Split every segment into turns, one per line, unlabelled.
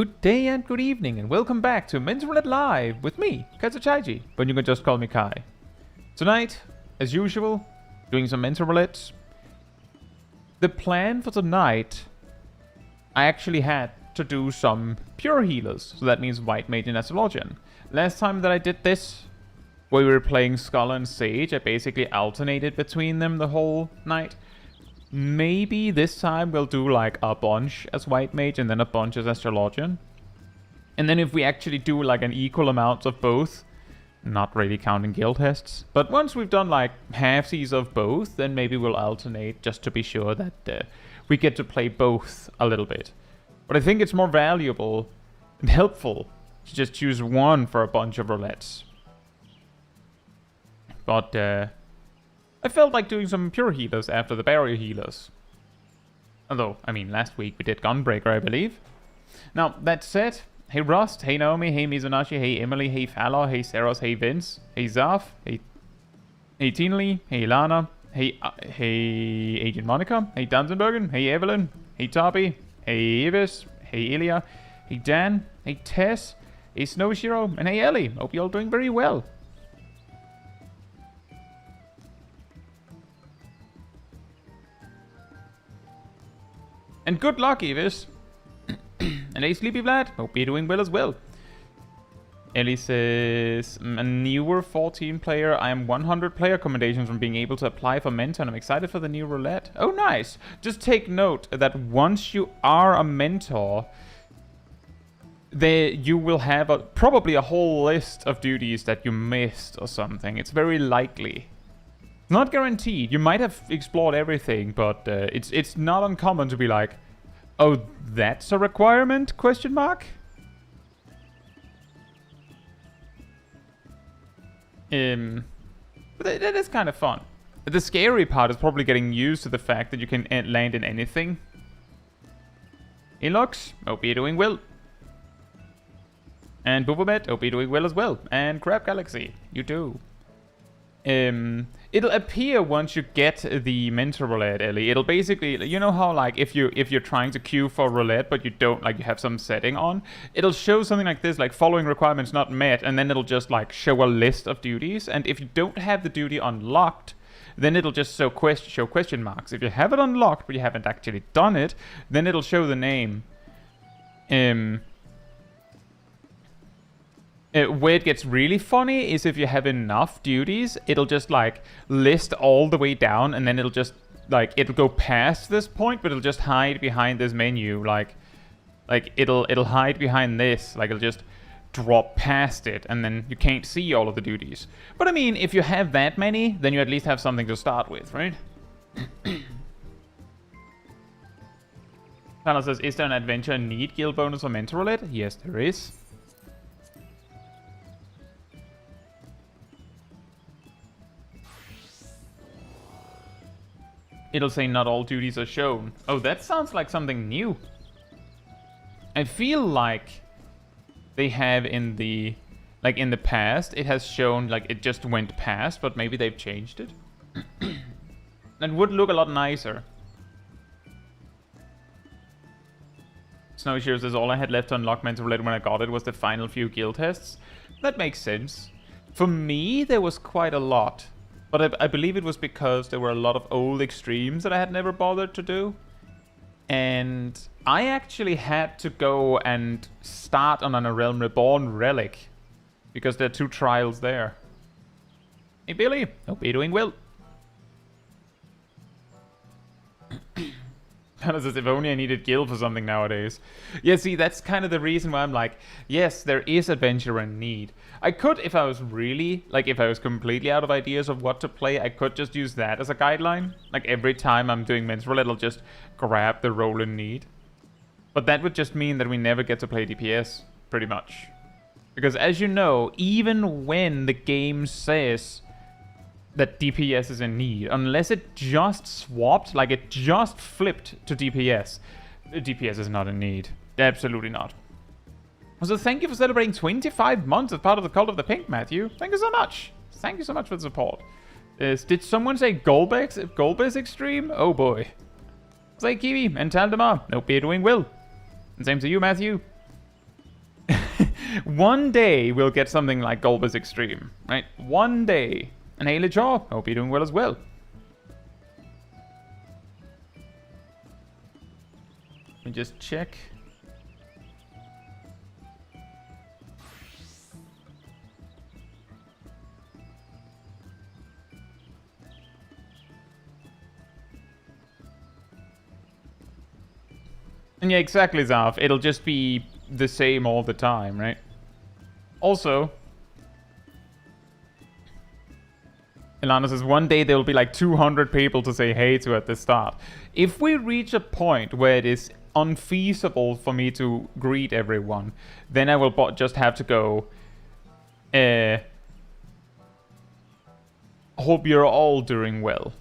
Good day and good evening, and welcome back to Roulette Live with me, Caetsu Chaiji, but you can just call me Kai. Tonight, as usual, doing some Roulette. The plan for tonight, I actually had to do some pure healers, so that means White Mage and Astrologian. Last time that I did this, where we were playing Scholar and Sage, I basically alternated between them the whole night. Maybe this time we'll do like a bunch as White Mage and then a bunch as Astrologian. And then if we actually do like an equal amount of both, not really counting guild tests, but once we've done like halfsies of both, then maybe we'll alternate just to be sure that we get to play both a little bit. But I think it's more valuable and helpful to just choose one for a bunch of roulettes. But I felt like doing some pure healers after the barrier healers. Although, I mean, last week we did Gunbreaker, I believe. Now, that said, hey Rust, hey Naomi, hey Mizunashi, hey Emily, hey Fala, hey Saros, hey Vince, hey Zaf, hey Teenley, hey Lana, hey Agent Monica, hey Danzenbergen, hey Evelyn, hey Toby, hey Ivis, hey Ilya, hey Dan, hey Tess, hey Snowshiro, and hey Ellie. Hope you're all doing very well. And good luck, Evis. And hey, Sleepy Vlad. Hope you're doing well as well. Ellie says, a newer 14 player. I am 100 player commendations from being able to apply for mentor, and I'm excited for the new roulette. Oh, nice. Just take note that once you are a mentor, you will have probably a whole list of duties that you missed or something. It's very likely. Not guaranteed. You might have explored everything, but it's not uncommon to be like, oh, that's a requirement? Question mark? But that is kind of fun. The scary part is probably getting used to the fact that you can land in anything. Elox, hope you're doing well. And Boobomet, hope you're doing well as well. And Crab Galaxy, you too. It'll appear once you get the mentor roulette, Ellie. It'll basically, you know how like if you're trying to queue for roulette but you don't, like, you have some setting on, it'll show something like this, like following requirements not met, and then it'll just like show a list of duties. And if you don't have the duty unlocked, then it'll just show question marks. If you have it unlocked but you haven't actually done it, then it'll show the name. Where it gets really funny is if you have enough duties, it'll just like list all the way down, and then it'll just like, it'll go past this point, but it'll just hide behind this menu, like it'll hide behind this, like it'll just drop past it, and then you can't see all of the duties. But I mean, if you have that many, then you at least have something to start with, right? Tyler says, is there an adventure need guild bonus for mentor roulette? Yes, there is. It'll say not all duties are shown. Oh, that sounds like something new. I feel like they have in the past, it has shown like it just went past, but maybe they've changed it. That would look a lot nicer. Snowshiro says, all I had left to unlock mentor roulette when I got it was the final few guild tests. That makes sense. For me, there was quite a lot. But I believe it was because there were a lot of old extremes that I had never bothered to do. And I actually had to go and start on a Realm Reborn relic, because there are 2 trials there. Hey Billy, hope you're doing well. As if only I needed guild for something nowadays. Yeah, see, that's kind of the reason why I'm like, yes, there is adventure and need. I could, if I was really, like, if I was completely out of ideas of what to play, I could just use that as a guideline. Like, every time I'm doing men's roulette, I'll just grab the role in need. But that would just mean that we never get to play DPS, pretty much. Because as you know, even when the game says that DPS is in need, unless it just swapped, like it just flipped to DPS, DPS is not in need. Absolutely not. So thank you for celebrating 25 months as part of the Cult of the Pink, Matthew. Thank you so much. Thank you so much for the support. Did someone say Golbez Extreme? Oh boy. Say Kiwi and Taldemar. Hope you're doing well. And same to you, Matthew. One day we'll get something like Golbus Extreme, right? One day. And hey, Lejaw, hope you're doing well as well. Let me just check. And yeah, exactly, Zav. It'll just be the same all the time, right? Also, Ilana says, one day there will be like 200 people to say hey to at the start. If we reach a point where it is unfeasible for me to greet everyone, then I will just have to go, hope you're all doing well.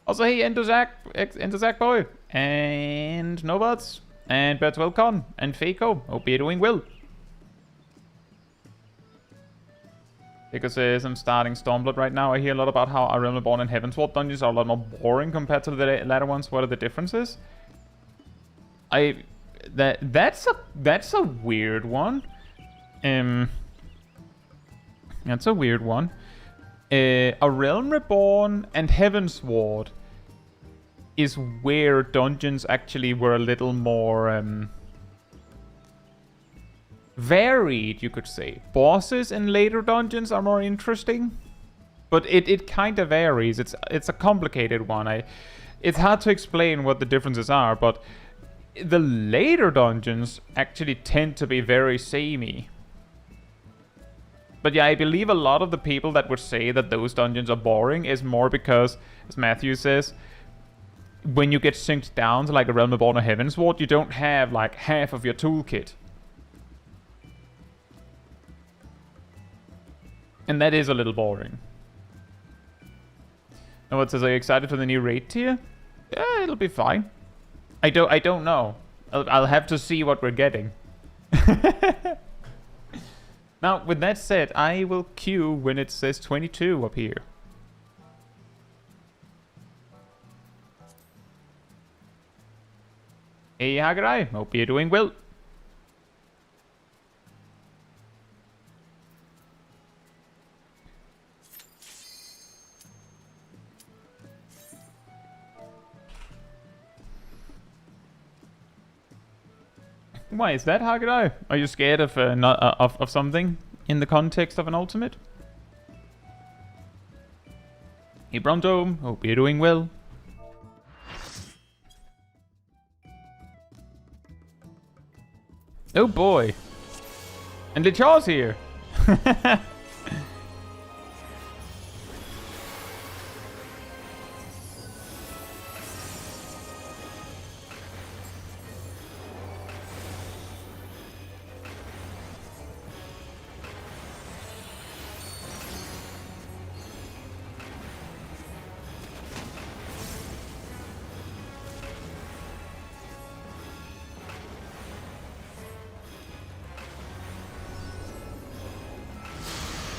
Also, hey, Endozak Boy, and Nobots, and Bertwellcon, and Faco. Hope you're doing well. Faco says, I'm starting Stormblood right now. I hear a lot about how A Realm Reborn and Heavensward dungeons are a lot more boring compared to the latter ones. What are the differences? That's a weird one. That's a weird one. A Realm Reborn and Heavensward is where dungeons actually were a little more varied, you could say. Bosses in later dungeons are more interesting, but it kind of varies. It's a complicated one. It's hard to explain what the differences are, but the later dungeons actually tend to be very samey. But yeah, I believe a lot of the people that would say that those dungeons are boring is more because, as Matthew says, when you get synced down to like a Realm Reborn or Heavensward, you don't have like half of your toolkit. And that is a little boring. And what says, are you excited for the new raid tier? Yeah, it'll be fine. I don't know. I'll have to see what we're getting. Now, with that said, I will queue when it says 22 up here. Hey, Hagarai, hope you're doing well. Why is that, Hagarai? Are you scared of of something in the context of an ultimate? Hey, Bronto, hope you're doing well. Oh boy. And Lichaw's here.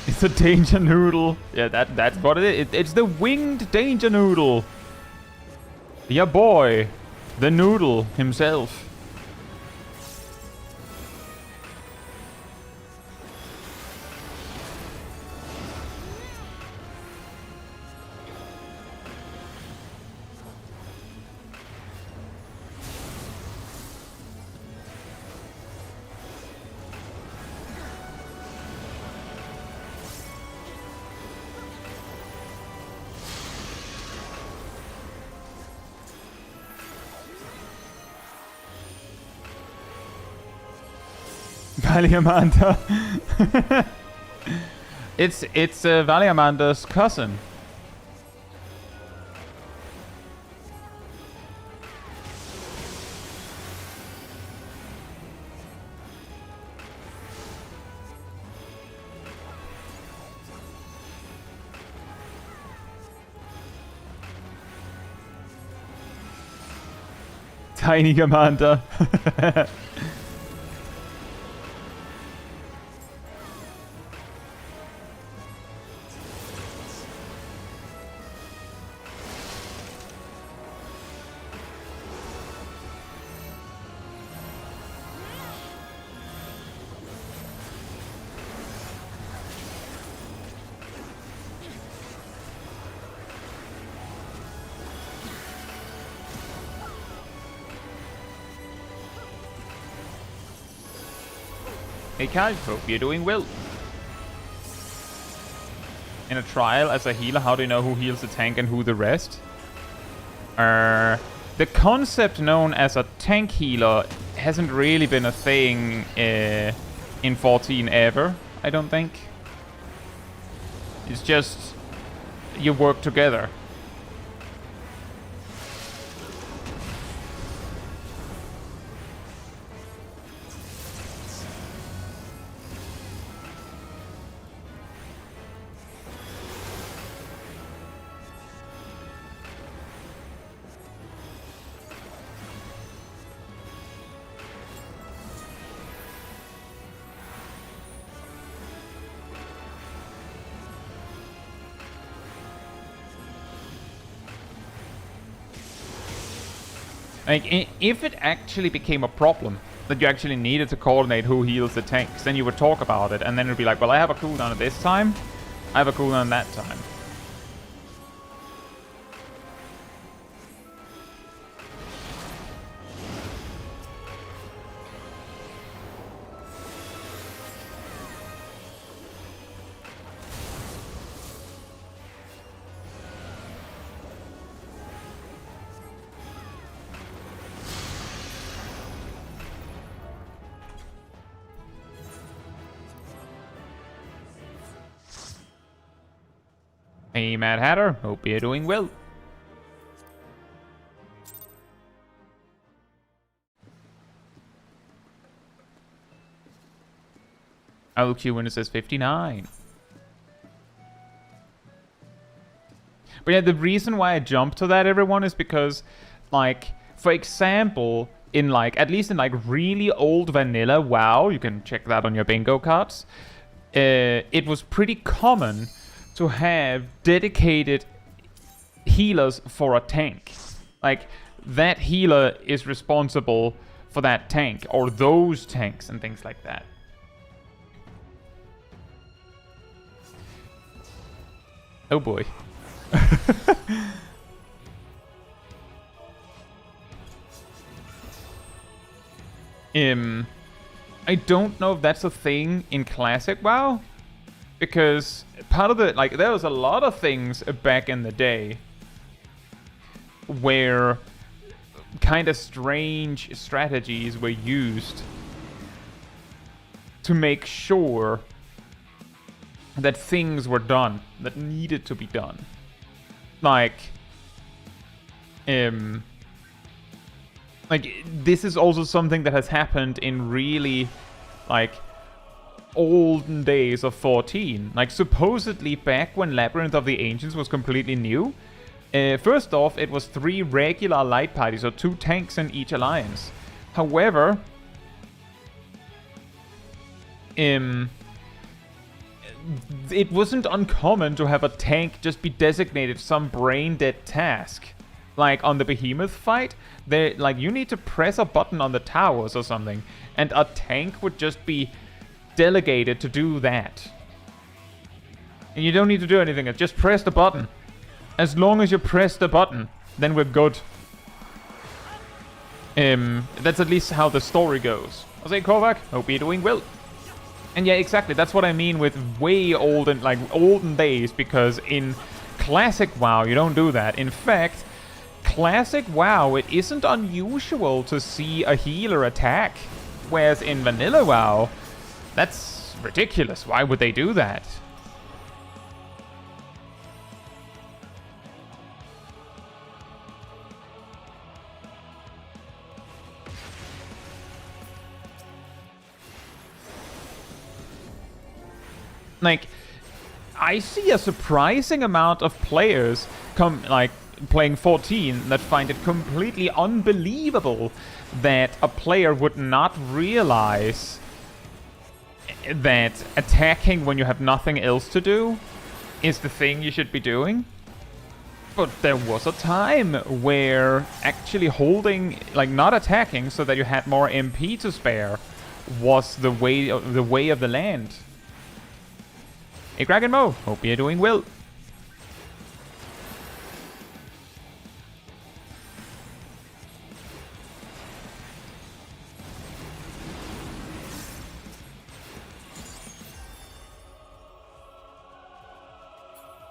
It's a danger noodle. Yeah, that's what it is. It's the winged danger noodle. Yeah, boy. The noodle himself. Valiamanda. it's Valiamanda's cousin. Tiny Commander. Hey Kai, hope you're doing well. In a trial as a healer, how do you know who heals the tank and who the rest? The concept known as a tank healer hasn't really been a thing in 14 ever, I don't think. It's just you work together. Like, if it actually became a problem that you actually needed to coordinate who heals the tanks, then you would talk about it, and then it would be like, well, I have a cooldown at this time, I have a cooldown that time. Hey, Mad Hatter. Hope you're doing well. LQ when it says 59. But yeah, the reason why I jumped to that, everyone, is because, like, for example, in, like, at least in, like, really old vanilla WoW, you can check that on your bingo cards, it was pretty common to have dedicated healers for a tank. Like, that healer is responsible for that tank, or those tanks, and things like that. Oh boy. I don't know if that's a thing in Classic WoW, because part of the, like, there was a lot of things back in the day where kind of strange strategies were used to make sure that things were done that needed to be done. Like, this is also something that has happened in really, like, olden days of 14. Like, supposedly back when Labyrinth of the Ancients was completely new, first off, it was 3 regular light parties, or 2 tanks in each alliance. However, it wasn't uncommon to have a tank just be designated some brain-dead task. Like, on the Behemoth fight, like, you need to press a button on the towers or something, and a tank would just be delegated to do that. And you don't need to do anything, just press the button. As long as you press the button, then we're good. That's at least how the story goes. I'll say, Kovac, hope you're doing well. And yeah, exactly, that's what I mean with way olden, like, olden days, because in Classic WoW, you don't do that. In fact, Classic WoW, it isn't unusual to see a healer attack, whereas in Vanilla WoW, that's ridiculous. Why would they do that? Like, I see a surprising amount of players playing 14 that find it completely unbelievable that a player would not realize that attacking when you have nothing else to do is the thing you should be doing. But there was a time where actually holding, like, not attacking so that you had more MP to spare was the way of the land. Hey, Kraken Mo, hope you're doing well.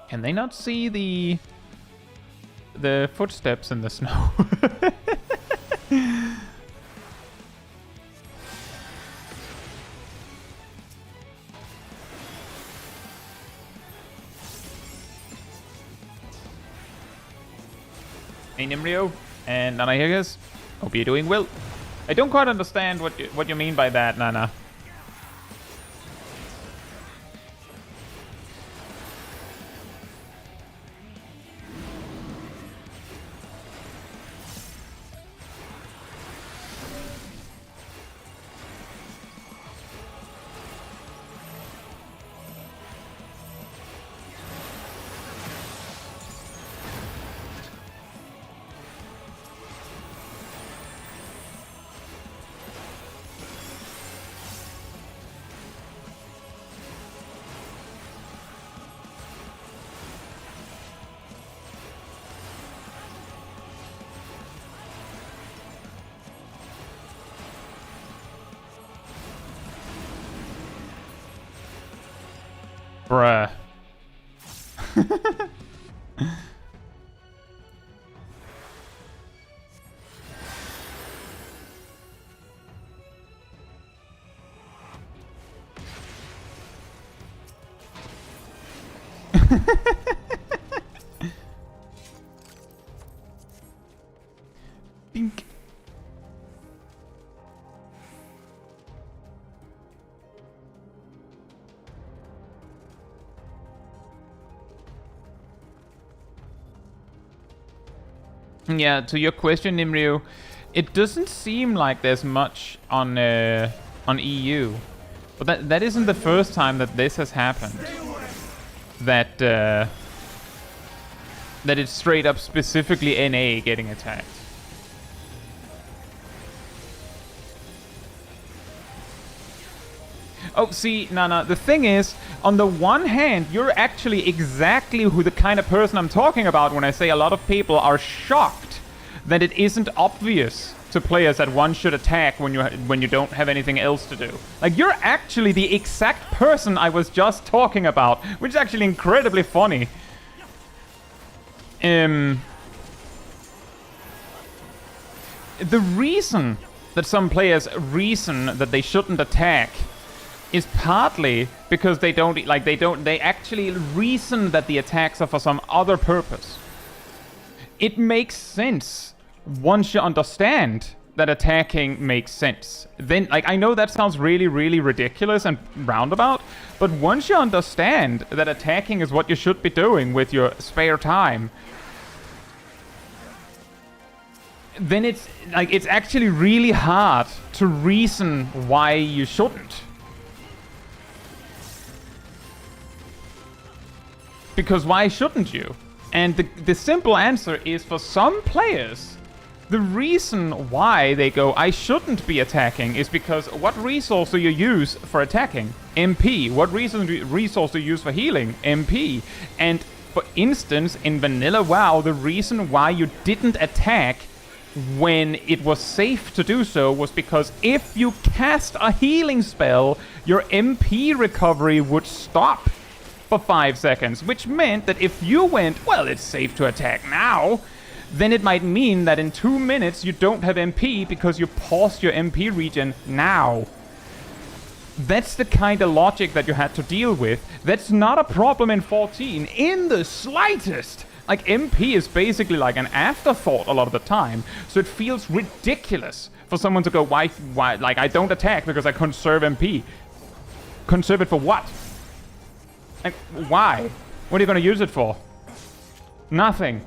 Can they not see the footsteps in the snow? Hey Nimrio and Nanahigas, hope you're doing well. I don't quite understand what you mean by that, Nana. Bruh. Dink. Yeah, to your question, Nimryu, it doesn't seem like there's much on EU, but that isn't the first time that this has happened. That that it's straight up specifically NA getting attacked. Oh, see, Nana, the thing is, on the one hand, you're actually exactly who the kind of person I'm talking about when I say a lot of people are shocked that it isn't obvious to players that one should attack when you don't have anything else to do. Like, you're actually the exact person I was just talking about, which is actually incredibly funny. The reason that some players reason that they shouldn't attack is partly because they actually reason that the attacks are for some other purpose. It makes sense once you understand that attacking makes sense. Then, like, I know that sounds really, really ridiculous and roundabout, but once you understand that attacking is what you should be doing with your spare time, then it's actually really hard to reason why you shouldn't. Because why shouldn't you? And the simple answer is, for some players, the reason why they go, I shouldn't be attacking, is because what resource do you use for attacking? MP. What resource do you use for healing? MP. And for instance, in Vanilla WoW, the reason why you didn't attack when it was safe to do so was because if you cast a healing spell, your MP recovery would stop for 5 seconds, which meant that if you went, well, it's safe to attack now, then it might mean that in 2 minutes you don't have MP because you paused your MP regen now. That's the kind of logic that you had to deal with. That's not a problem in 14 in the slightest. Like, MP is basically like an afterthought a lot of the time, so it feels ridiculous for someone to go, why, like, I don't attack because I conserve MP. Conserve it for what? Like, why? What are you going to use it for? Nothing.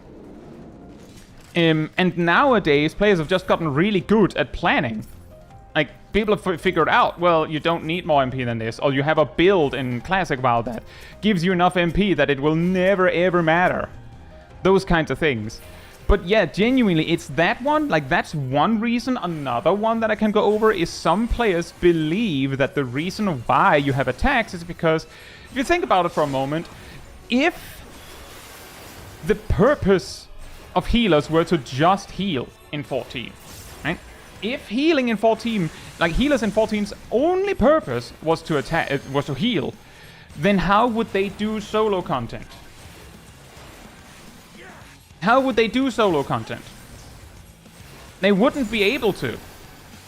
And nowadays, players have just gotten really good at planning. Like, people have figured out, well, you don't need more MP than this, or you have a build in Classic WoW that gives you enough MP that it will never ever matter. Those kinds of things. But yeah, genuinely, it's that one. Like, that's one reason. Another one that I can go over is some players believe that the reason why you have attacks is because, if you think about it for a moment, if the purpose of healers were to just heal in 14, right? If healing in 14, like healers in 14's only purpose was to attack, was to heal, then how would they do solo content? How would they do solo content? They wouldn't be able to.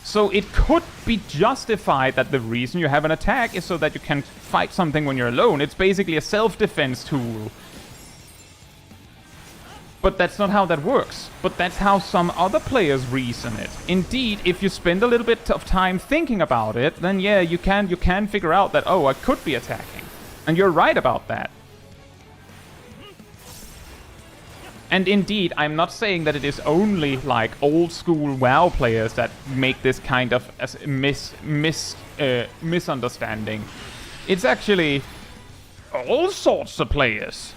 So it could be justified that the reason you have an attack is so that you can fight something when you're alone. It's basically a self-defense tool. But that's not how that works. But that's how some other players reason it. Indeed, if you spend a little bit of time thinking about it, then yeah, you can figure out that, oh, I could be attacking. And you're right about that. And indeed, I'm not saying that it is only like old school WoW players that make this kind of misunderstanding. It's actually all sorts of players.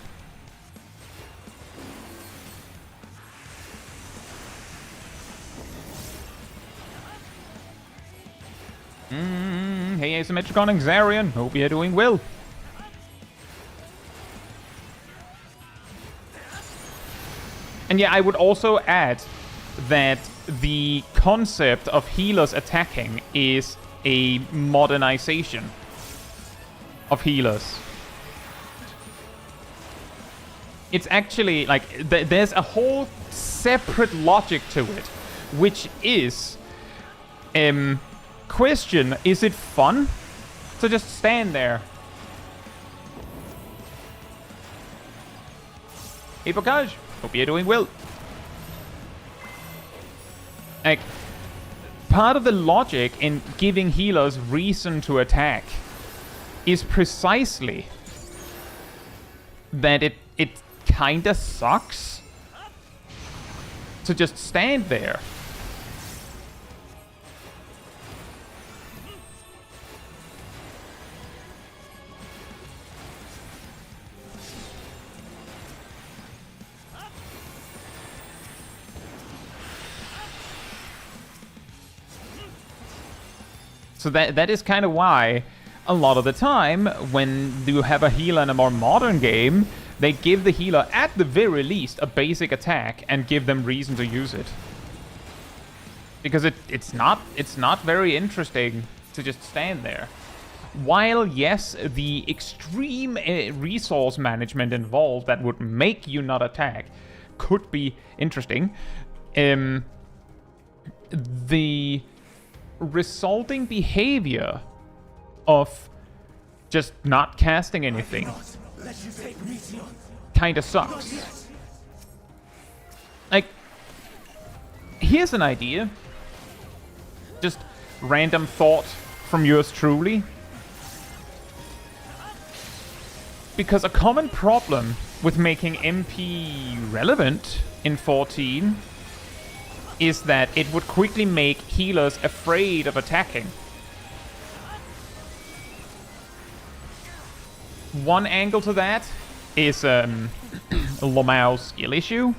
Hey, Asymmetricon and Xarian, hope you're doing well. And yeah, I would also add that the concept of healers attacking is a modernization of healers. It's actually like there's a whole separate logic to it, which is question, is it fun to just stand there? Hey, Bocage. Hope you're doing well. Like, part of the logic in giving healers reason to attack is precisely that it kinda sucks to just stand there. So that is kind of why a lot of the time when you have a healer in a more modern game, they give the healer at the very least a basic attack and give them reason to use it. Because it's not very interesting to just stand there. While yes, the extreme resource management involved that would make you not attack could be interesting, the resulting behavior of just not casting anything kinda sucks. Like, here's an idea. Just random thought from yours truly. Because a common problem with making MP relevant in 14 is that it would quickly make healers afraid of attacking. One angle to that is Lomau's skill issue.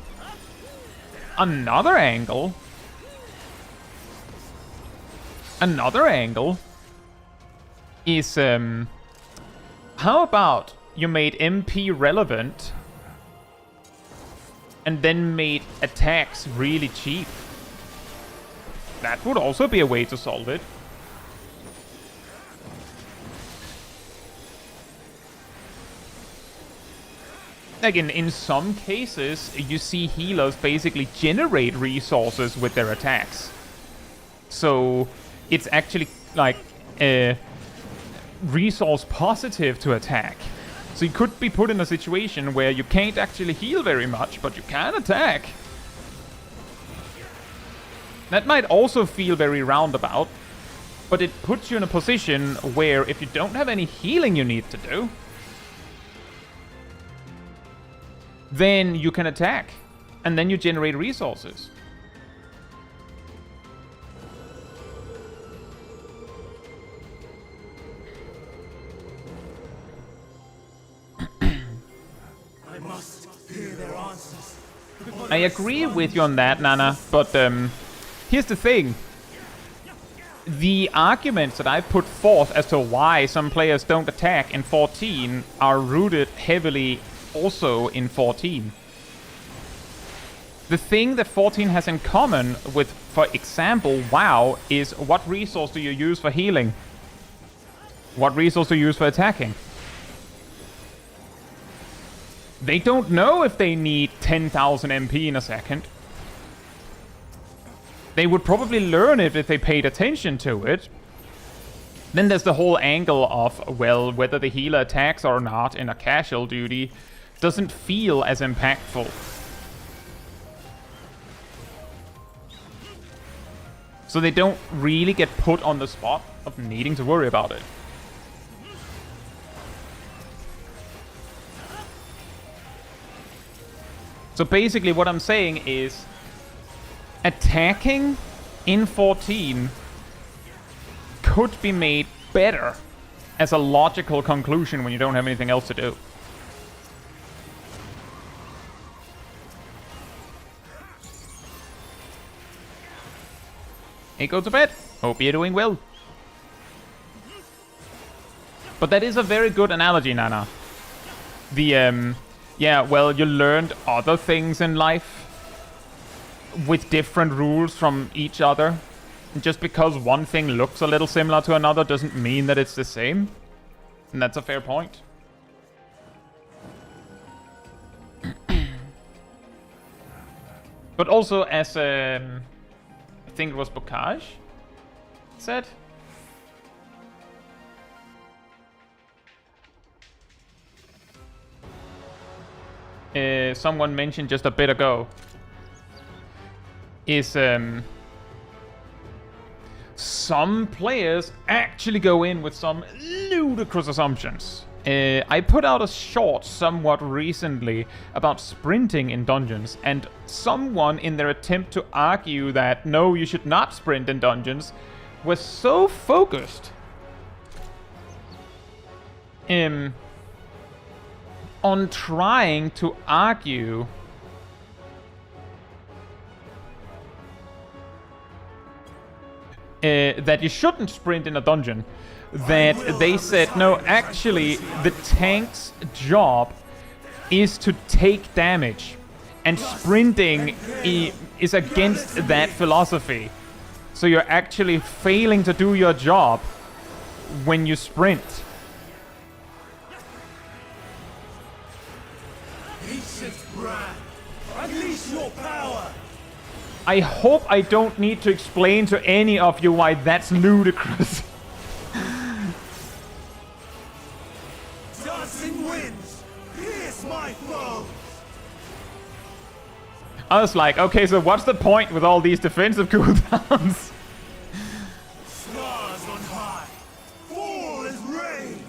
Another angle is how about you made MP relevant and then made attacks really cheap? That would also be a way to solve it. Like in some cases, you see healers basically generate resources with their attacks. So it's actually like resource positive to attack. So you could be put in a situation where you can't actually heal very much, but you can attack. That might also feel very roundabout, but it puts you in a position where if you don't have any healing you need to do, then you can attack, and then you generate resources.
I must hear their answers.
I agree with you on that, Nana, but here's the thing. The arguments that I put forth as to why some players don't attack in 14 are rooted heavily also in 14. The thing that 14 has in common with, for example, WoW, is what resource do you use for healing? What resource do you use for attacking? They don't know if they need 10,000 MP in a second. They would probably learn it if they paid attention to it. Then there's the whole angle of, well, whether the healer attacks or not in a casual duty doesn't feel as impactful. So they don't really get put on the spot of needing to worry about it. So basically what I'm saying is attacking in 14 could be made better as a logical conclusion when you don't have anything else to do. Hey, go to bed. Hope you're doing well. But that is a very good analogy, Nana. The, yeah, well, you learned other things in life with different rules from each other. And just because one thing looks a little similar to another doesn't mean that it's the same. And that's a fair point. But also, as I think it was Bocage said, someone mentioned just a bit ago, is some players actually go in with some ludicrous assumptions. I put out a short somewhat recently about sprinting in dungeons, and someone in their attempt to argue that no, you should not sprint in dungeons, was so focused on trying to argue that you shouldn't sprint in a dungeon, that they said, no, actually, the tank's job is to take damage, and sprinting is against that philosophy. So you're actually failing to do your job when you sprint.
Unleash your power.
I hope I don't need to explain to any of you why that's ludicrous.
Dancing winds, pierce my foes.
I was like, okay, so what's the point with all these defensive cooldowns?
Stars on high, fall as rain.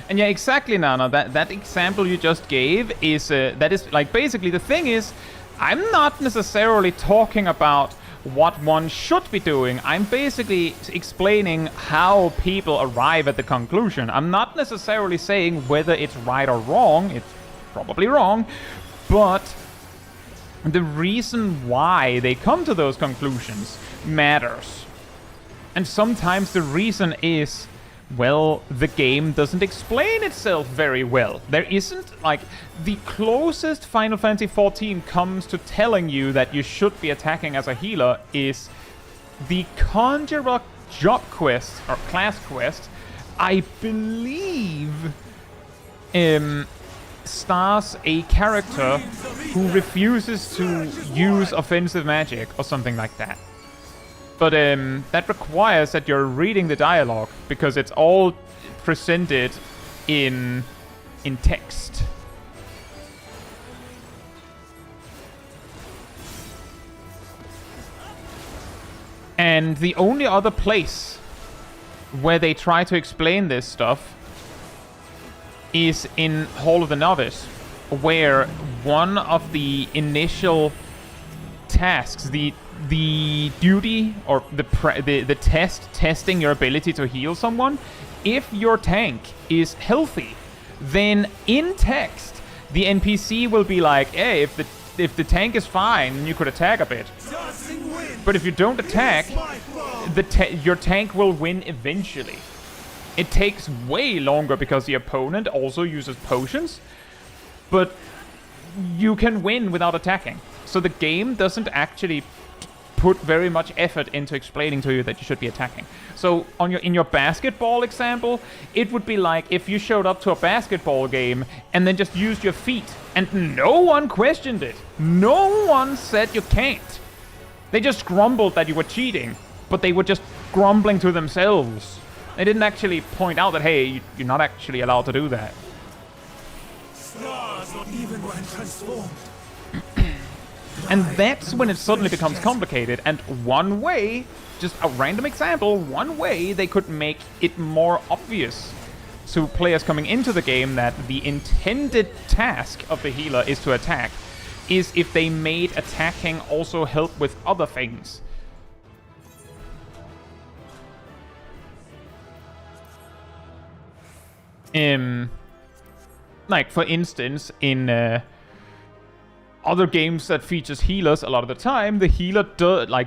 And yeah, exactly, Nana. That example you just gave is that is like basically the thing is, I'm not necessarily talking about what one should be doing. I'm basically explaining how people arrive at the conclusion. I'm not necessarily saying whether it's right or wrong. It's probably wrong, but the reason why they come to those conclusions matters. And sometimes the reason is, well, the game doesn't explain itself very well. There isn't, like, the closest Final Fantasy XIV comes to telling you that you should be attacking as a healer is the Conjurer job quest, or class quest, I believe, stars a character who refuses to use offensive magic, or something like that. But that requires that you're reading the dialogue, because it's all presented in text. And the only other place where they try to explain this stuff is in Hall of the Novice, where one of the initial tasks, the duty or the test testing your ability to heal someone, if your tank is healthy, then in text the NPC will be like, hey, if the tank is fine, then you could attack a bit. But if you don't attack, your tank will win eventually. It takes way longer because the opponent also uses potions, but you can win without attacking. So the game doesn't actually put very much effort into explaining to you that you should be attacking. So in your basketball example, it would be like if you showed up to a basketball game and then just used your feet and no one questioned it. No one said you can't. They just grumbled that you were cheating, but they were just grumbling to themselves. They didn't actually point out that, hey, you're not actually allowed to do that.
Stars, not even when transformed.
And that's when it suddenly becomes complicated. And one way, just a random example, one way they could make it more obvious to players coming into the game that the intended task of the healer is to attack, is if they made attacking also help with other things. Like, for instance, in other games that features healers, a lot of the time, the healer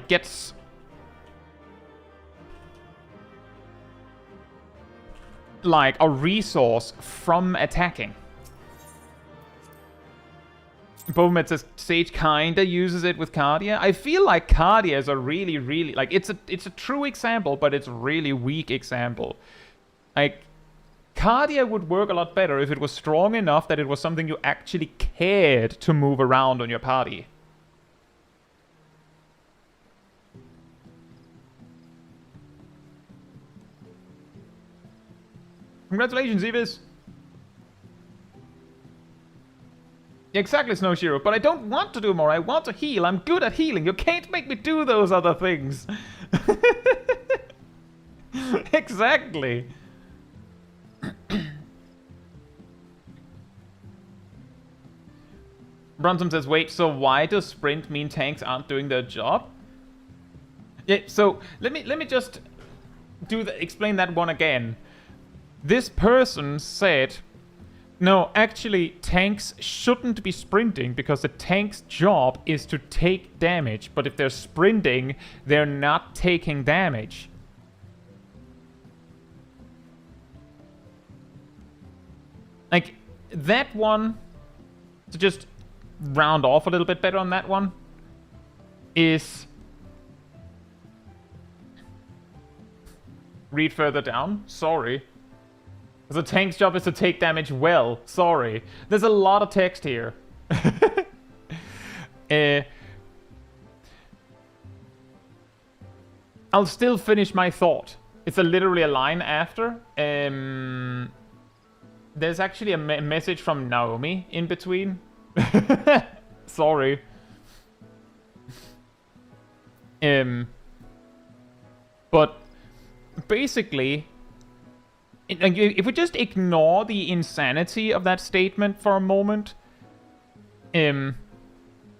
gets like a resource from attacking. Bowmet says Sage kinda uses it with Cardia. I feel like Cardia is a really, like, it's a true example, but it's a really weak example. Like, Cardia would work a lot better if it was strong enough that it was something you actually cared to move around on your party. Congratulations, Evis! Exactly, Snow Shiro, but I don't want to do more. I want to heal. I'm good at healing. You can't make me do those other things. Exactly. Brunson says, wait, so why does sprint mean tanks aren't doing their job? Yeah, so let me just explain that one again. This person said, no, actually, tanks shouldn't be sprinting because the tank's job is to take damage. But if they're sprinting, they're not taking damage. Like, that one, to just round off a little bit better on that one, is... Read further down. Sorry. The tank's job is to take damage well. Sorry. There's a lot of text here. I'll still finish my thought. It's literally a line after. There's actually a message from Naomi in between. Sorry. But basically, if we just ignore the insanity of that statement for a moment, Matt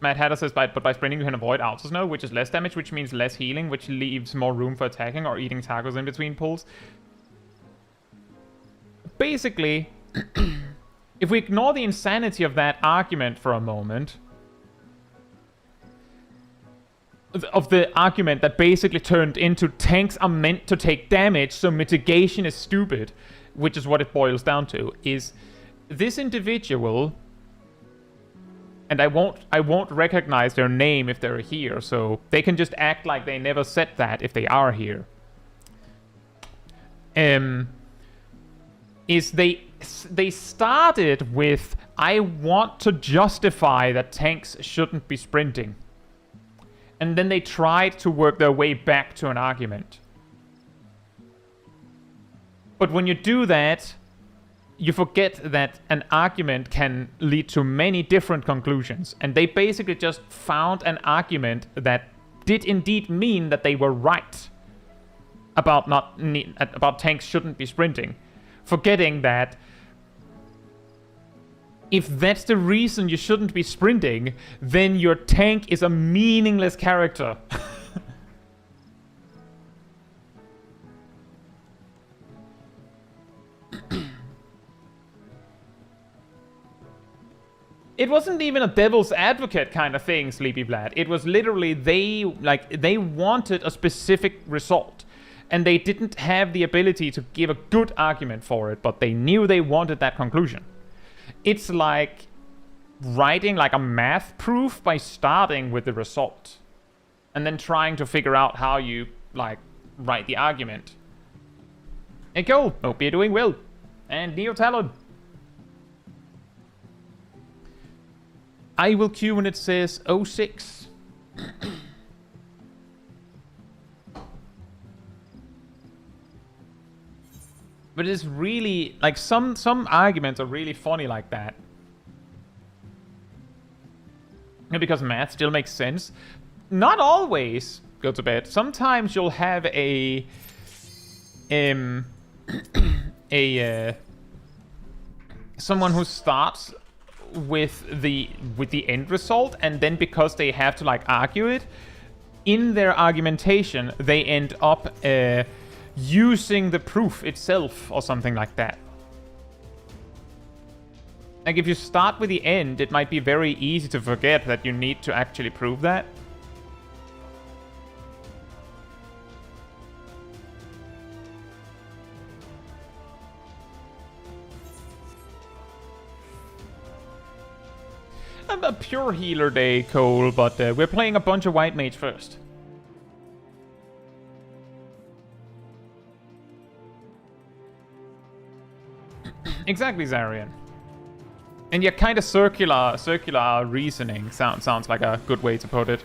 Hatter says, but by sprinting you can avoid auto snow, which is less damage, which means less healing, which leaves more room for attacking or eating tacos in between pulls. Basically, if we ignore the insanity of that argument for a moment, of the argument that basically turned into tanks are meant to take damage, so mitigation is stupid, which is what it boils down to, is this individual, and I won't recognize their name if they're here, so they can just act like they never said that if they are here. Is they started with, I want to justify that tanks shouldn't be sprinting. And then they tried to work their way back to an argument. But when you do that, you forget that an argument can lead to many different conclusions. And they basically just found an argument that did indeed mean that they were right about tanks shouldn't be sprinting. Forgetting that if that's the reason you shouldn't be sprinting, then your tank is a meaningless character. It wasn't even a devil's advocate kind of thing, Sleepy Vlad. It was literally they wanted a specific result. And they didn't have the ability to give a good argument for it, but they knew they wanted that conclusion. It's like writing like a math proof by starting with the result and then trying to figure out how you like write the argument. Hey, cool. Hope you're doing well. And Neo Talon. I will queue when it says 06. But it's really like some arguments are really funny like that. And because math still makes sense. Not always, go to bed. Sometimes you'll have a someone who starts with the end result, and then because they have to like argue it, in their argumentation they end up using the proof itself or something like that. Like if you start with the end, it might be very easy to forget that you need to actually prove that. A pure healer day, Cole, but we're playing a bunch of white mage first. Exactly, Zarian. And yeah, kind of circular reasoning sounds like a good way to put it.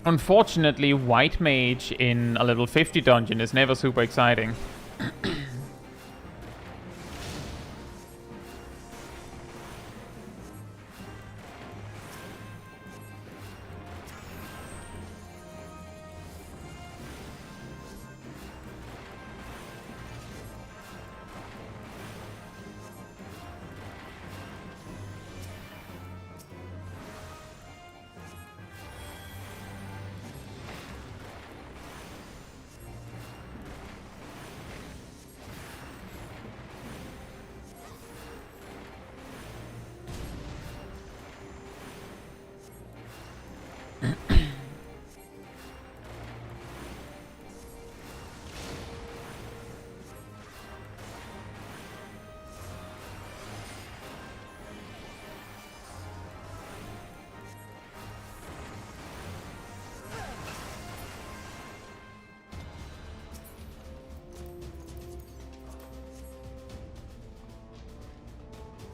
Unfortunately, white mage in a level 50 dungeon is never super exciting.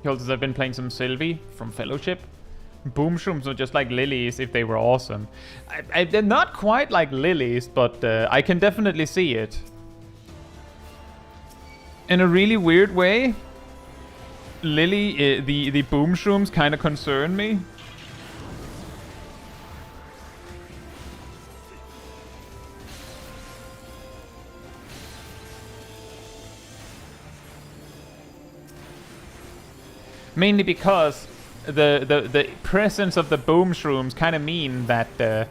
Because I've been playing some Sylvie from Fellowship. Boom shrooms are just like lilies if they were awesome. They're not quite like lilies, but I can definitely see it. In a really weird way, Lily, the boom shrooms kind of concern me. Mainly because the presence of the boom shrooms kind of mean that that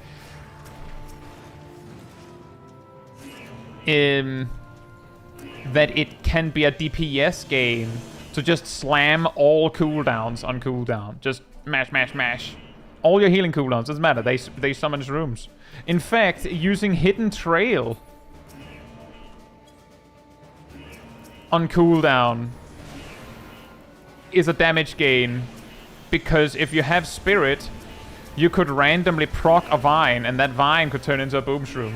it can be a DPS game to just slam all cooldowns on cooldown. Just mash, mash, mash. All your healing cooldowns, doesn't matter. They summon rooms. In fact, using Hidden Trail on cooldown is a damage gain, because if you have Spirit, you could randomly proc a vine, and that vine could turn into a boom shroom.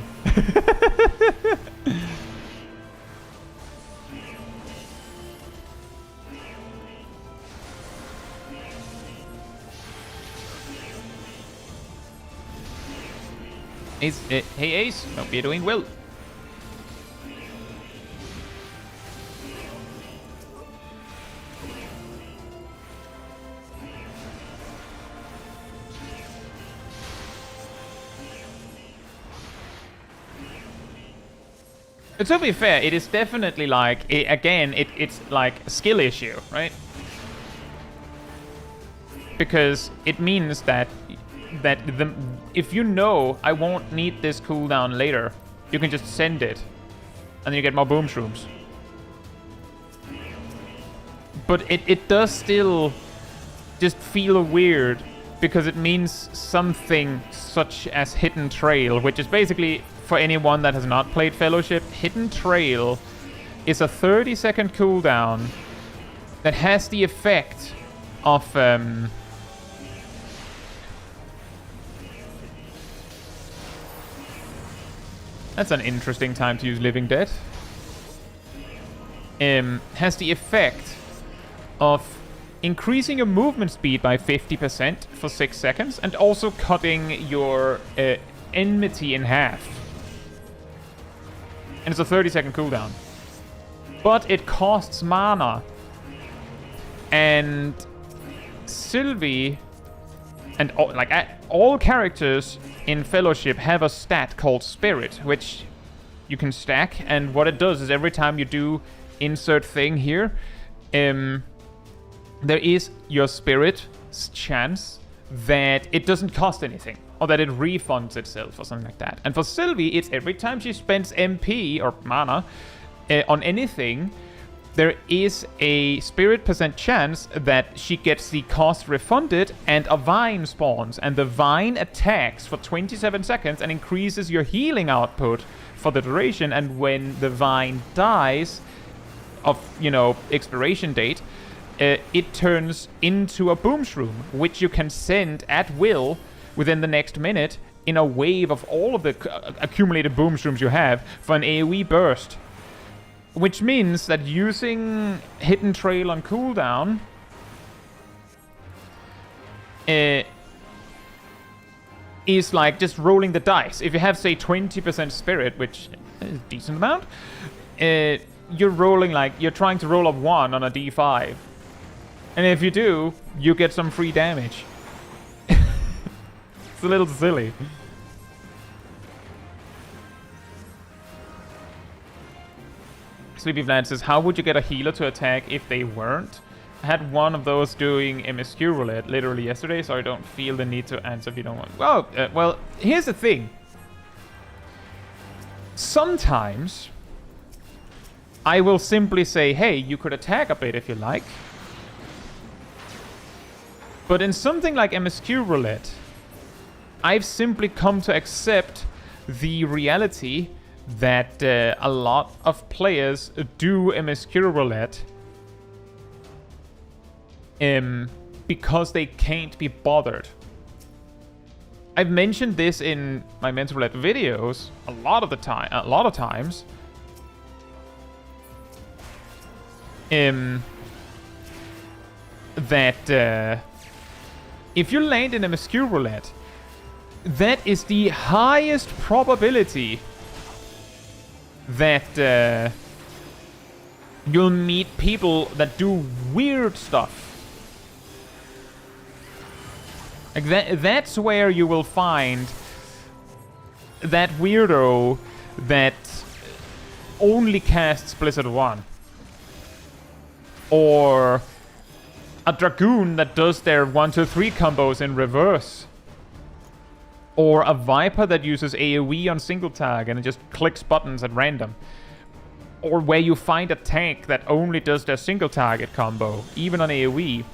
Hey Ace, hope you're doing well. To be fair, it is definitely like, it's like a skill issue, right? Because it means that if you know I won't need this cooldown later, you can just send it, and then you get more boom shrooms. But it does still just feel weird, because it means something such as Hidden Trail, which is basically, for anyone that has not played Fellowship, Hidden Trail is a 30-second cooldown that has the effect of that's an interesting time to use Living Dead. Has the effect of increasing your movement speed by 50% for 6 seconds, and also cutting your enmity in half. And it's a 30-second cooldown. But it costs mana. And Sylvie and all characters in Fellowship have a stat called Spirit, which you can stack, and what it does is every time you do insert thing here, there is your Spirit's chance that it doesn't cost anything, or that it refunds itself, or something like that. And for Sylvie, it's every time she spends MP, or mana, on anything, there is a Spirit % chance that she gets the cost refunded, and a Vine spawns. And the Vine attacks for 27 seconds and increases your healing output for the duration. And when the Vine dies, of, expiration date, it turns into a boom shroom, which you can send at will within the next minute in a wave of all of the accumulated boom shrooms you have for an AoE burst. Which means that using Hidden Trail on cooldown is like just rolling the dice. If you have, say, 20% Spirit, which is a decent amount, you're rolling you're trying to roll a 1 on a D5. And if you do, you get some free damage. It's a little silly. Sleepy Vlad says, how would you get a healer to attack if they weren't? I had one of those doing MSQ Roulette literally yesterday, so I don't feel the need to answer if you don't want. Well, here's the thing. Sometimes I will simply say, hey, you could attack a bit if you like. But in something like MSQ Roulette, I've simply come to accept the reality that a lot of players do MSQ Roulette because they can't be bothered. I've mentioned this in my Mental Roulette videos a lot of times. That if you land in MSQ Roulette, that is the highest probability that you'll meet people that do weird stuff. Like that's where you will find that weirdo that only casts Blizzard 1. Or a Dragoon that does their 1-2-3 combos in reverse. Or a Viper that uses AoE on single tag and it just clicks buttons at random. Or where you find a tank that only does their single target combo, even on AoE.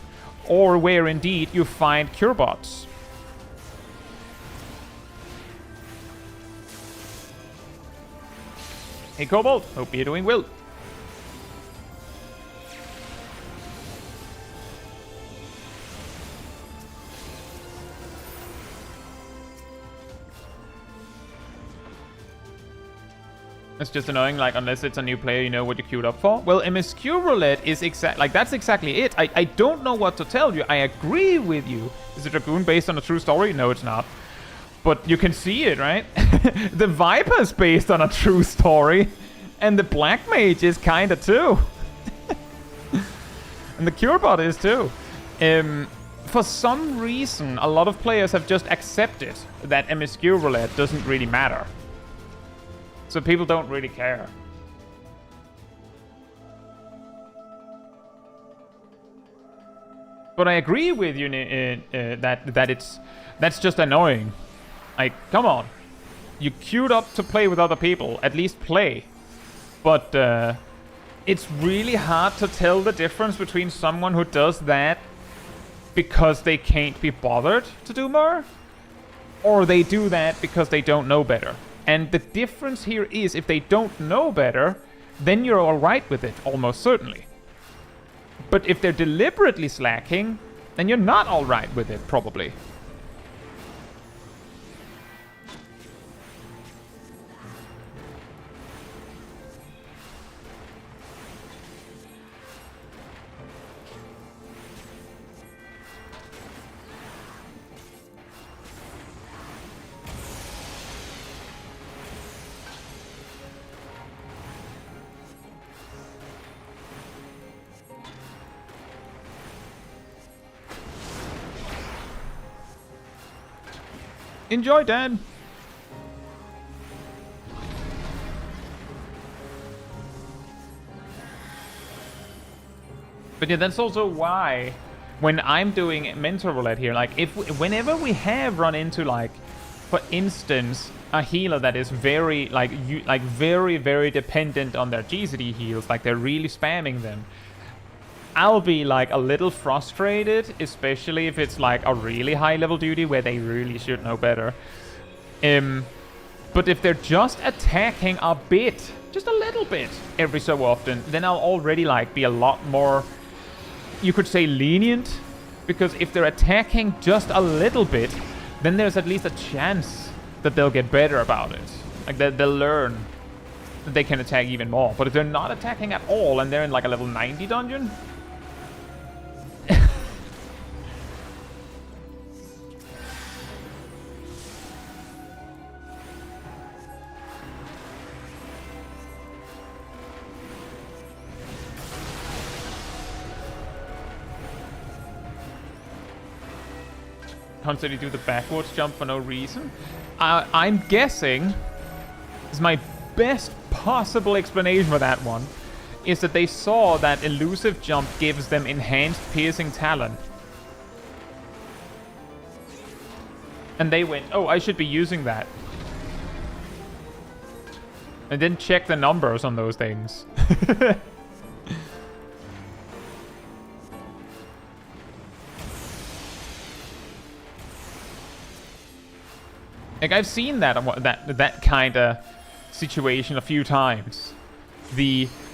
Or where indeed you find cure bots. Hey Cobalt, hope you're doing well. It's just annoying, like, unless it's a new player, you know what you queued up for. Well, MSQ Roulette is that's exactly it. I don't know what to tell you. I agree with you. Is the Dragoon based on a true story? No, it's not. But you can see it, right? The Viper's based on a true story. And the Black Mage is kinda too. And the Curebot is too. For some reason, a lot of players have just accepted that MSQ Roulette doesn't really matter. So people don't really care. But I agree with you that's just annoying. Like, come on. You queued up to play with other people. At least play. But it's really hard to tell the difference between someone who does that because they can't be bothered to do more, or they do that because they don't know better. And the difference here is, if they don't know better, then you're alright with it, almost certainly. But if they're deliberately slacking, then you're not alright with it, probably. Enjoy, Dan! But yeah, that's also why when I'm doing mental roulette here, like whenever we have run into, like, for instance, a healer that is very very dependent on their GCD heals, like they're really spamming them, I'll be like a little frustrated, especially if it's like a really high level duty where they really should know better. But if they're just attacking a bit, just a little bit every so often, then I'll already like be a lot more, you could say, lenient. Because if they're attacking just a little bit, then there's at least a chance that they'll get better about it. Like they'll learn that they can attack even more. But if they're not attacking at all and they're in like a level 90 dungeon, constantly do the backwards jump for no reason. I'm guessing, is my best possible explanation for that one, is that they saw that elusive jump gives them enhanced piercing talent. And they went, oh, I should be using that. And then check the numbers on those things. Like, I've seen that kind of situation a few times.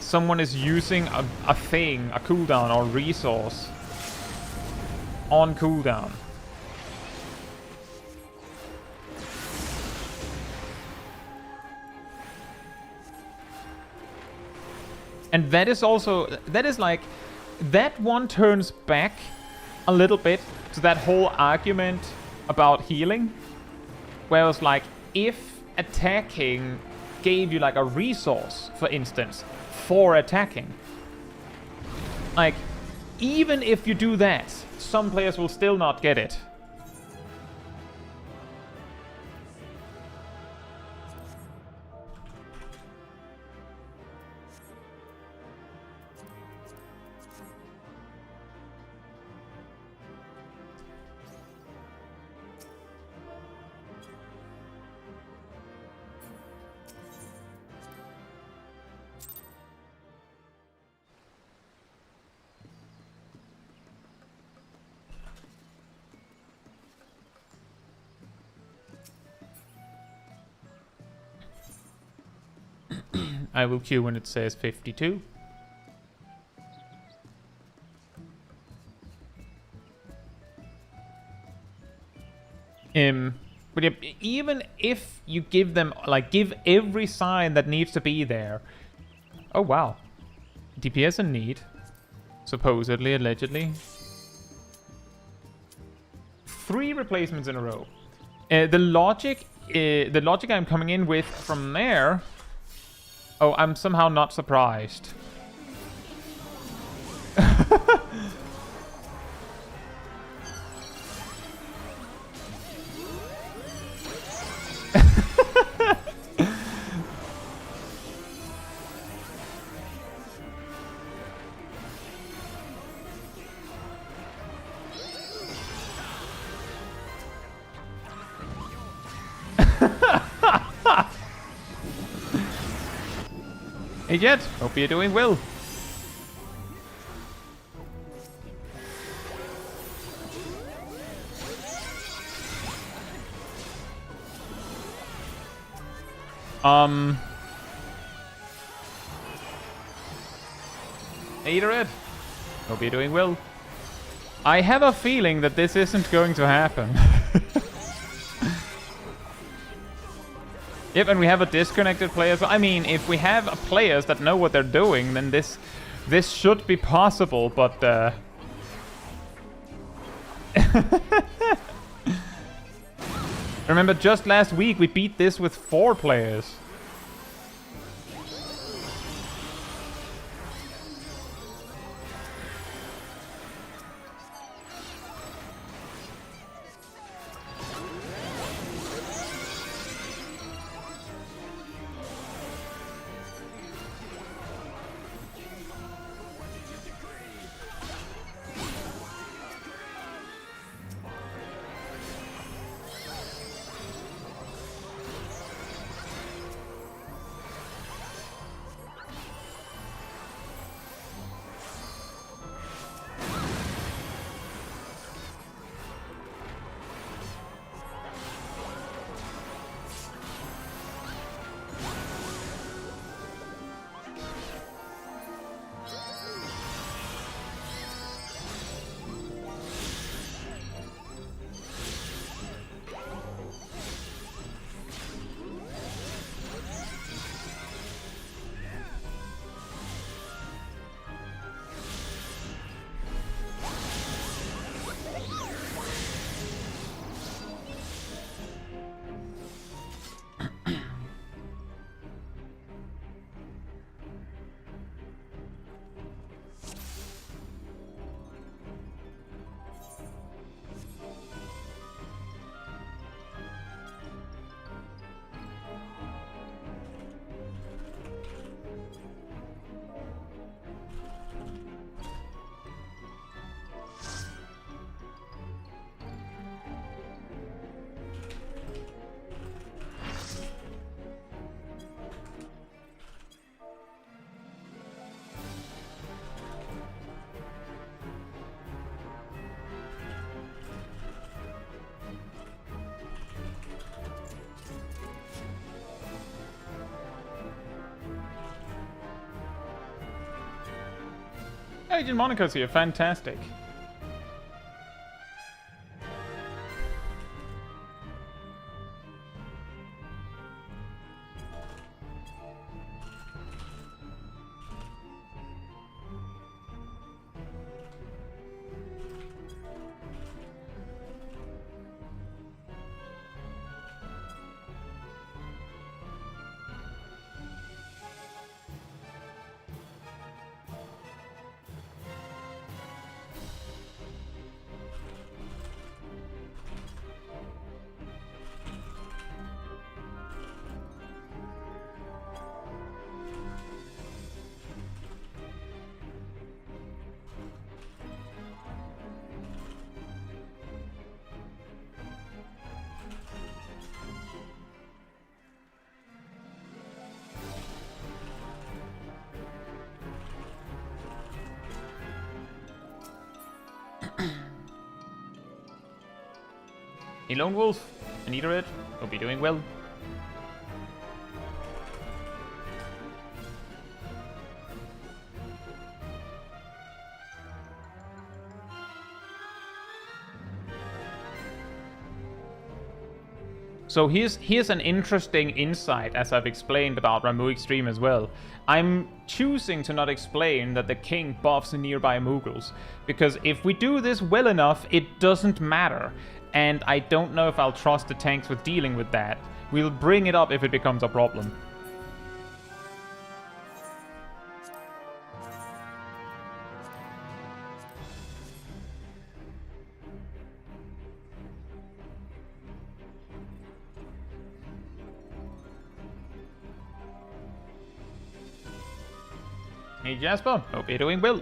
Someone is using a thing, a cooldown or resource on cooldown. And that is like, that one turns back a little bit to that whole argument about healing. Where it was like, if attacking gave you like a resource, for instance, for attacking, like, even if you do that, some players will still not get it. I will queue when it says 52. But yeah, even if you give them, like, give every sign that needs to be there. Oh wow. DPS in need. Supposedly, allegedly. 3 replacements in a row. The logic I'm coming in with from there. Oh, I'm somehow not surprised. Hey Jet, hope you're doing well. Hey Red, hope you're doing well. I have a feeling that this isn't going to happen. Yep, and we have a disconnected player. So I mean, if we have players that know what they're doing, then this should be possible, but remember, just last week we beat this with 4 players. Agent Monaco's here, fantastic. Hey Lone Wolf, Anita Red, hope you're doing well. So here's an interesting insight, as I've explained about Ramuh Extreme as well. I'm choosing to not explain that the king buffs nearby Mughals, because if we do this well enough, it doesn't matter. And I don't know if I'll trust the tanks with dealing with that. We'll bring it up if it becomes a problem. Hey Jasper, hope you're doing well.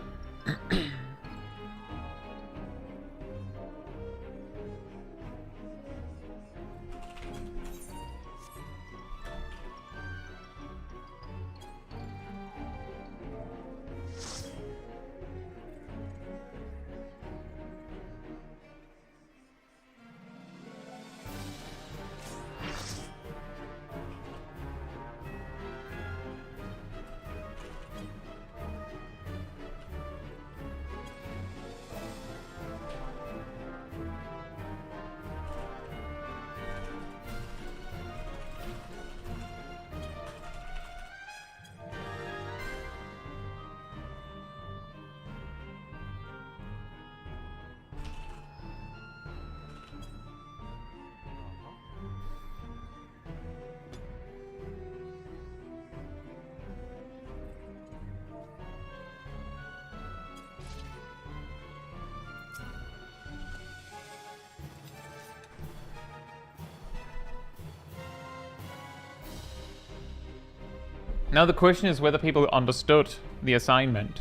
Now the question is whether people understood the assignment.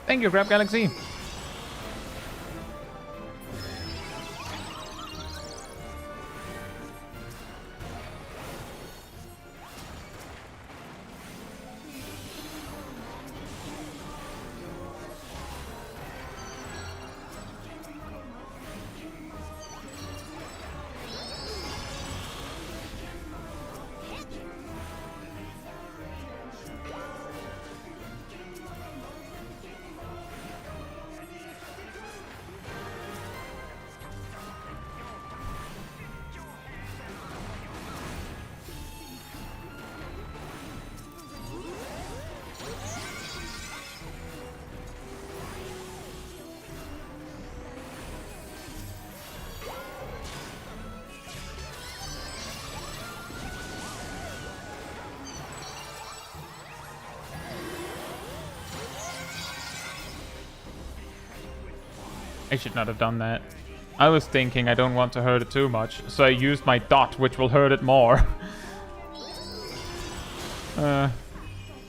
Thank you, Grab Galaxy. I should not have done that. I was thinking I don't want to hurt it too much, so I used my dot, which will hurt it more.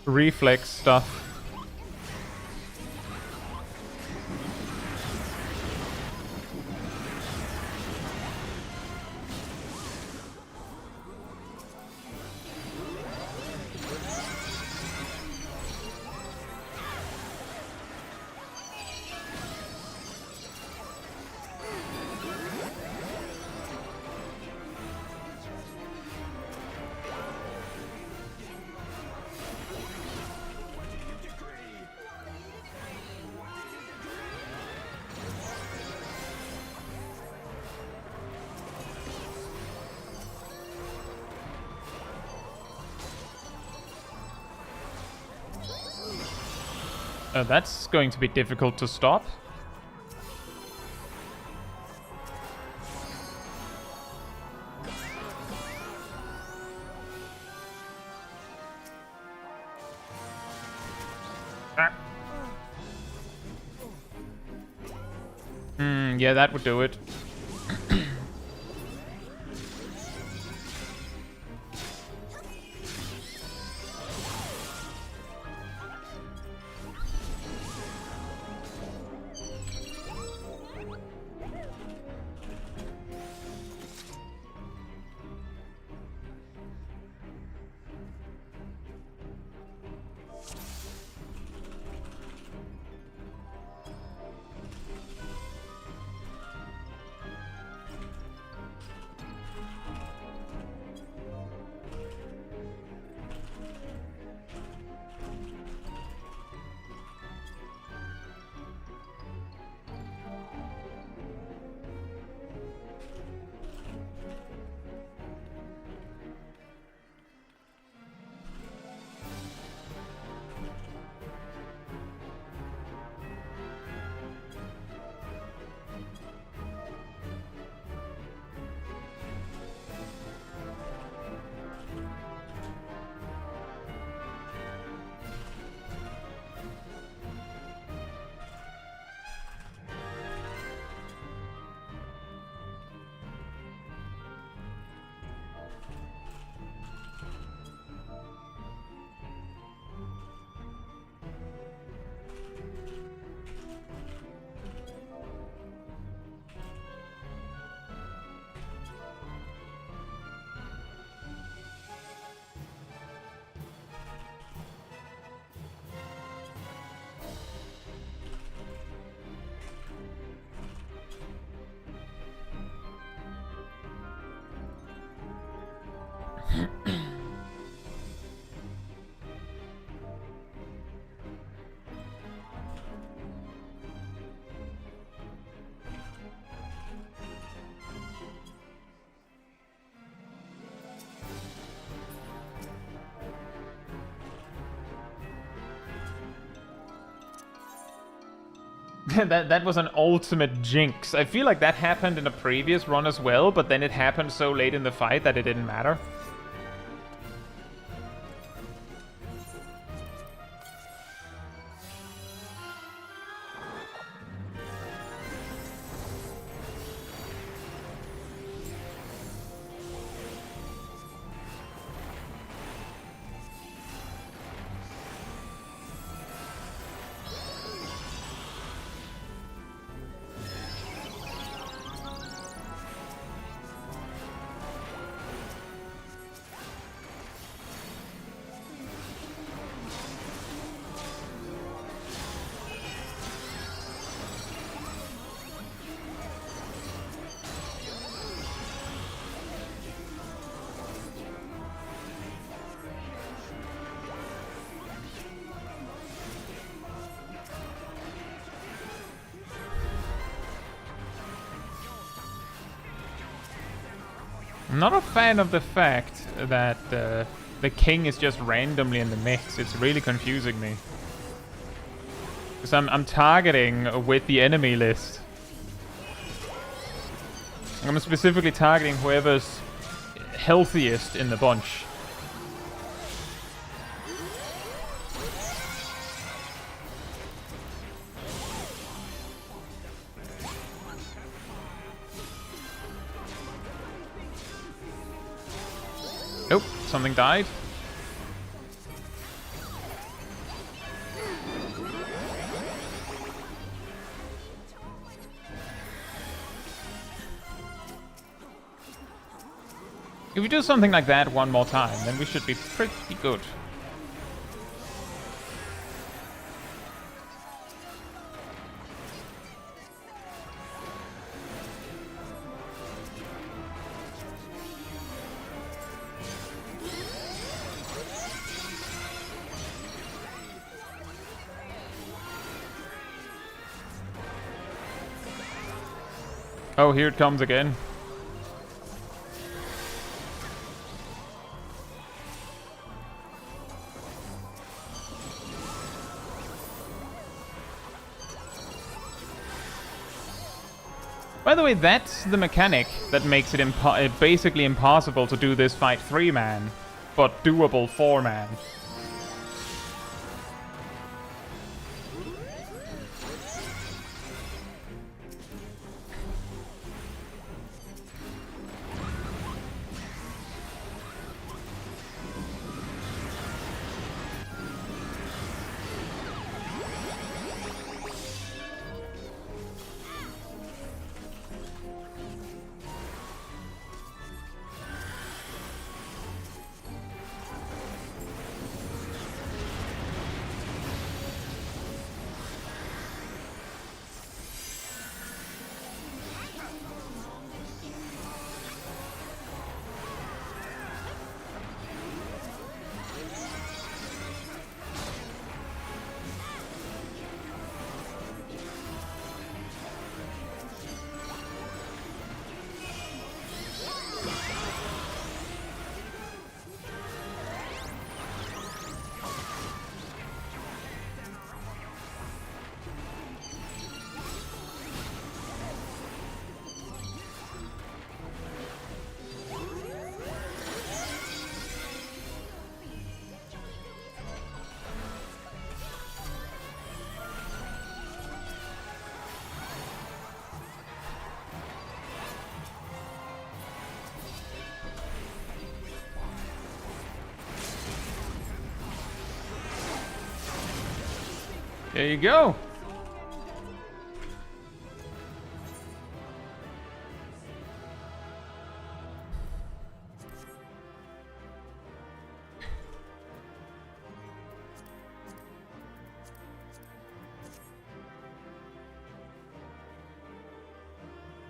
Reflex stuff. That's going to be difficult to stop. Yeah, that would do it. that was an ultimate jinx. I feel like that happened in a previous run as well, but then it happened so late in the fight that it didn't matter. I'm not a fan of the fact that the king is just randomly in the mix. It's really confusing me. Because I'm targeting with the enemy list. I'm specifically targeting whoever's healthiest in the bunch. Oh, something died. If we do something like that one more time, then we should be pretty good. Oh, here it comes again. By the way, that's the mechanic that makes it basically impossible to do this fight 3-man, but doable 4-man. There you go.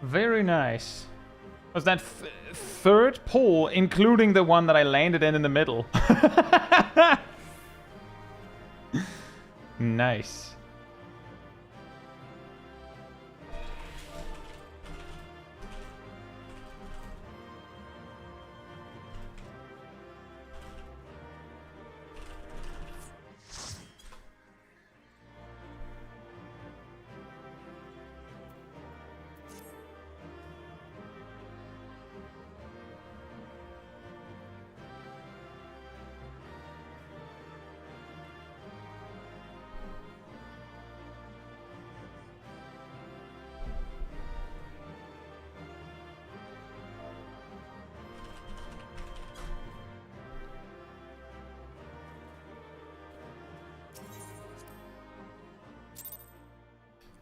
Very nice. Was that third pull, including the one that I landed in the middle? Nice.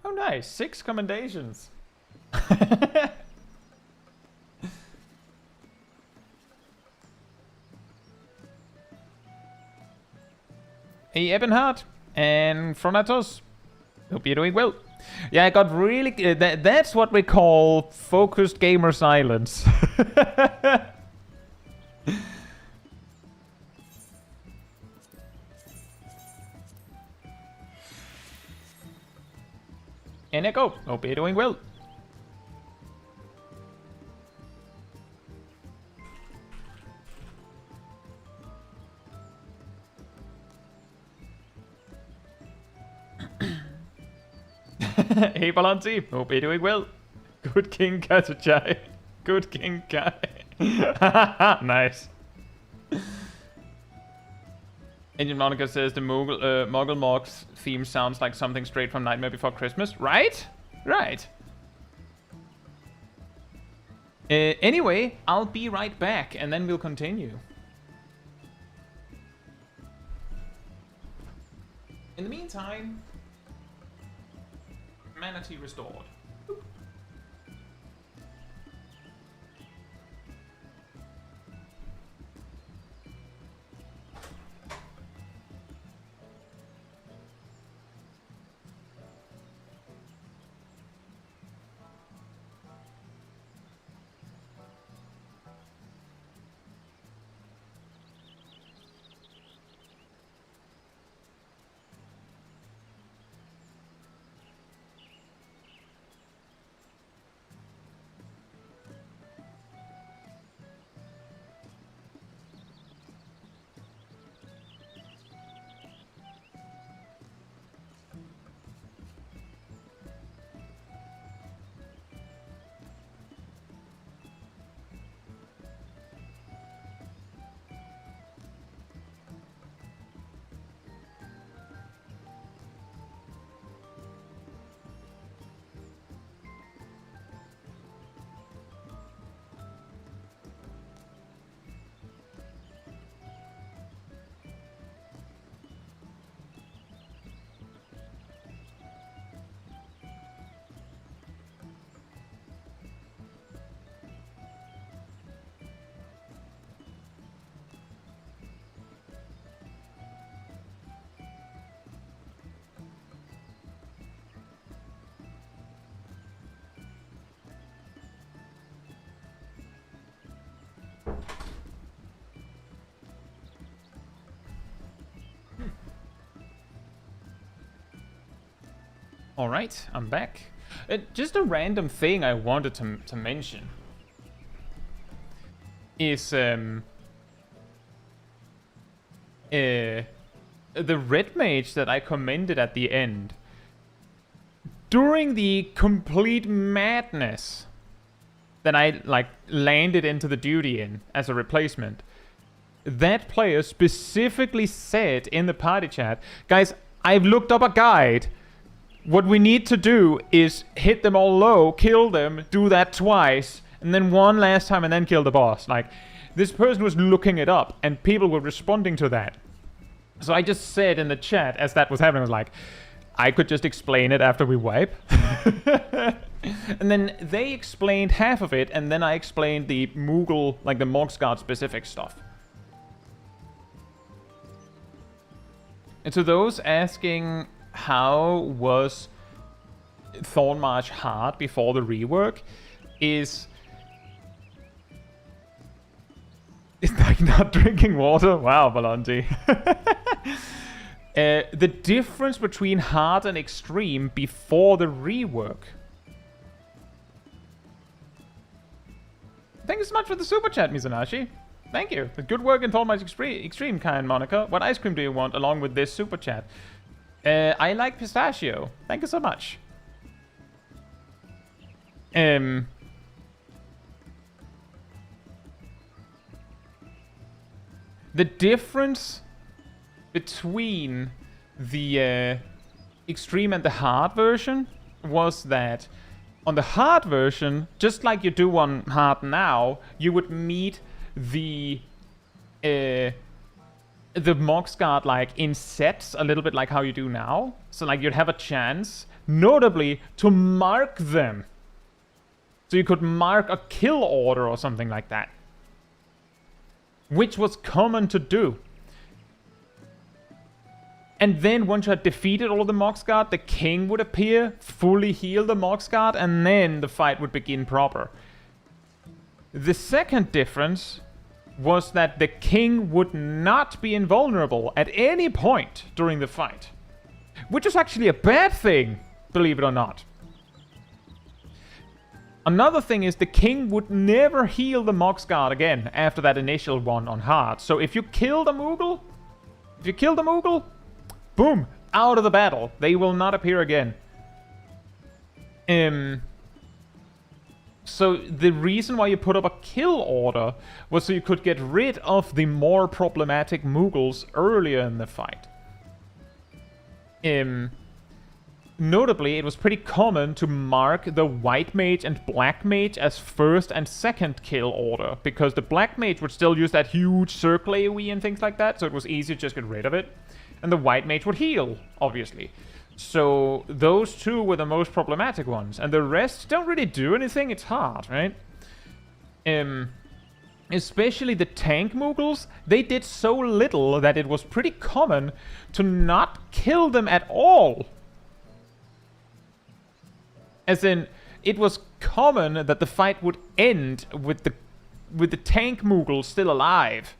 Oh, nice. 6 commendations. Hey, Ebenhard and Fronatos. Hope you're doing well. Yeah, I got really... that's what we call focused gamer silence. And Echo, hope you're doing well. Hey Balanci, hope you're doing well. Good King Kazuchai. Good King Kai. Nice. Agent Monica says the Muggle Mogs theme sounds like something straight from Nightmare Before Christmas. Right? Right. Anyway, I'll be right back and then we'll continue. In the meantime, Manatee restored. All right, I'm back. Just a random thing I wanted to mention is the red mage that I commended at the end. During the complete madness that I landed into the duty in as a replacement, that player specifically said in the party chat, guys, I've looked up a guide. What we need to do is hit them all low, kill them, do that twice, and then one last time and then kill the boss. Like, this person was looking it up and people were responding to that. So I just said in the chat as that was happening, I was like, I could just explain it after we wipe. And then they explained half of it, and then I explained the Moogle, like the Morgsguard specific stuff. And to those asking, how was Thornmarch hard before the rework? It's like not drinking water? Wow, Balanti. The difference between hard and extreme before the rework. Thank you so much for the super chat, Mizanashi. Thank you. Good work in Thornmarch Extreme, kind Monica. What ice cream do you want along with this super chat? I like pistachio. Thank you so much. The difference between the extreme and the hard version was that on the hard version, just like you do on hard now, you would meet the the Moxguard like in sets, a little bit like how you do now. So like you'd have a chance, notably, to mark them. So you could mark a kill order or something like that, which was common to do. And then once you had defeated all of the Moxguard, the king would appear, fully heal the Moxguard, and then the fight would begin proper. The second difference was that the king would not be invulnerable at any point during the fight. Which is actually a bad thing, believe it or not. Another thing is the king would never heal the Moxguard again after that initial one on hard. So if you kill the Moogle, boom, out of the battle. They will not appear again. So the reason why you put up a kill order was so you could get rid of the more problematic Moogles earlier in the fight. Notably, it was pretty common to mark the white mage and black mage as first and second kill order, because the black mage would still use that huge circle AoE and things like that, so it was easy to just get rid of it. And the white mage would heal, obviously. So those two were the most problematic ones, and the rest don't really do anything. It's hard, right? Especially the tank Moogles, they did so little that it was pretty common to not kill them at all. As in, it was common that the fight would end with the tank Moogle still alive.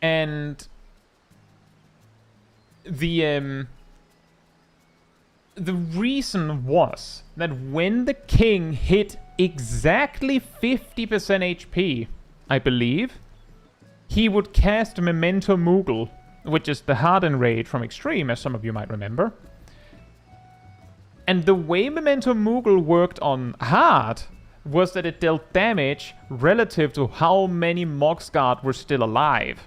And the reason was that when the king hit exactly 50% HP, I believe, he would cast Memento Moogle, which is the Harden Raid from Extreme, as some of you might remember. And the way Memento Moogle worked on hard was that it dealt damage relative to how many Moxguard were still alive.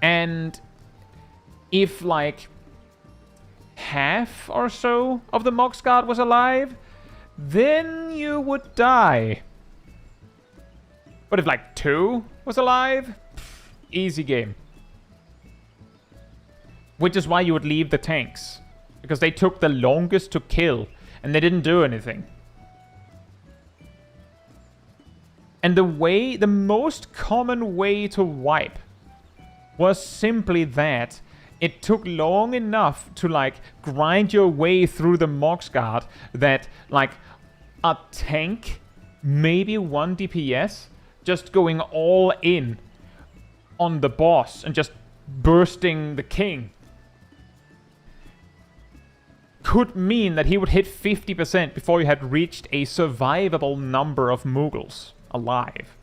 And if like half or so of the Moxguard was alive, then you would die. But if like 2 was alive, easy game. Which is why you would leave the tanks, because they took the longest to kill and they didn't do anything. And the most common way to wipe was simply that it took long enough to like grind your way through the Moxguard that like a tank, maybe 1 DPS, just going all in on the boss and just bursting the king could mean that he would hit 50% before you had reached a survivable number of Moogles alive.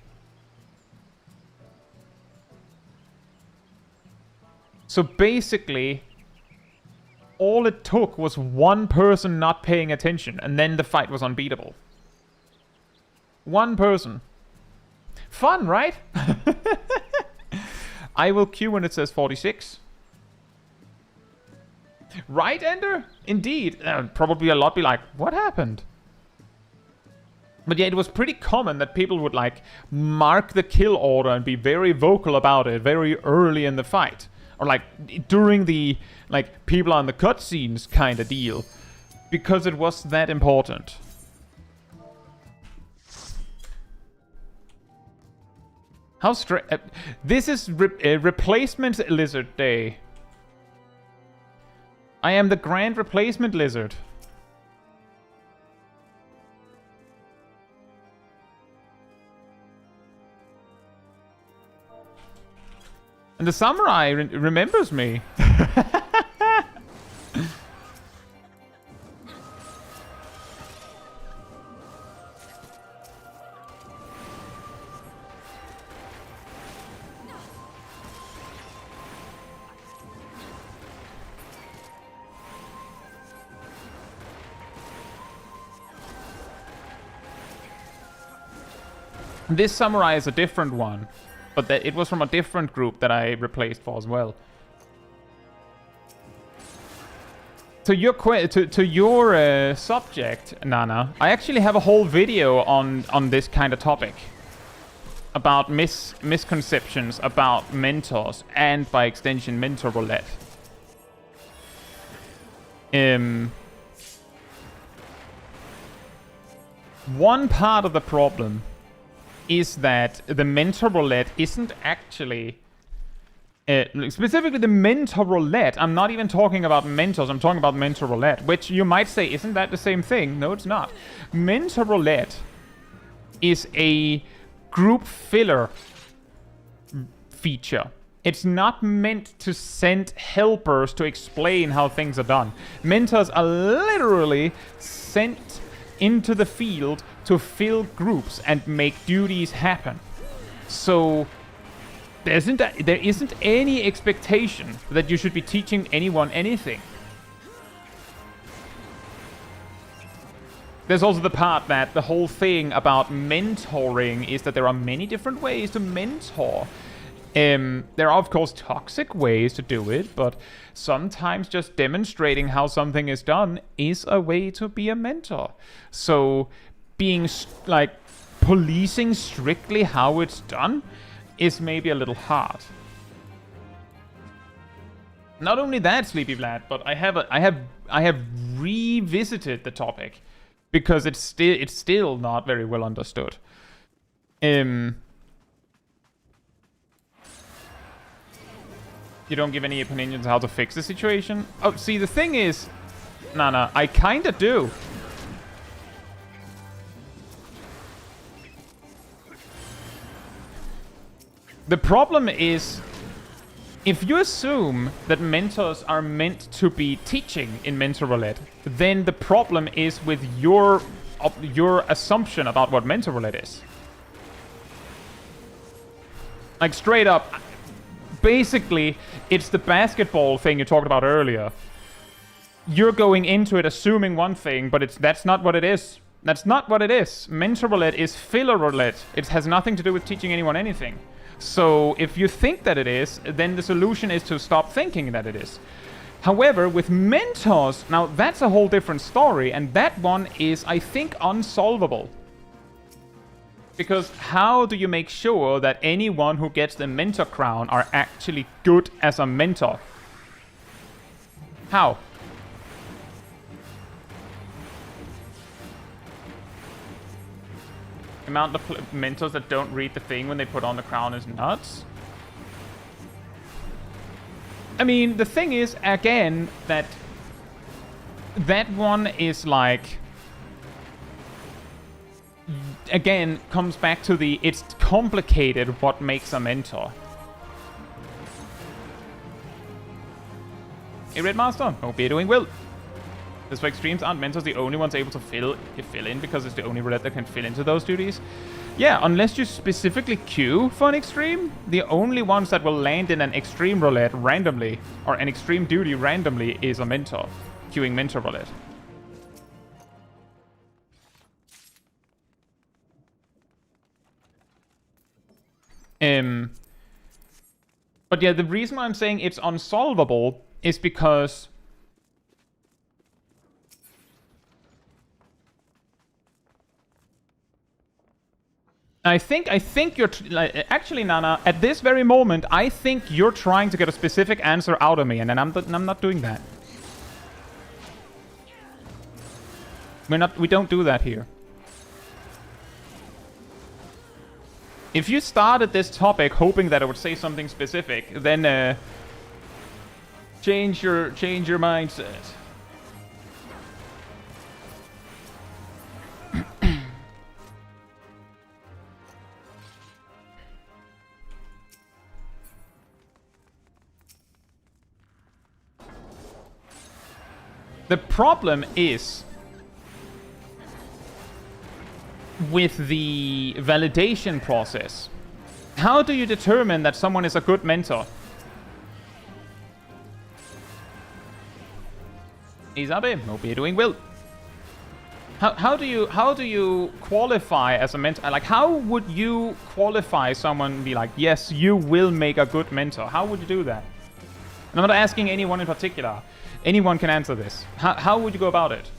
So basically, all it took was one person not paying attention, and then the fight was unbeatable. One person. Fun, right? I will queue when it says 46. Right, Ender? Indeed. Probably a lot be like, what happened? But yeah, it was pretty common that people would like mark the kill order and be very vocal about it very early in the fight. Or like during the like people on the cutscenes kind of deal. Because it was that important. How this is replacement lizard day. I am the grand replacement lizard. And the samurai remembers me. This samurai is a different one, but it was from a different group that I replaced for as well. To your subject, Nana, I actually have a whole video on this kind of topic. about misconceptions about mentors, and by extension, mentor roulette. One part of the problem is that the mentor roulette isn't actually... specifically the mentor roulette, I'm not even talking about mentors, I'm talking about mentor roulette, which you might say, isn't that the same thing? No, it's not. Mentor roulette is a group filler feature. It's not meant to send helpers to explain how things are done. Mentors are literally sent into the field to fill groups and make duties happen. So there isn't any expectation that you should be teaching anyone anything. There's also the part that the whole thing about mentoring is that there are many different ways to mentor. There are, of course, toxic ways to do it, but sometimes just demonstrating how something is done is a way to be a mentor. So being, like, policing strictly how it's done is maybe a little hard. Not only that, Sleepy Vlad, but I have revisited the topic because it's still not very well understood. You don't give any opinions on how to fix the situation? Oh, see, the thing is... Nah, I kinda do. The problem is... If you assume that mentors are meant to be teaching in Mentor Roulette, then the problem is with your assumption about what Mentor Roulette is. Like, straight up... Basically, it's the basketball thing you talked about earlier. You're going into it assuming one thing, but that's not what it is. That's not what it is. Mentor roulette is filler roulette. It has nothing to do with teaching anyone anything. So if you think that it is, then the solution is to stop thinking that it is. However, with mentors, now that's a whole different story, and that one is, I think, unsolvable. Because how do you make sure that anyone who gets the mentor crown are actually good as a mentor? How? The amount of mentors that don't read the thing when they put on the crown is nuts. I mean, the thing is, again, that one is like... Again, comes back to the, it's complicated what makes a mentor. Hey, Red Master, hope you're doing well. This for extremes, aren't mentors the only ones able to fill in because it's the only roulette that can fill into those duties? Yeah, unless you specifically queue for an extreme, the only ones that will land in an extreme roulette randomly, or an extreme duty randomly, is a mentor. Queuing mentor roulette. But yeah, the reason why I'm saying it's unsolvable is because I think you're actually, Nana, at this very moment, I think you're trying to get a specific answer out of me, and then I'm not doing that. We don't do that here. If you started this topic hoping that I would say something specific, then change your mindset. The problem is with the validation process. How do you determine that someone is a good mentor? Isabe, hope you're doing well. How do you qualify as a mentor? Like, how would you qualify someone and be like, yes, you will make a good mentor? How would you do that? And I'm not asking anyone in particular. Anyone can answer this. How would you go about it?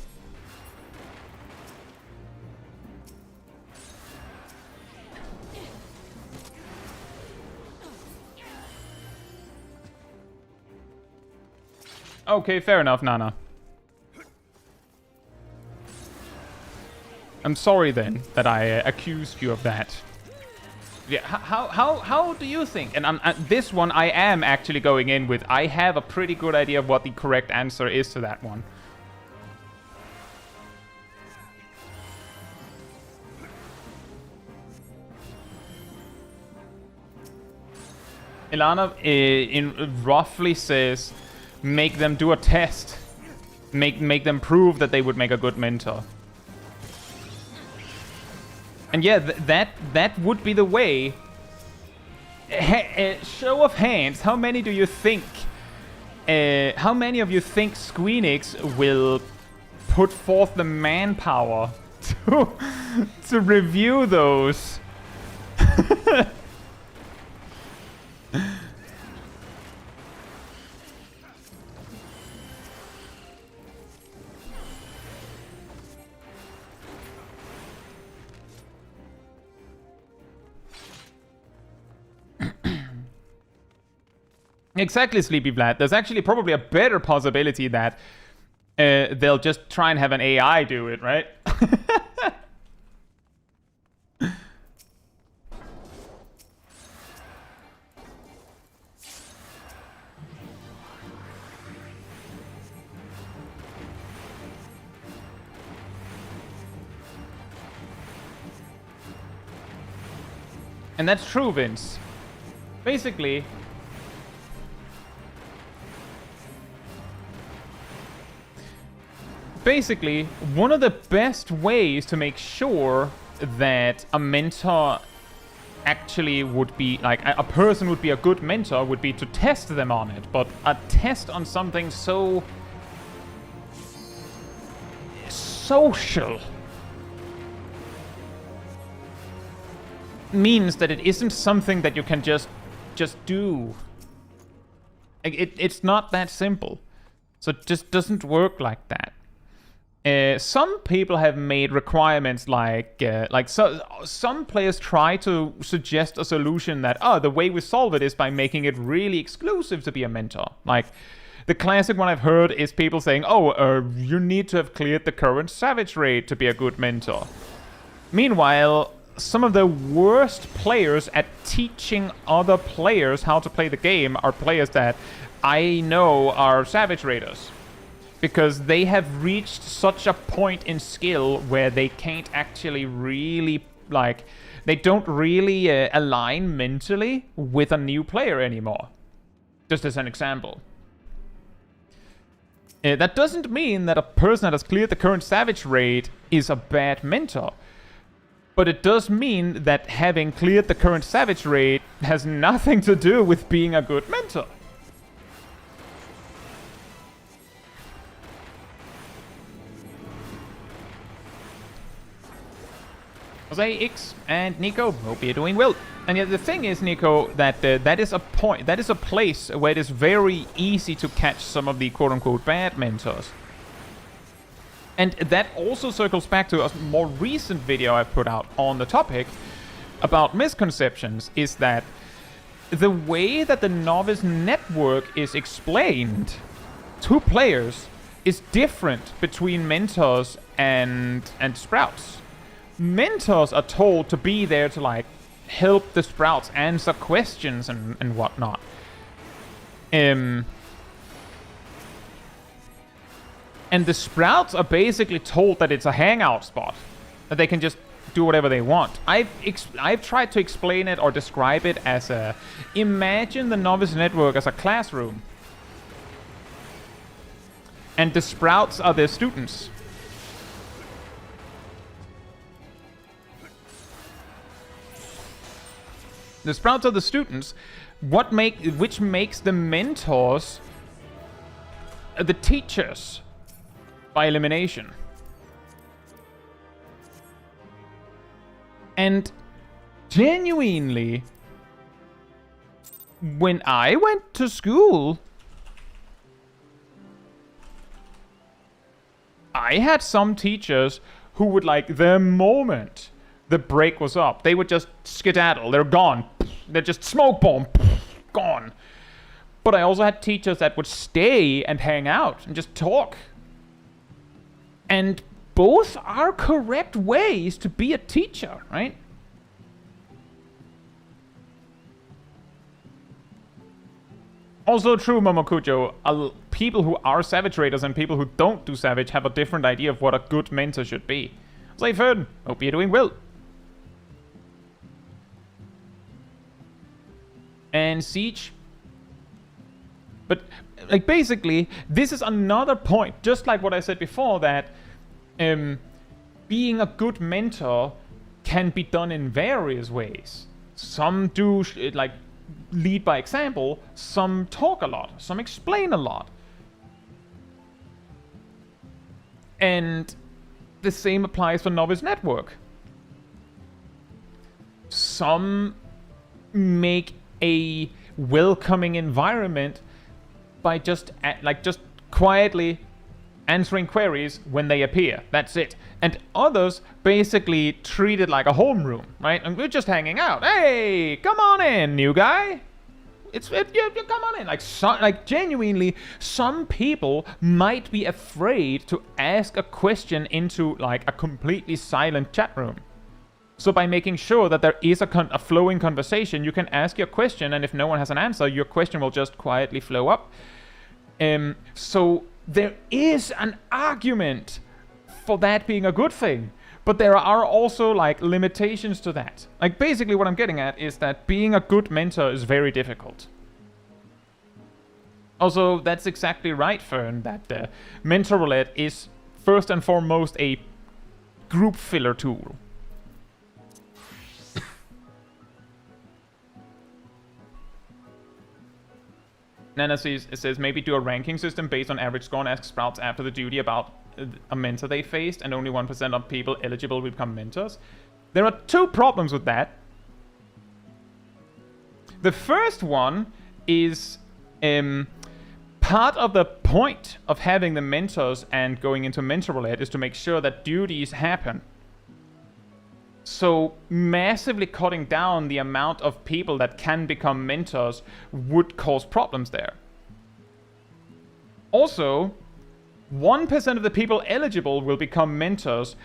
Okay, fair enough, Nana. I'm sorry then that I accused you of that. Yeah, how do you think? And this one I am actually going in with. I have a pretty good idea of what the correct answer is to that one. Ilana roughly says, make them do a test. Make them prove that they would make a good mentor. And yeah, that would be the way. Show of hands, how many do you think? How many of you think Squeenix will put forth the manpower to review those? Exactly, Sleepy Vlad. There's actually probably a better possibility that they'll just try and have an AI do it, right? And that's true, Vince. Basically, one of the best ways to make sure that a mentor actually would be, like, a person would be a good mentor would be to test them on it. But a test on something so social means that it isn't something that you can just do. It's not that simple. So it just doesn't work like that. Some people have made requirements some players try to suggest a solution that, the way we solve it is by making it really exclusive to be a mentor. Like, the classic one I've heard is people saying, you need to have cleared the current savage raid to be a good mentor. Meanwhile, some of the worst players at teaching other players how to play the game are players that I know are savage raiders. Because they have reached such a point in skill where they can't actually really, they don't really align mentally with a new player anymore. Just as an example. That doesn't mean that a person that has cleared the current savage raid is a bad mentor. But it does mean that having cleared the current savage raid has nothing to do with being a good mentor. Jose, X, and Nico, hope you're doing well. And yet the thing is, Nico, that that is a place where it is very easy to catch some of the quote-unquote bad mentors. And that also circles back to a more recent video I put out on the topic about misconceptions, is that the way that the Novice network is explained to players is different between mentors and sprouts. Mentors are told to be there to help the sprouts answer questions and whatnot. And the sprouts are basically told that it's a hangout spot, that they can just do whatever they want. I've tried to explain it or describe it as imagine the Novice network as a classroom, and the sprouts are their students. The sprouts are the students, which makes the mentors the teachers by elimination. And genuinely, when I went to school, I had some teachers who would, the moment the break was up, they would just skedaddle. They're gone. They're just smoke bomb. Gone. But I also had teachers that would stay and hang out and just talk. And both are correct ways to be a teacher, right? Also true, Momokujo, people who are Savage Raiders and people who don't do Savage have a different idea of what a good mentor should be. Zayfern, hope you're doing well. And Siege. But, like, basically, this is another point, just like what I said before, that being a good mentor can be done in various ways. Some do, like, lead by example, some talk a lot, some explain a lot. And the same applies for Novice Network. Some make a welcoming environment by just quietly answering queries when they appear. That's it. And others basically treat it like a homeroom, right? And we're just hanging out. Hey, come on in, new guy. You come on in. Like genuinely, some people might be afraid to ask a question into like a completely silent chat room. So by making sure that there is a flowing conversation, you can ask your question, and if no one has an answer, your question will just quietly flow up. So there is an argument for that being a good thing, but there are also like limitations to that. Like basically what I'm getting at is that being a good mentor is very difficult. Also, that's exactly right, Fern, that Mentor Roulette is first and foremost a group filler tool. Nana says maybe do a ranking system based on average score and ask Sprouts after the duty about a mentor they faced, and only 1% of people eligible will become mentors. There are two problems with that. The first one is part of the point of having the mentors and going into Mentor Roulette is to make sure that duties happen. So massively cutting down the amount of people that can become mentors would cause problems there. Also, 1% of the people eligible will become mentors.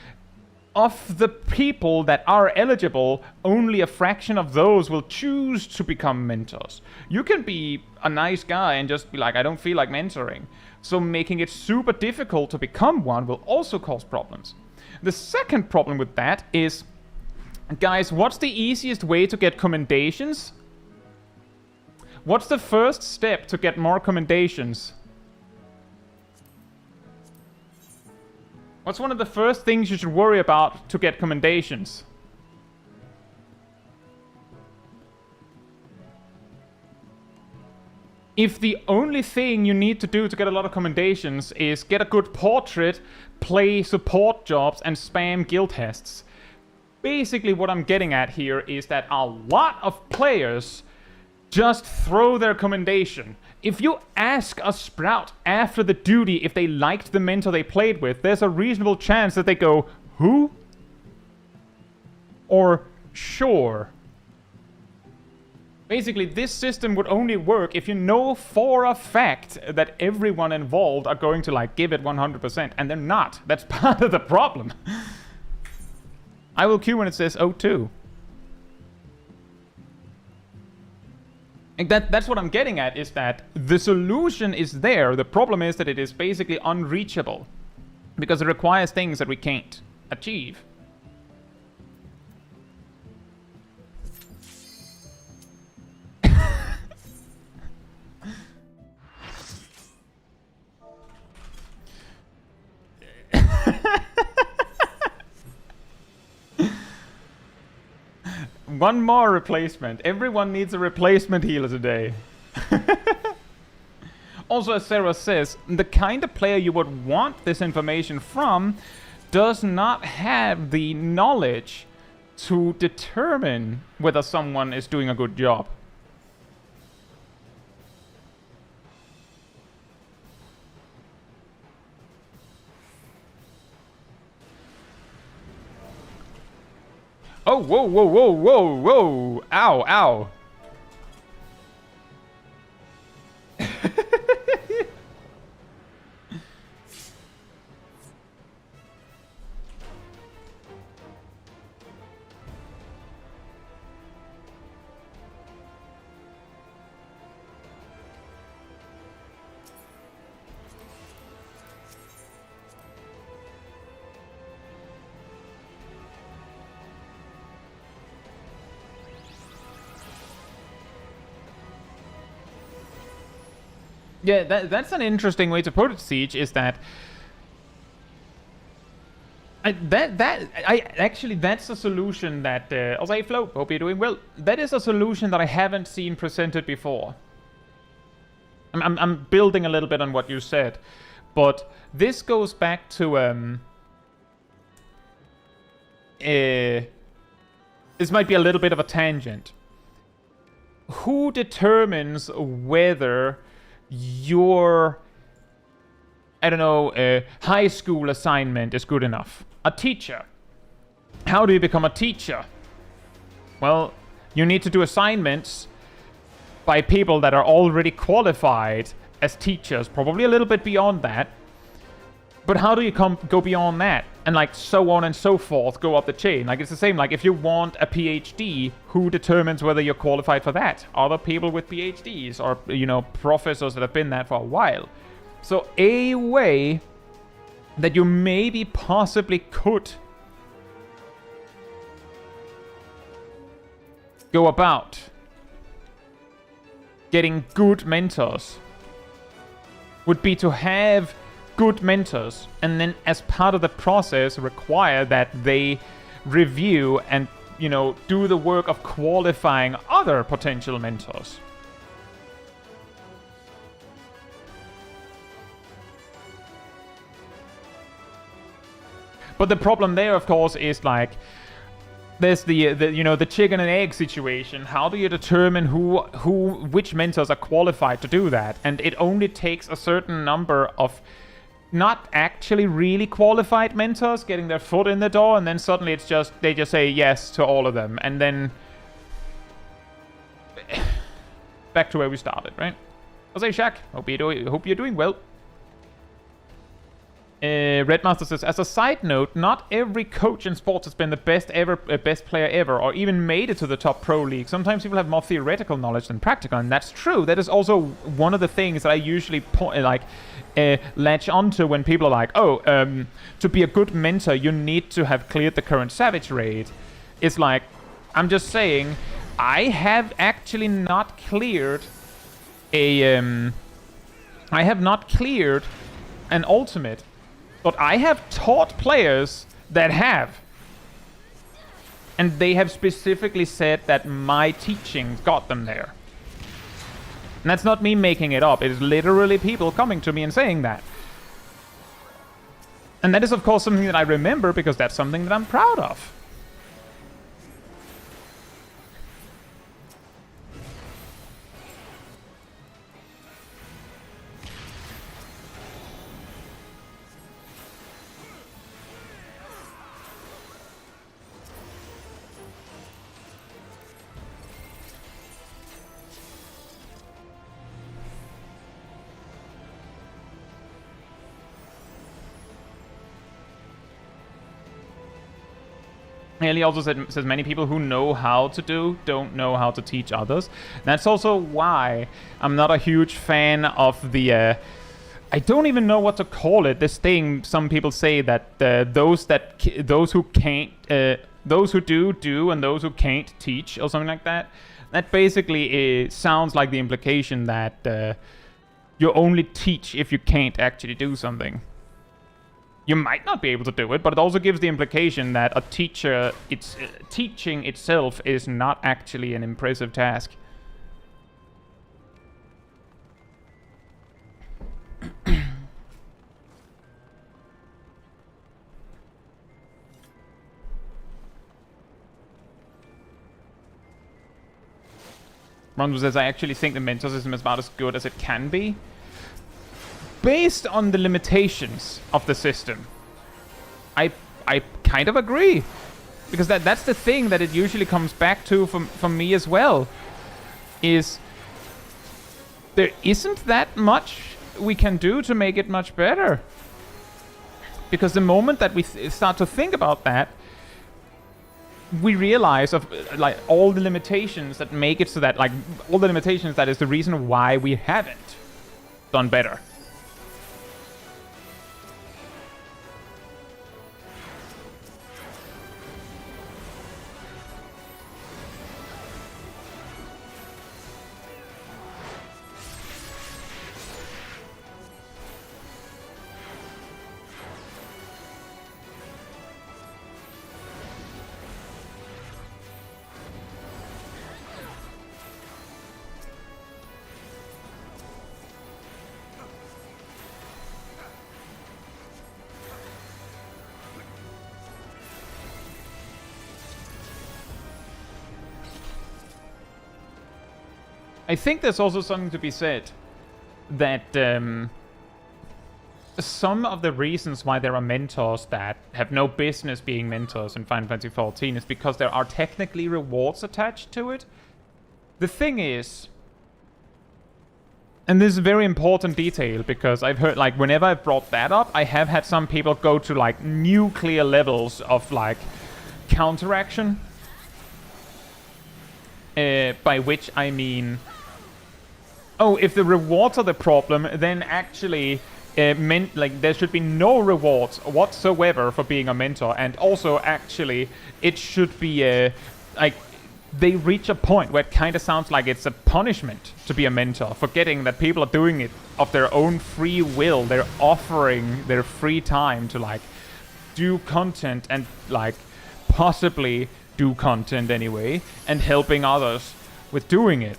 Of the people that are eligible, only a fraction of those will choose to become mentors. You can be a nice guy and just be like, I don't feel like mentoring. So making it super difficult to become one will also cause problems. The second problem with that is, guys, what's the easiest way to get commendations? What's the first step to get more commendations? What's one of the first things you should worry about to get commendations? If the only thing you need to do to get a lot of commendations is get a good portrait, play support jobs, and spam guild tests, basically what I'm getting at here is that a lot of players just throw their commendation. If you ask a Sprout after the duty if they liked the mentor they played with, there's a reasonable chance that they go, who? Or, sure. Basically, this system would only work if you know for a fact that everyone involved are going to, like, give it 100%, and they're not. That's part of the problem. I will queue when it says O2. And that's what I'm getting at, is that the solution is there. The problem is that it is basically unreachable, because it requires things that we can't achieve. One more replacement. Everyone needs a replacement healer today. Also, as Sarah says, the kind of player you would want this information from does not have the knowledge to determine whether someone is doing a good job. Oh, whoa, whoa, whoa, whoa, whoa. Ow, ow. Yeah, that's an interesting way to put it, Siege, is that... Actually, that's a solution that... I'll say, Flo, hope you're doing well. That is a solution that I haven't seen presented before. I'm building a little bit on what you said. But this goes back to... this might be a little bit of a tangent. Who determines whether... your, I don't know, high school assignment is good enough? A teacher. How do you become a teacher? Well, you need to do assignments by people that are already qualified as teachers, probably a little bit beyond that. But how do you go beyond that? And like so on and so forth, go up the chain. Like it's the same, like if you want a PhD, who determines whether you're qualified for that? Other people with PhDs or, you know, professors that have been there for a while. So a way that you maybe possibly could go about getting good mentors would be to have good mentors, and then as part of the process require that they review and, you know, do the work of qualifying other potential mentors. But the problem there, of course, is like there's the you know, the chicken and egg situation. How do you determine which mentors are qualified to do that? And it only takes a certain number of not actually really qualified mentors getting their foot in the door, and then suddenly it's just they just say yes to all of them, and then back to where we started, right? I'll say, Shaq, hope you're doing well. Redmaster says, as a side note, not every coach in sports has been the best player ever, or even made it to the top pro league. Sometimes people have more theoretical knowledge than practical, and that's true. That is also one of the things that I usually latch onto when people are like, oh, to be a good mentor, you need to have cleared the current Savage raid. It's like, I'm just saying, I have actually not cleared an ultimate. But I have taught players that have. And they have specifically said that my teaching got them there. And that's not me making it up. It is literally people coming to me and saying that. And that is, of course, something that I remember because that's something that I'm proud of. Haley also says many people who know how to do don't know how to teach others. That's also why I'm not a huge fan of the I don't even know what to call it. This thing some people say that those who do and those who can't teach or something like that. That basically sounds like the implication that you only teach if you can't actually do something. You might not be able to do it, but it also gives the implication that a teacher, teaching itself is not actually an impressive task. Ron says, I actually think the mentor system is about as good as it can be. Based on the limitations of the system, I kind of agree. Because that's the thing that it usually comes back to for me as well. Is there isn't that much we can do to make it much better. Because the moment that we start to think about that, we realize of like all the limitations that make it so that like all the limitations that is the reason why we haven't done better. I think there's also something to be said that some of the reasons why there are mentors that have no business being mentors in Final Fantasy XIV is because there are technically rewards attached to it. The thing is, and this is a very important detail because I've heard, like, whenever I've brought that up, I have had some people go to, like, nuclear levels of, like, counteraction. By which I mean, oh, if the rewards are the problem, then actually there should be no rewards whatsoever for being a mentor, and also actually it should be like they reach a point where it kind of sounds like it's a punishment to be a mentor, forgetting that people are doing it of their own free will. They're offering their free time to like do content and like possibly do content anyway, and helping others with doing it.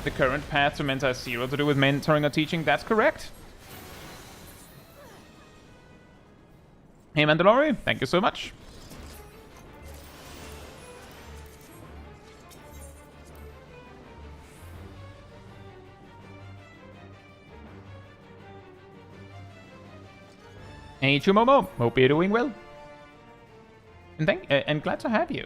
The current path to mentor has zero to do with mentoring or teaching. That's correct. Hey Mandalorian, thank you so much. Hey Chumomo, hope you're doing well. And glad to have you.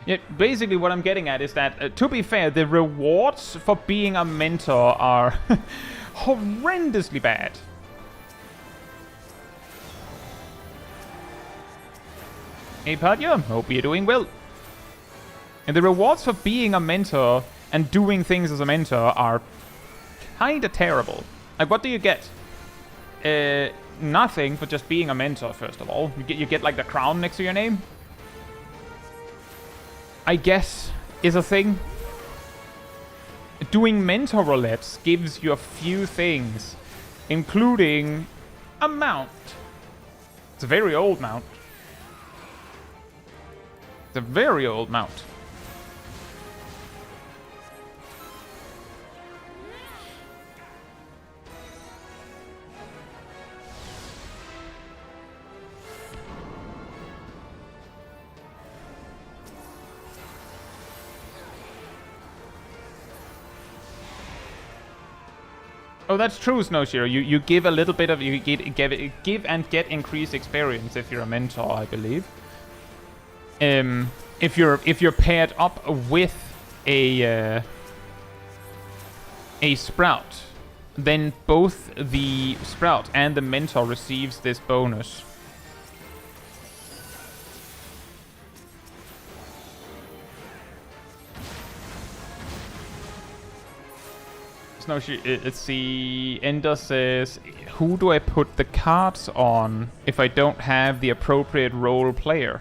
Yeah, basically what I'm getting at is that, to be fair, the rewards for being a mentor are horrendously bad. Hey Padya, hope you're doing well. And the rewards for being a mentor and doing things as a mentor are kinda terrible. Like, what do you get? Nothing for just being a mentor, first of all. You get like the crown next to your name. I guess is a thing. Doing mentor roulettes gives you a few things, including a mount. It's a very old mount. It's a very old mount. Oh, that's true, Snowshiro. You give a little bit of give and get increased experience if you're a mentor, I believe. If you're paired up with a sprout, then both the sprout and the mentor receives this bonus. Let's see. Ender says, who do I put the cards on if I don't have the appropriate role player?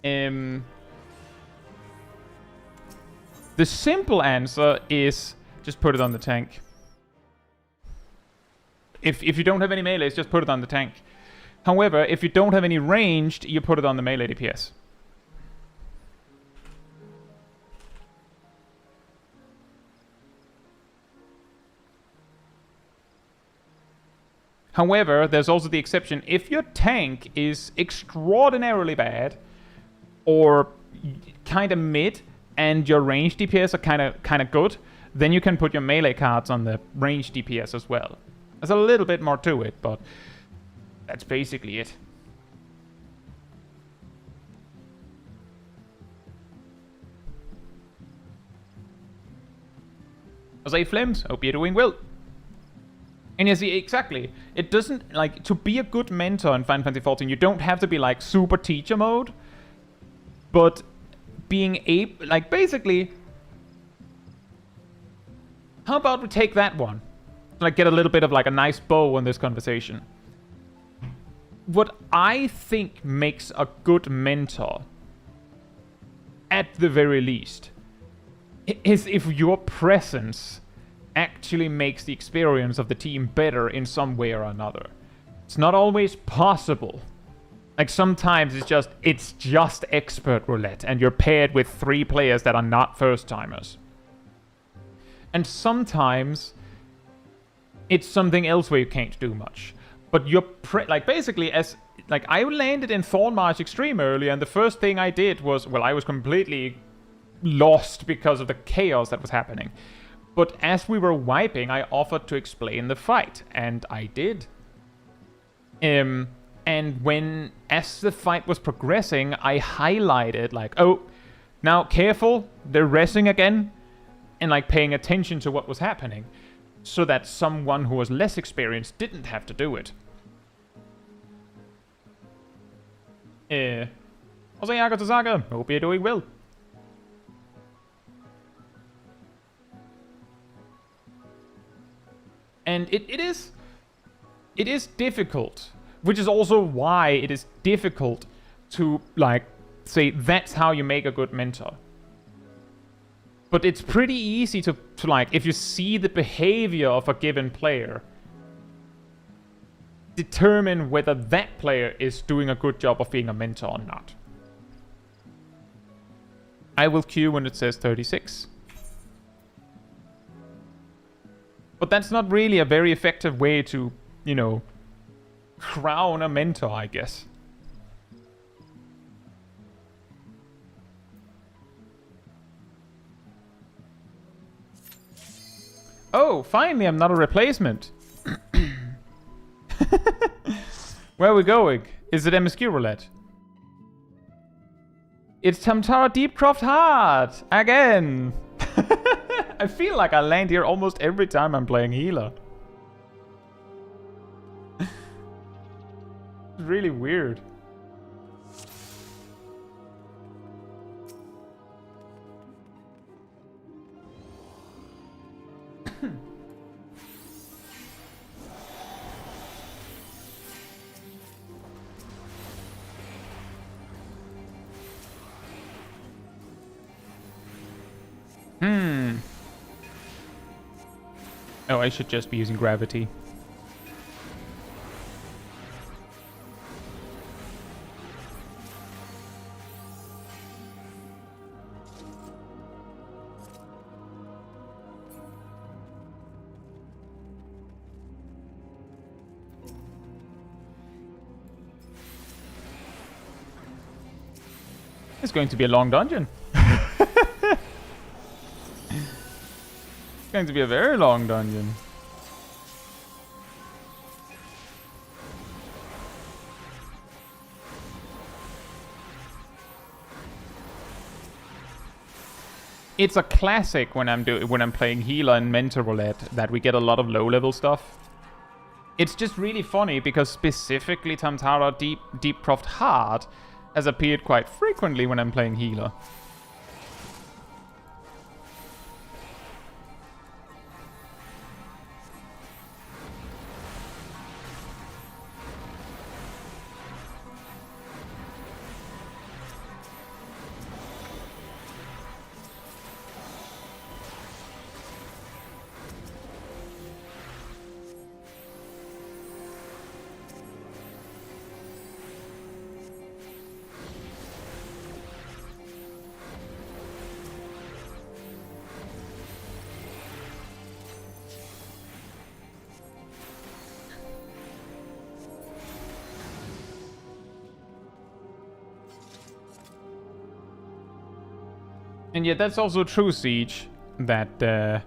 The simple answer is just put it on the tank. If you don't have any melees, just put it on the tank. However, if you don't have any ranged, you put it on the melee DPS. However, there's also the exception. If your tank is extraordinarily bad, or kind of mid, and your range DPS are kind of good, then you can put your melee cards on the range DPS as well. There's a little bit more to it, but that's basically it. Jose Flims, hope you're doing well. And you see, exactly, it doesn't, like, to be a good mentor in Final Fantasy XIV, you don't have to be, like, super teacher mode, but being able, like, basically, how about we take that one? Like, get a little bit of, like, a nice bow on this conversation. What I think makes a good mentor, at the very least, is if your presence actually makes the experience of the team better in some way or another. It's not always possible. Like, sometimes it's just expert roulette, and you're paired with 3 players that are not first-timers. And sometimes it's something else where you can't do much. But you're like, basically, as like, I landed in Thornmarch Extreme earlier, and the first thing I did was, well, I was completely lost because of the chaos that was happening. But as we were wiping, I offered to explain the fight, and I did. And as the fight was progressing, I highlighted, like, oh, now careful, they're resting again, and like paying attention to what was happening, so that someone who was less experienced didn't have to do it. Osayaga Tosaga, hope you're doing well. And it is difficult, which is also why it is difficult to, like, say that's how you make a good mentor. But it's pretty easy to like, if you see the behavior of a given player, determine whether that player is doing a good job of being a mentor or not. I will queue when it says 36. But that's not really a very effective way to, you know, crown a mentor, I guess. Oh, finally, I'm not a replacement. Where are we going? Is it MSQ Roulette? It's Tamtara Deepcroft Hard! Again! I feel like I land here almost every time I'm playing healer. It's really weird. Oh, I should just be using gravity. It's going to be a long dungeon. It's going to be a very long dungeon. It's a classic when I'm playing healer and mentor roulette that we get a lot of low-level stuff. It's just really funny because specifically Tamtara Deepcroft Hard has appeared quite frequently when I'm playing healer. And yet that's also true, Siege, that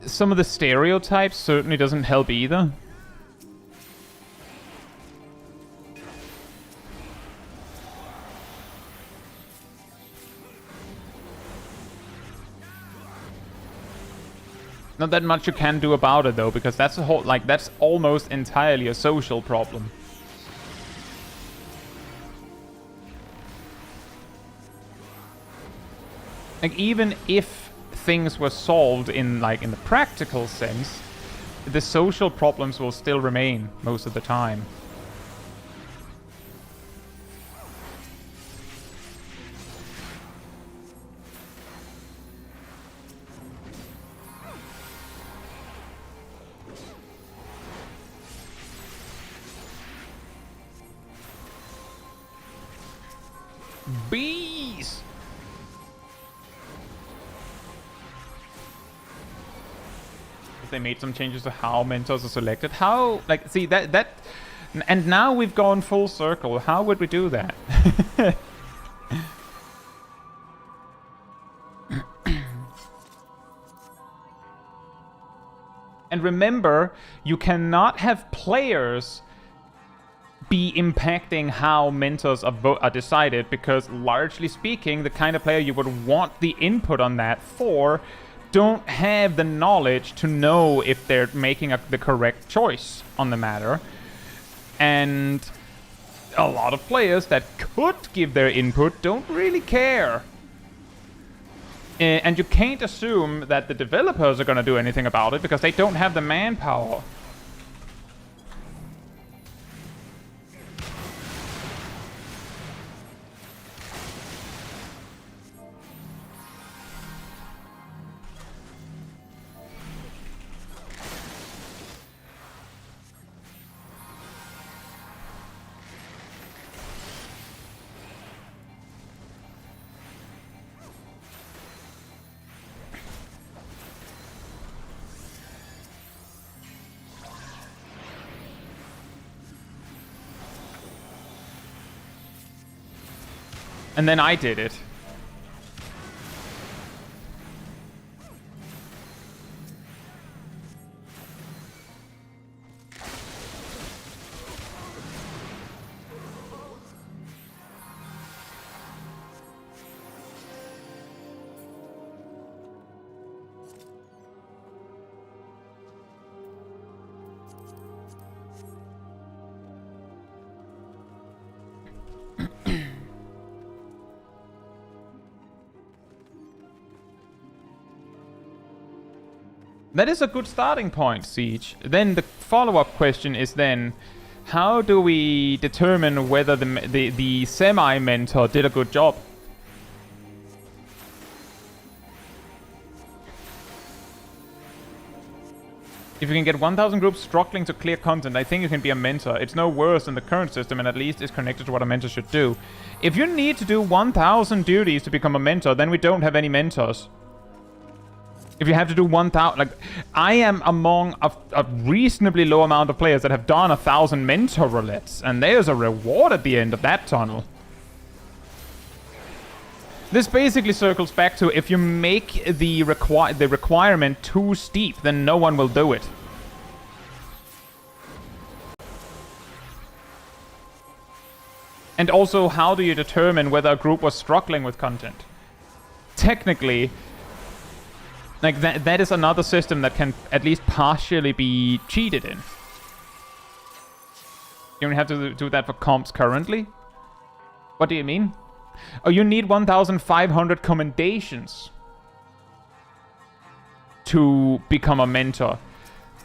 some of the stereotypes certainly doesn't help either. Not that much you can do about it though, because that's a whole, like, that's almost entirely a social problem. Like, even if things were solved in, like, in the practical sense, the social problems will still remain most of the time. Bees! They made some changes to how mentors are selected. How, like, see, that... And now we've gone full circle. How would we do that? And remember, you cannot have players be impacting how mentors are decided, because largely speaking, the kind of player you would want the input on that for don't have the knowledge to know if they're making the correct choice on the matter. And a lot of players that could give their input don't really care. And you can't assume that the developers are going to do anything about it, because they don't have the manpower. And then I did it. That is a good starting point, Siege. Then the follow-up question is then, how do we determine whether the semi-mentor did a good job? If you can get 1,000 groups struggling to clear content, I think you can be a mentor. It's no worse than the current system, and at least is connected to what a mentor should do. If you need to do 1,000 duties to become a mentor, then we don't have any mentors. If you have to do 1,000... Like, I am among a reasonably low amount of players that have done 1,000 mentor roulettes, and there's a reward at the end of that tunnel. This basically circles back to, if you make the requirement too steep, then no one will do it. And also, how do you determine whether a group was struggling with content? Technically, like, that is another system that can at least partially be cheated in. You don't have to do that for comps currently? What do you mean? Oh, you need 1,500 commendations to become a mentor.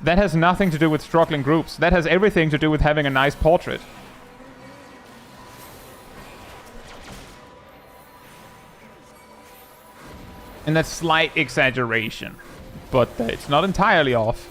That has nothing to do with struggling groups. That has everything to do with having a nice portrait. And that's slight exaggeration, but it's not entirely off.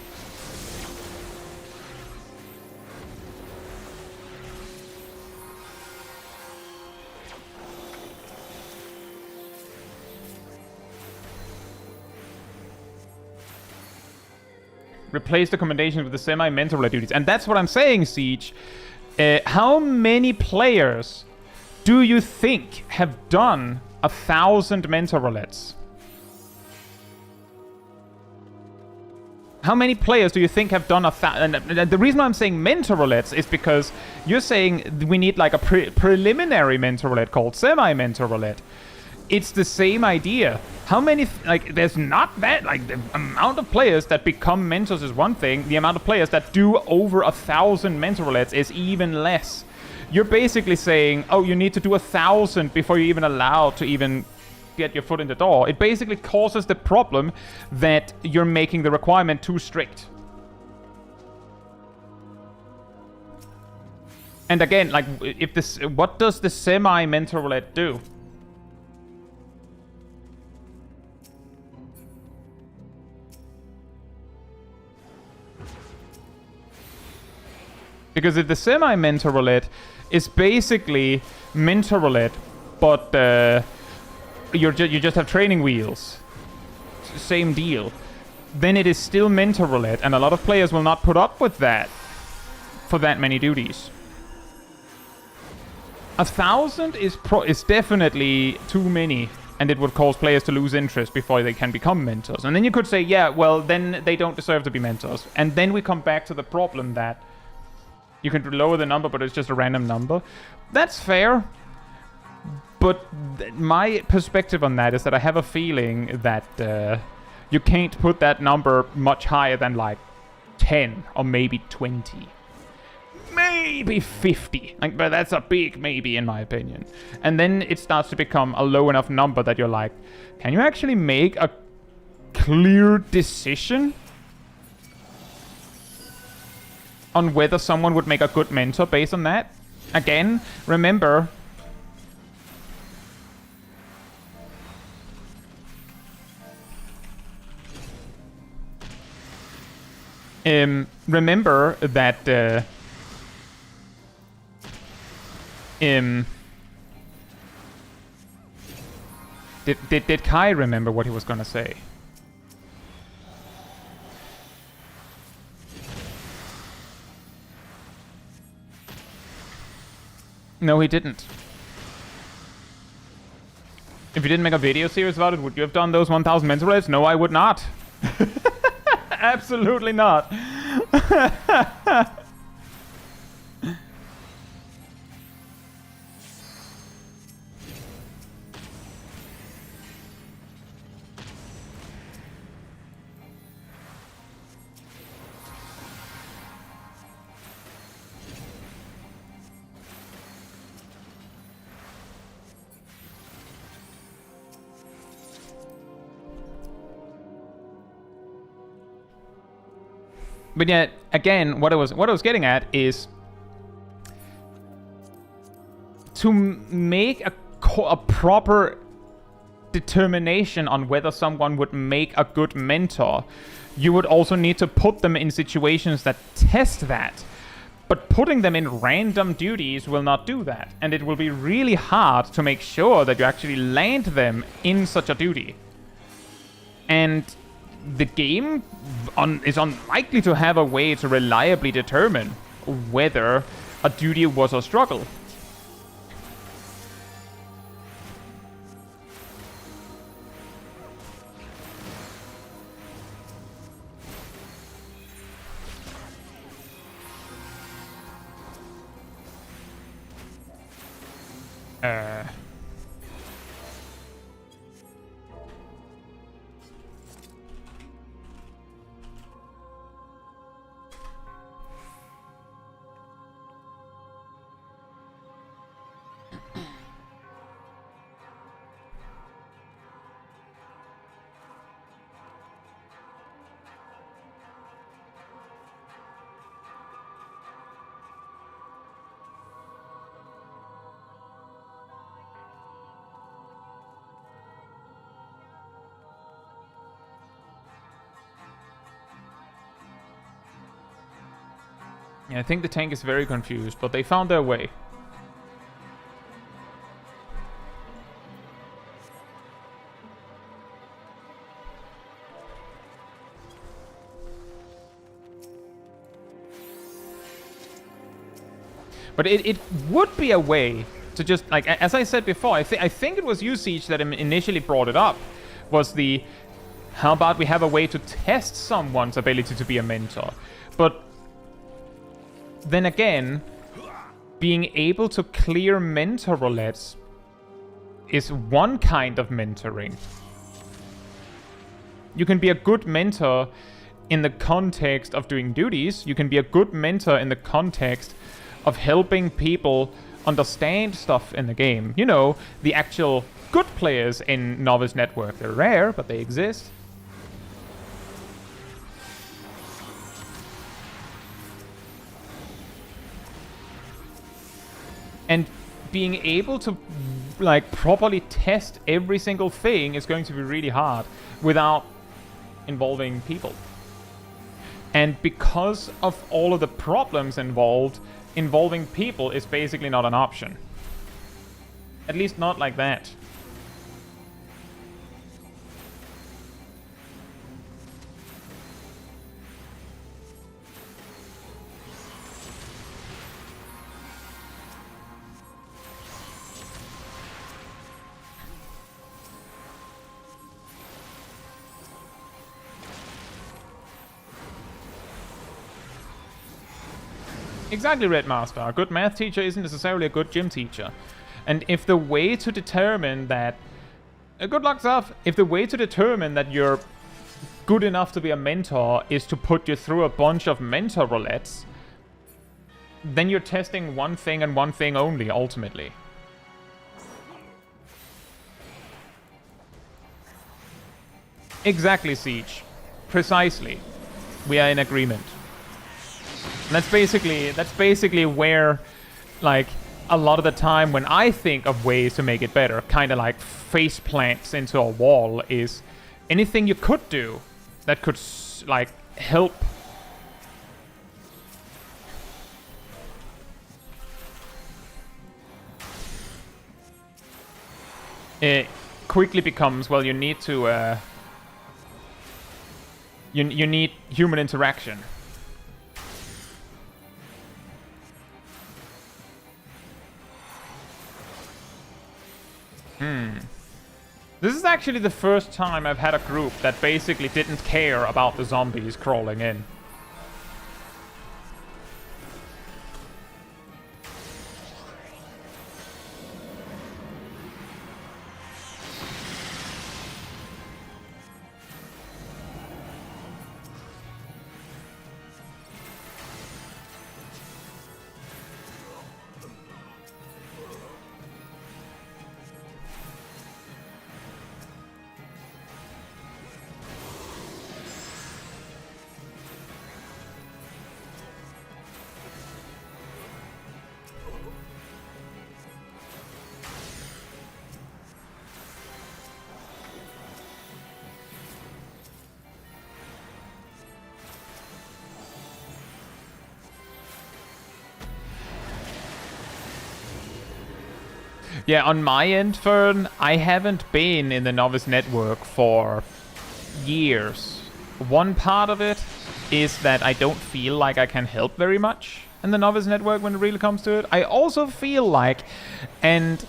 Replace the commendations with the semi-mentor duties. And that's what I'm saying, Siege. How many players do you think have done 1,000 mentor roulettes. How many players do you think have done 1,000? And the reason I'm saying mentor roulettes is because you're saying we need like a preliminary mentor roulette called semi-mentor roulette. It's the same idea. How many, like, there's not that, like, the amount of players that become mentors is one thing. The amount of players that do over 1,000 mentor roulettes is even less. You're basically saying, oh, you need to do 1,000 before you're even allowed to even get your foot in the door. It basically causes the problem that you're making the requirement too strict. And again, like, if this, what does the semi-mentor roulette do? Because if the semi-mentor roulette is basically mentor roulette, but you just have training wheels, same deal, then it is still mentor roulette, and a lot of players will not put up with that for that many duties. 1,000 is definitely too many, and it would cause players to lose interest before they can become mentors. And then you could say, yeah, well, then they don't deserve to be mentors. And then we come back to the problem that you can lower the number, but it's just a random number. That's fair. But my perspective on that is that I have a feeling that you can't put that number much higher than like 10 or maybe 20. Maybe 50. Like, but that's a big maybe in my opinion. And then it starts to become a low enough number that you're like, can you actually make a clear decision on whether someone would make a good mentor based on that? Again, remember, remember that did Kai remember what he was gonna say? No, he didn't. If you didn't make a video series about it, would you have done those 1,000 mentor roulettes? No, I would not. Absolutely not. But yet, again, what I was getting at is to make a proper determination on whether someone would make a good mentor, you would also need to put them in situations that test that. But putting them in random duties will not do that. And it will be really hard to make sure that you actually land them in such a duty. And the game is unlikely to have a way to reliably determine whether a duty was a struggle. Yeah, I think the tank is very confused, but they found their way. But it would be a way to just, like, as I said before, I think it was you, Siege, that initially brought it up, was the, how about we have a way to test someone's ability to be a mentor? But then again, being able to clear mentor roulettes is one kind of mentoring. You can be a good mentor in the context of doing duties. You can be a good mentor in the context of helping people understand stuff in the game. You know, the actual good players in Novice Network. They're rare, but they exist. And being able to, like, properly test every single thing is going to be really hard without involving people. And because of all of the problems involved, involving people is basically not an option. At least not like that. Exactly, Red Master. A good math teacher isn't necessarily a good gym teacher. And if the way to determine that... good luck, Zaf! If the way to determine that you're good enough to be a mentor is to put you through a bunch of mentor roulettes, then you're testing one thing and one thing only, ultimately. Exactly, Siege. Precisely. We are in agreement. And that's basically where, like, a lot of the time when I think of ways to make it better, kind of like face plants into a wall, is anything you could do that could, like, help it quickly becomes, well, you need to you need human interaction. This is actually the first time I've had a group that basically didn't care about the zombies crawling in. Yeah, on my end, Fern, I haven't been in the Novice Network for years. One part of it is that I don't feel like I can help very much in the Novice Network when it really comes to it. I also feel like, and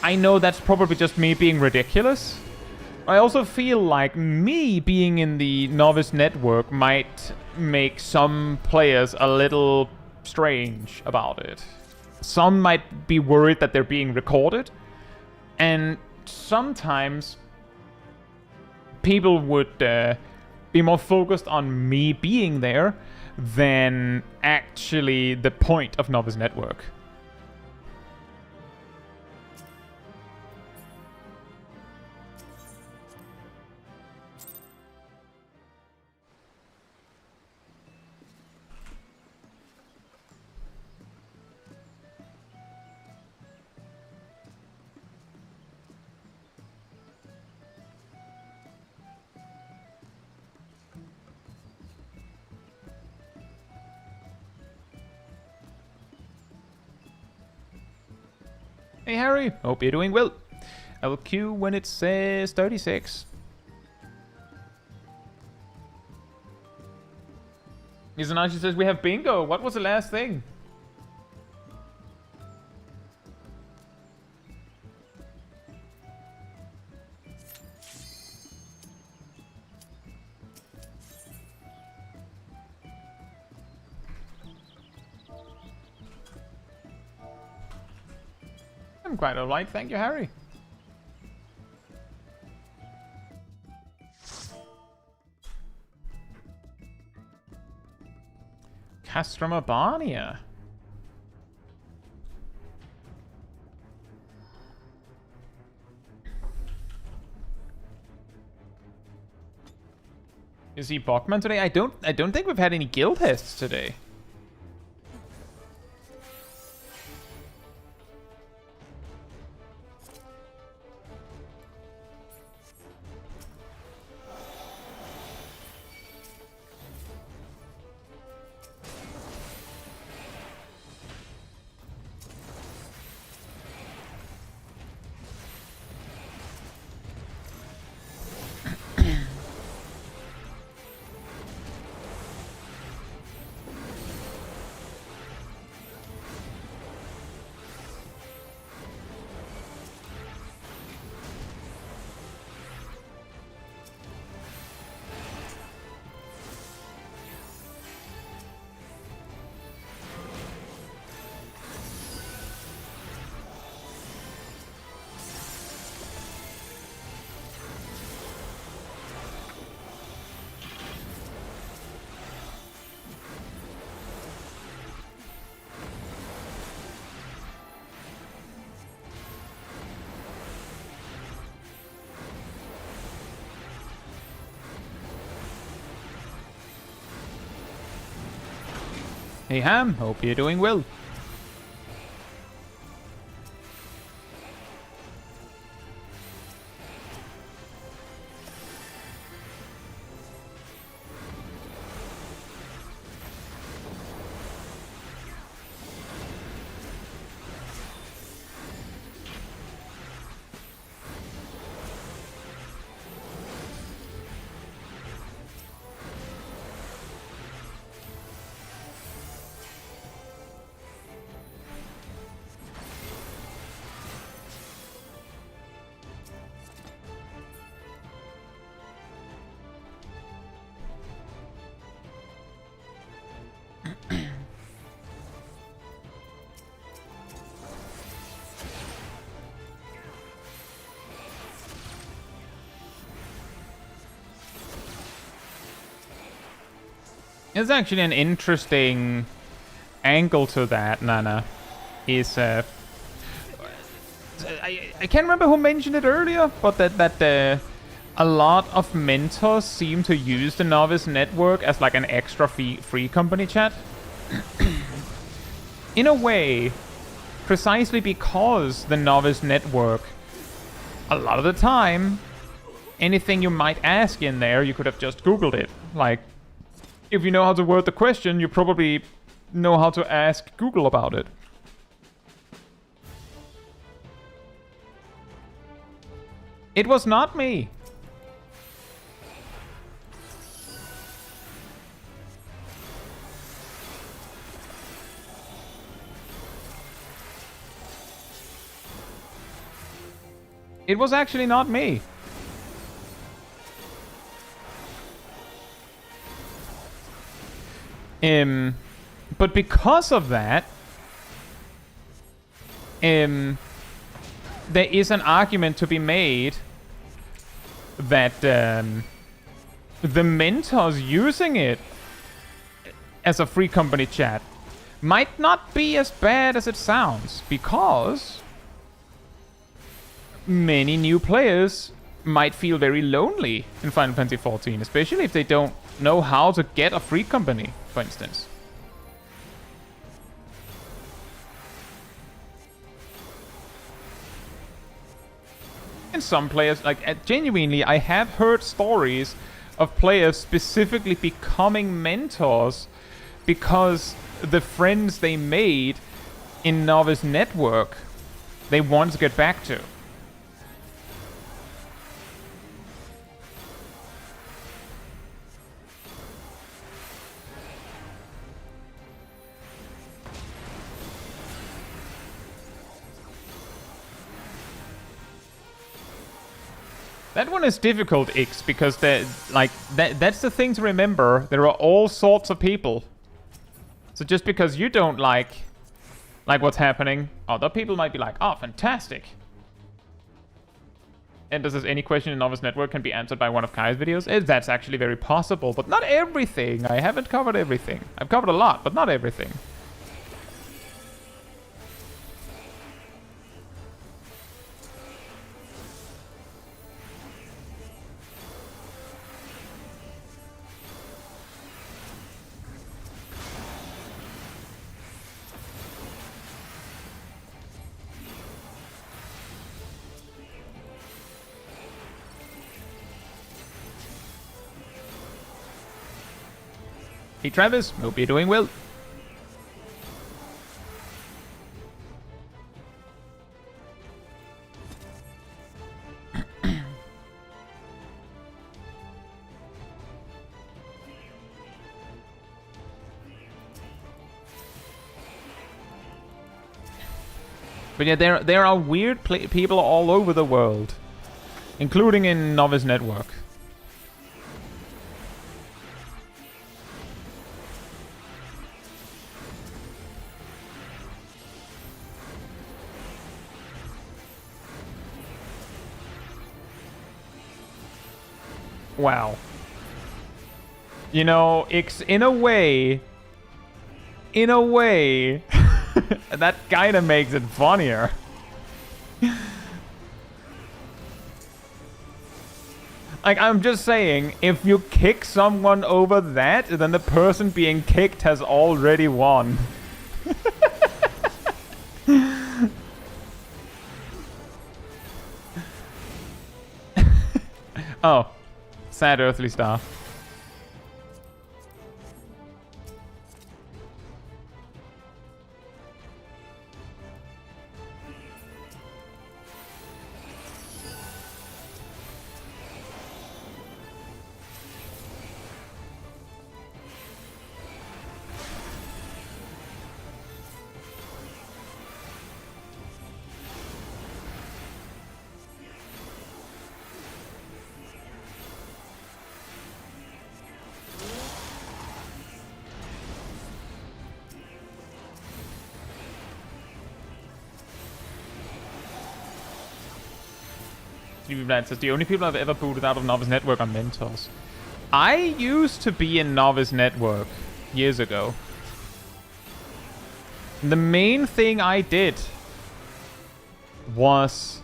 I know that's probably just me being ridiculous, I also feel like me being in the Novice Network might make some players a little strange about it. Some might be worried that they're being recorded, and sometimes people would be more focused on me being there than actually the point of Novice Network. Hey Harry, hope you're doing well. I will queue when it says 36. Izanashi says we have bingo. What was the last thing? I'm quite alright, thank you, Harry. Castrum Urbania. Is he Bachman today? I don't think we've had any guild tests today. Hey Ham, hope you're doing well. It's actually an interesting angle to that, Nana. Is I can't remember who mentioned it earlier, but that a lot of mentors seem to use the Novice network as like an extra free company chat. In a way, precisely because the Novice network, a lot of the time, anything you might ask in there, you could have just Googled it. Like, if you know how to word the question, you probably know how to ask Google about it. It was not me. It was actually not me. But because of that, there is an argument to be made that the mentors using it as a free company chat might not be as bad as it sounds, because many new players might feel very lonely in Final Fantasy XIV, especially if they don't know how to get a free company, for instance. And some players, like, genuinely, I have heard stories of players specifically becoming mentors because the friends they made in Novice Network, they want to get back to. That one is difficult, Ix, because that's the thing to remember. There are all sorts of people. So just because you don't like like what's happening. Other people might be like, oh, fantastic. And does any question in Novice Network can be answered by one of Kai's videos? That's actually very possible, but not everything. I haven't covered everything. I've covered a lot, but not everything. Hey Travis, hope you're doing well. But yeah, there are weird people all over the world, including in Novice Network. Wow. You know, in a way, that kinda makes it funnier. Like, I'm just saying, if you kick someone over that, then the person being kicked has already won. Oh. Sad earthly star. Says, the only people I've ever booted out of Novice Network are mentors. I used to be in Novice Network years ago. The main thing I did was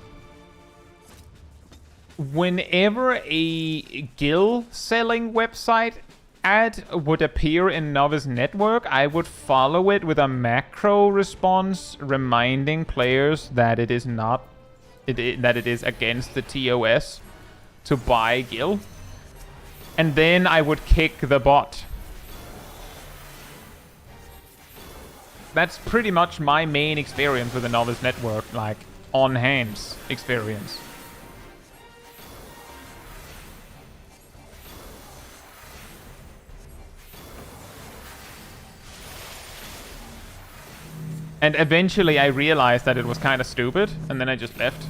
whenever a guild selling website ad would appear in Novice Network, I would follow it with a macro response reminding players that it is not that it is against the TOS to buy guild. And then I would kick the bot. That's pretty much my main experience with the Novice Network, like on hands experience. And eventually I realized that it was kind of stupid, and then I just left.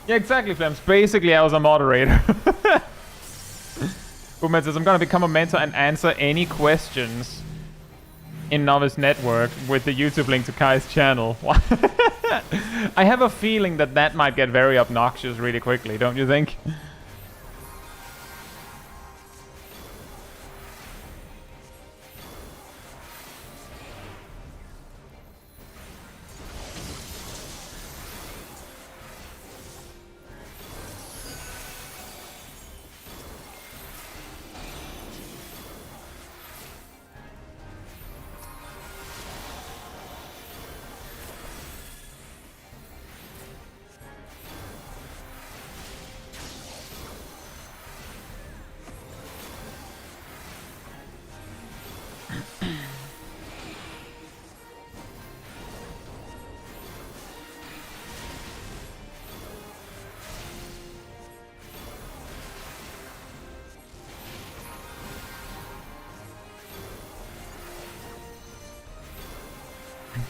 Yeah, exactly, Flems. Basically, I was a moderator. Boomman says, I'm gonna become a mentor and answer any questions in Novice Network with the YouTube link to Kai's channel. I have a feeling that that might get very obnoxious really quickly, don't you think?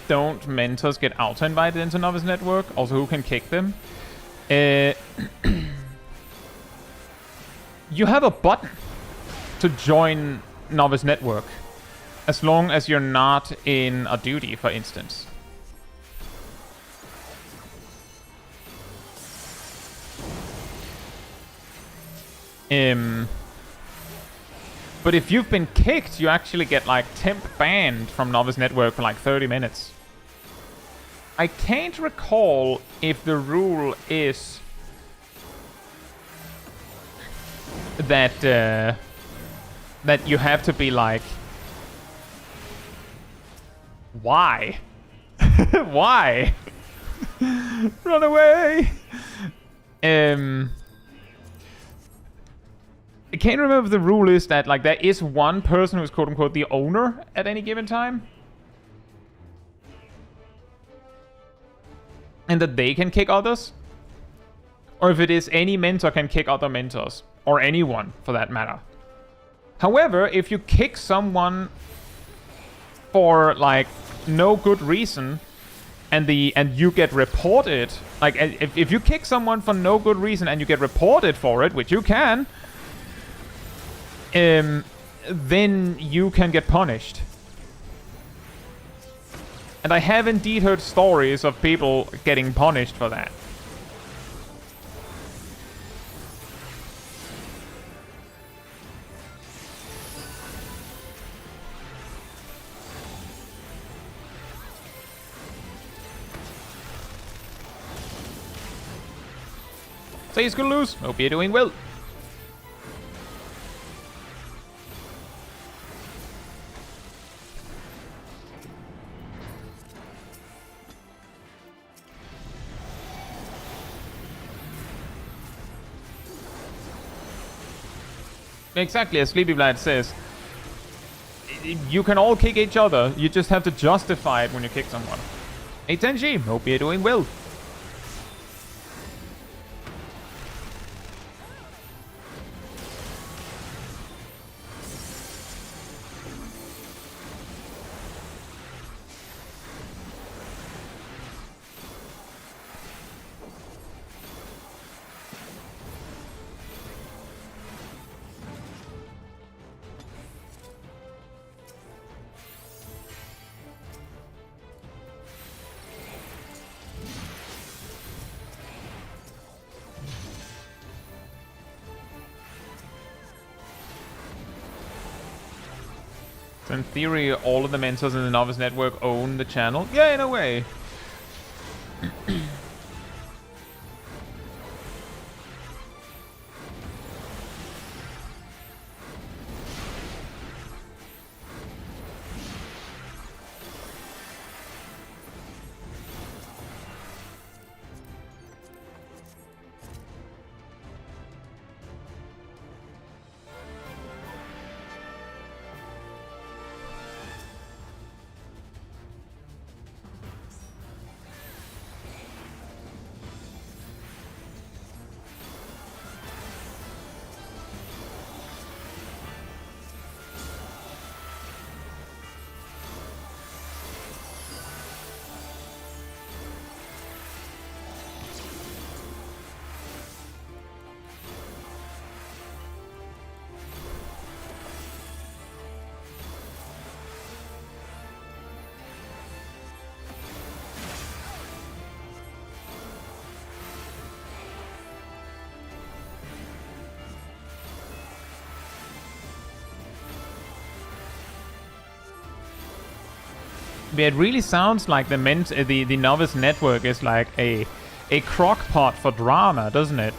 Don't mentors get auto-invited into Novice Network? Also, who can kick them? You have a button to join Novice Network. As long as you're not in a duty, for instance. But if you've been kicked, you actually get like temp banned from Novice Network for like 30 minutes. I can't recall if the rule is that that you have to be like, why? Why? Run away! I can't remember if the rule is that like there is one person who's quote unquote the owner at any given time. And that they can kick others. Or if it is any mentor can kick other mentors. Or anyone for that matter. However, if you kick someone for like no good reason and you get reported, like if you kick someone for no good reason and you get reported for it, which you can, then you can get punished. And I have indeed heard stories of people getting punished for that. So he's gonna lose. Hope you're doing well. Exactly, as Sleepy Blad says, you can all kick each other. You just have to justify it when you kick someone. Hey Tenji, hope you're doing well. So in theory, all of the mentors in the Novice Network own the channel. Yeah, in a way. It really sounds like the Novice Network is like a crock pot for drama, doesn't it?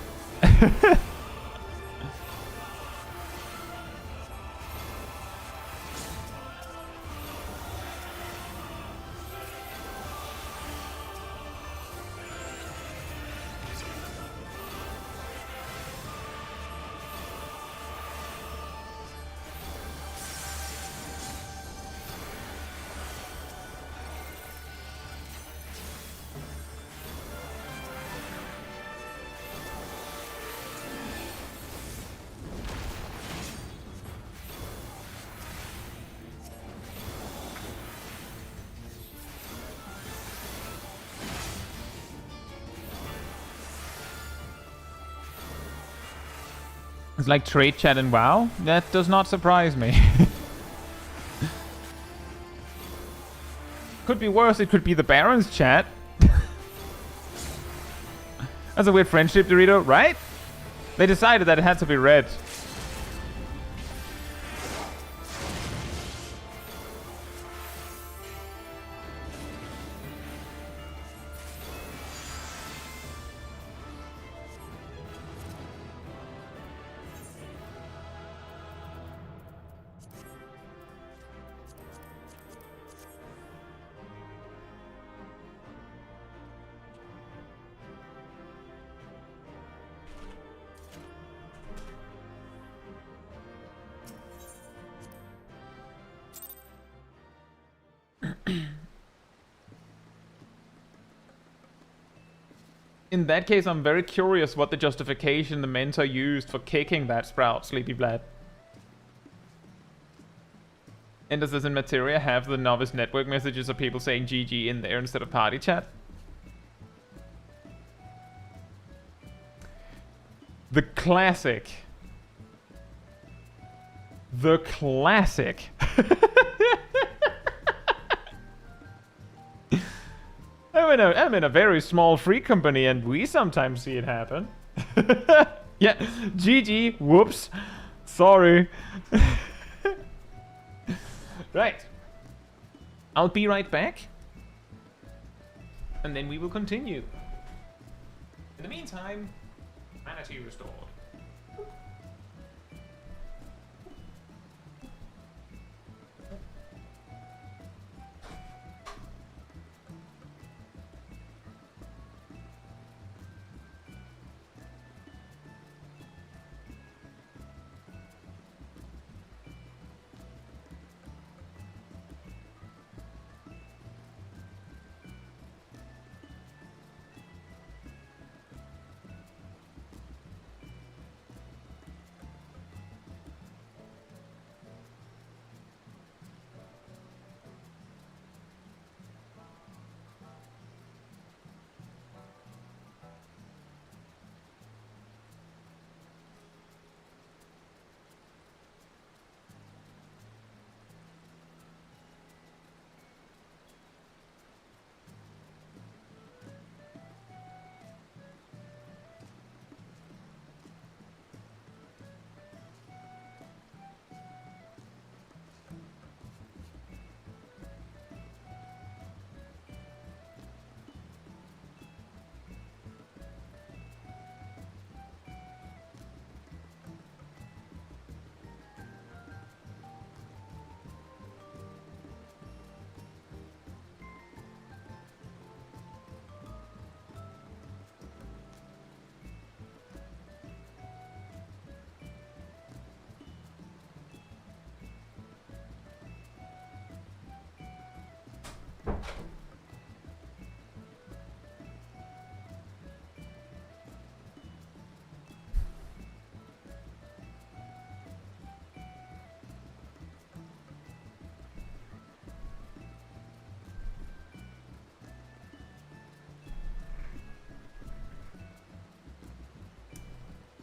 It's like trade chat and WoW. That does not surprise me. Could be worse, it could be the Baron's chat. That's a weird friendship, Dorito, right? They decided that it had to be red. In that case, I'm very curious what the justification the mentor used for kicking that sprout, Sleepy Vlad. And does this in Materia have the Novice network messages of people saying GG in there instead of party chat? The classic. The classic. I'm in a very small free company and we sometimes see it happen. Yeah, GG, whoops, sorry. Right. I'll be right back. And then we will continue. In the meantime, manatee restored.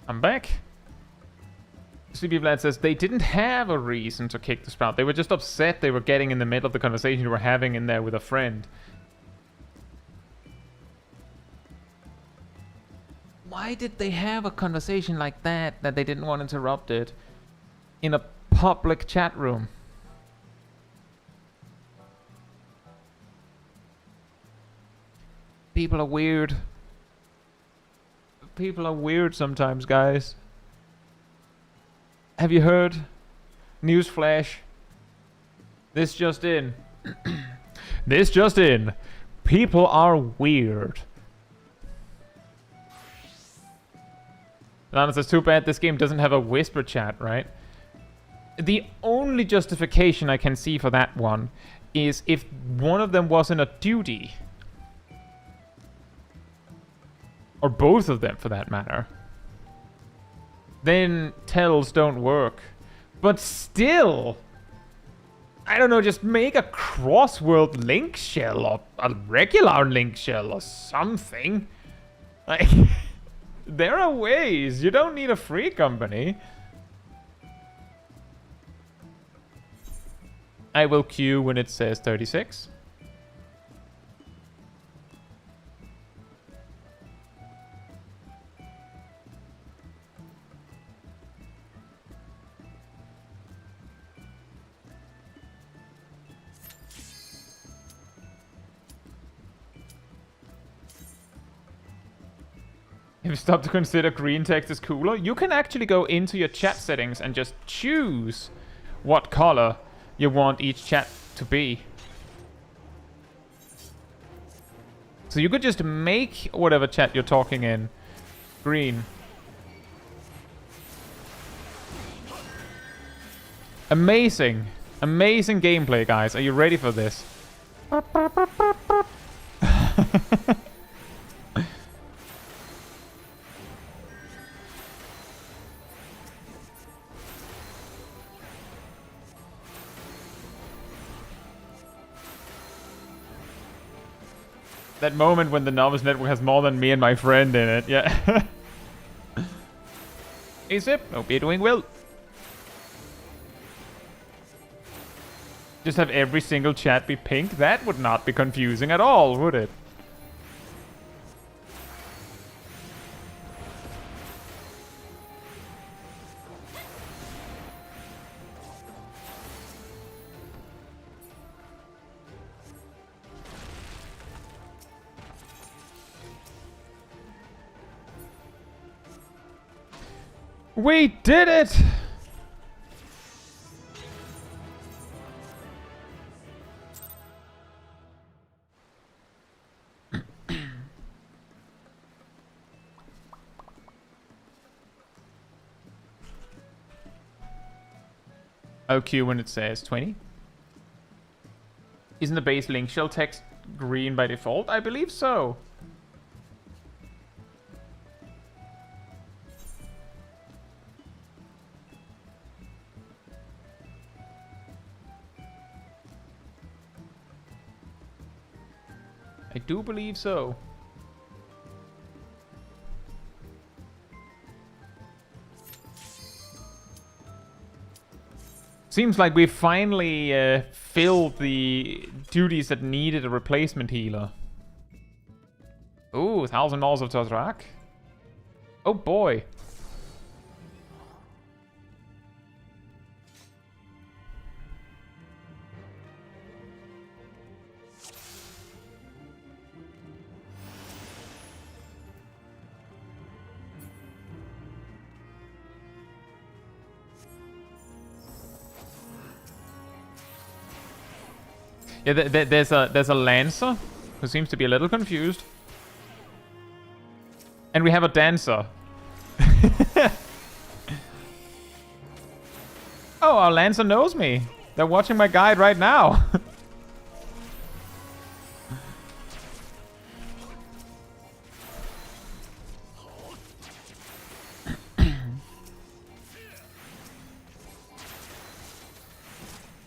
I'm back. Sleepy Vlad says they didn't have a reason to kick the sprout. They were just upset they were getting in the middle of the conversation you were having in there with a friend. Why did they have a conversation like that they didn't want interrupted in a public chat room? People are weird. People are weird sometimes, guys. Have you heard? Newsflash. This just in. This just in. People are weird. Lana says, too bad this game doesn't have a whisper chat, right? The only justification I can see for that one is if one of them was in a duty. Or both of them, for that matter. Then tells don't work. But still, I don't know, just make a cross-world link shell or a regular link shell or something. Like, there are ways. You don't need a free company. I will queue when it says 36. If you stop to consider green text is cooler, you can actually go into your chat settings and just choose what color you want each chat to be. So you could just make whatever chat you're talking in green. Amazing. Amazing gameplay, guys. Are you ready for this? That moment when the Novice network has more than me and my friend in it, yeah. Hey Zip, hope you're doing well. Just have every single chat be pink? That would not be confusing at all, would it? We did it! I'll queue when it says 20. Isn't the base link shell text green by default? I believe so. I do believe so. Seems like we finally filled the duties that needed a replacement healer. Ooh, 1,000 miles of Tozrak. Oh boy. Yeah, there's a Lancer who seems to be a little confused. And we have a Dancer. Oh, our Lancer knows me. They're watching my guide right now.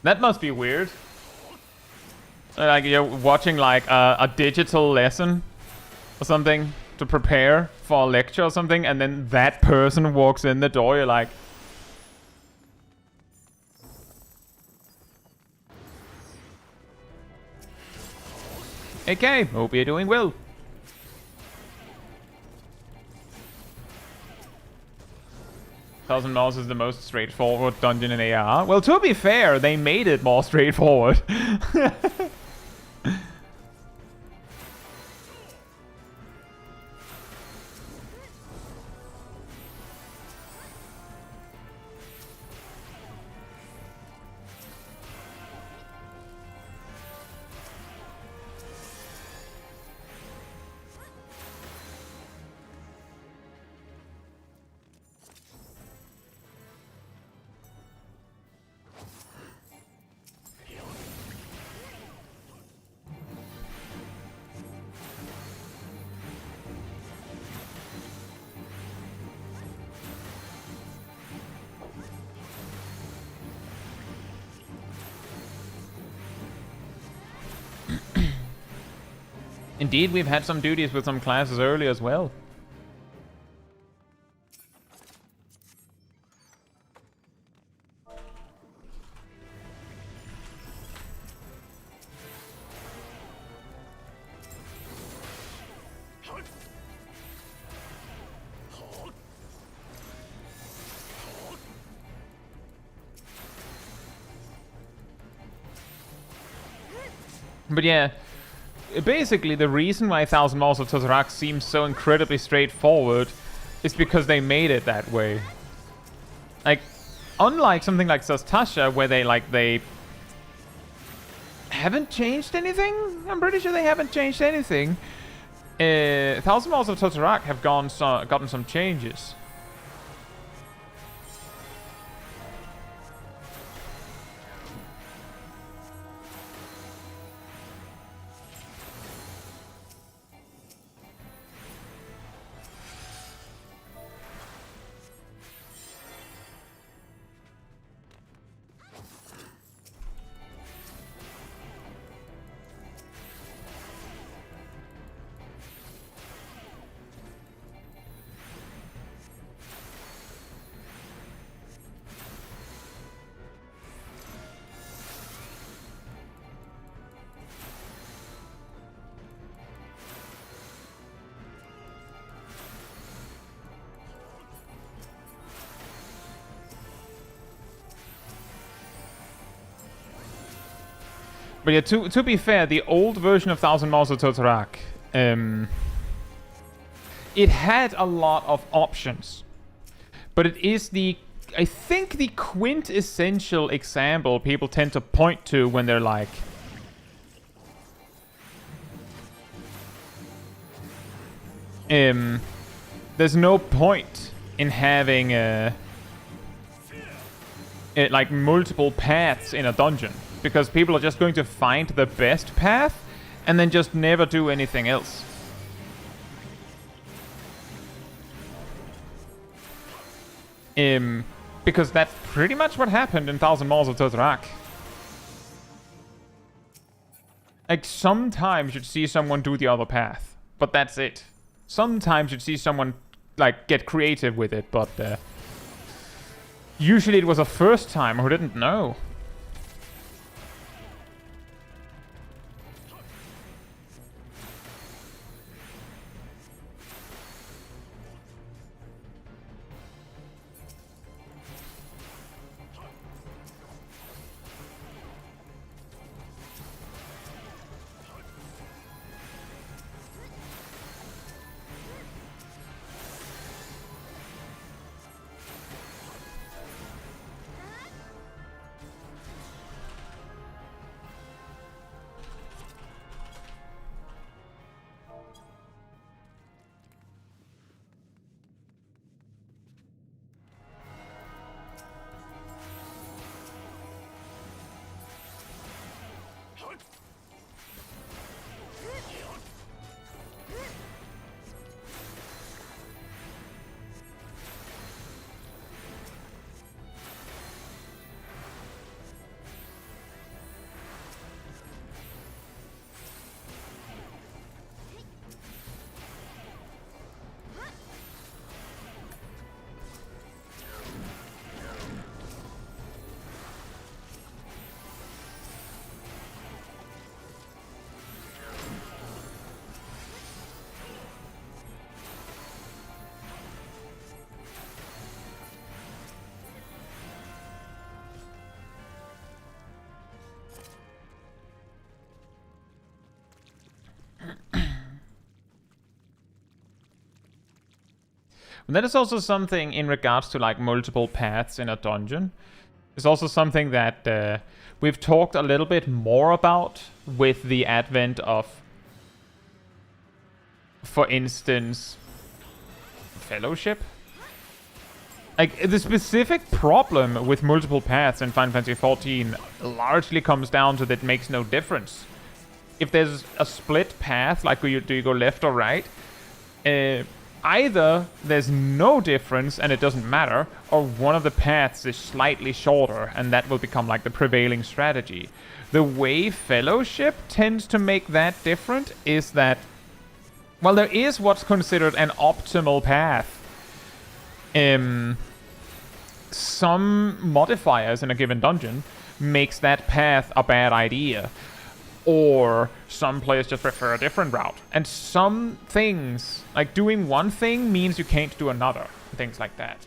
That must be weird. Like you're watching like a digital lesson or something to prepare for a lecture or something, and then that person walks in the door, you're like... Okay, hope you're doing well. Thousand Miles is the most straightforward dungeon in AR. Well, to be fair, they made it more straightforward. Indeed, we've had some duties with some classes early as well. But yeah, basically the reason why Thousand Miles of Totrak seems so incredibly straightforward is because they made it that way. Like, unlike something like Sastasha, where they haven't changed anything. I'm pretty sure they haven't changed anything. Thousand Miles of Totrak have gotten some changes. But yeah, to be fair, the old version of Thousand Miles of Totrak, it had a lot of options. But it is I think the quintessential example people tend to point to when they're like, there's no point in having like multiple paths in a dungeon, because people are just going to find the best path and then just never do anything else. Because that's pretty much what happened in Thousand Miles of Totrak. Like, sometimes you'd see someone do the other path, but that's it. Sometimes you'd see someone, like, get creative with it, but usually it was a first timer who didn't know. And that is also something in regards to like multiple paths in a dungeon. It's also something that we've talked a little bit more about with the advent of, for instance, Fellowship. Like, the specific problem with multiple paths in Final Fantasy XIV largely comes down to that it makes no difference. If there's a split path, like do you go left or right, either there's no difference and it doesn't matter, or one of the paths is slightly shorter and that will become like the prevailing strategy. The way Fellowship tends to make that different is that, well, there is what's considered an optimal path. Some modifiers in a given dungeon makes that path a bad idea. Or some players just prefer a different route. And some things, like doing one thing means you can't do another. Things like that.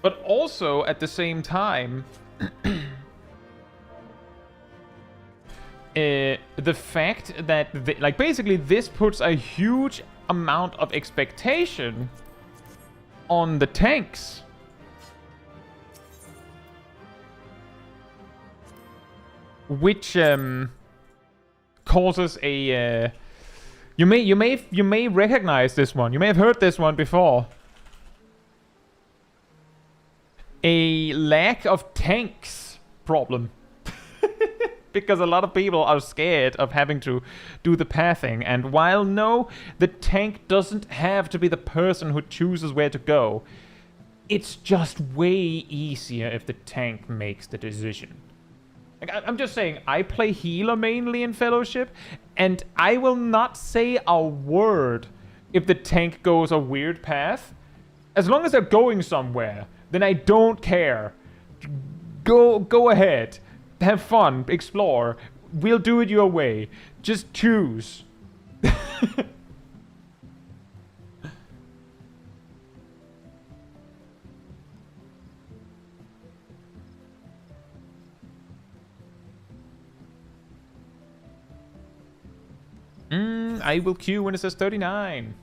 But also, at the same time, the fact that, like, basically this puts a huge amount of expectation on the tanks. Which causes a you may recognize this one. You may have heard this one before. A lack of tanks problem. Because a lot of people are scared of having to do the pathing. And while no, the tank doesn't have to be the person who chooses where to go. It's just way easier if the tank makes the decision. Like, I'm just saying, I play healer mainly in Fellowship, and I will not say a word if the tank goes a weird path. As long as they're going somewhere, then I don't care. Go ahead. Have fun. Explore. We'll do it your way. Just choose. I will queue when it says 39.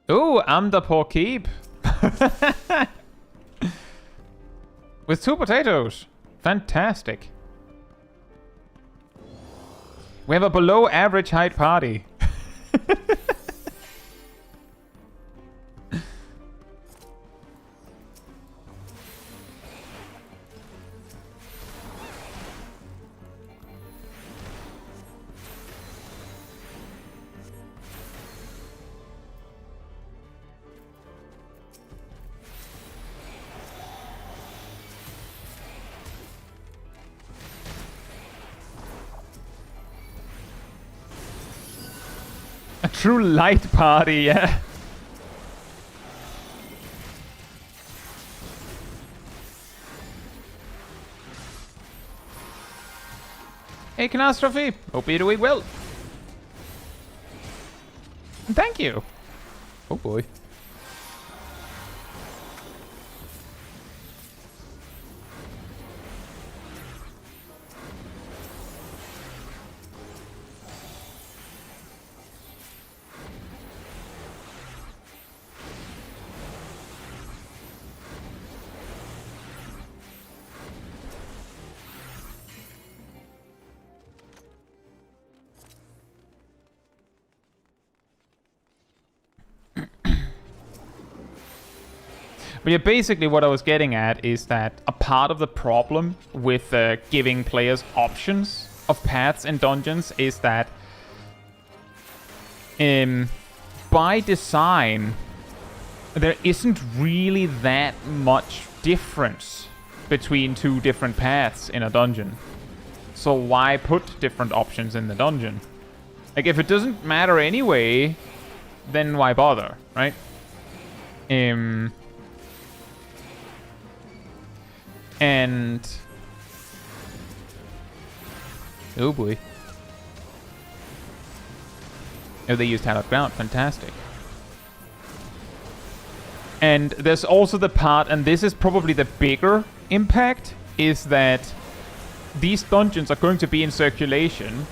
Oh, I'm the poor keep. With 2 potatoes. Fantastic. We have a below average height party. A true light party, yeah. Hey, Catastrophe. Hope you're doing well. Thank you. Oh boy. But yeah, basically what I was getting at is that a part of the problem with giving players options of paths in dungeons is that by design, there isn't really that much difference between 2 different paths in a dungeon. So why put different options in the dungeon? Like, if it doesn't matter anyway, then why bother, right? And oh boy. Oh, they used hallowed ground. Fantastic. And there's also the part, and this is probably the bigger impact, is that these dungeons are going to be in circulation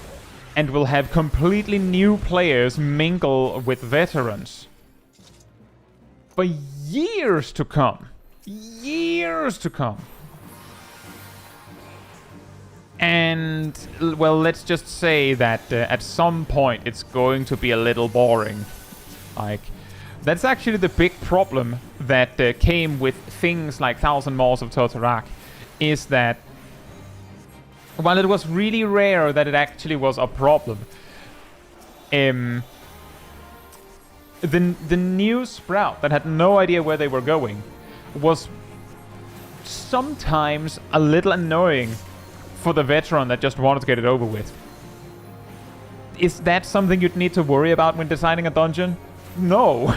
and will have completely new players mingle with veterans for years to come. Years to come. And, well, let's just say that at some point it's going to be a little boring. Like, that's actually the big problem that came with things like 1,000 Maws of Totorak, is that while it was really rare that it actually was a problem, the new sprout that had no idea where they were going was sometimes a little annoying for the veteran that just wanted to get it over with. is that something you'd need to worry about when designing a dungeon? No,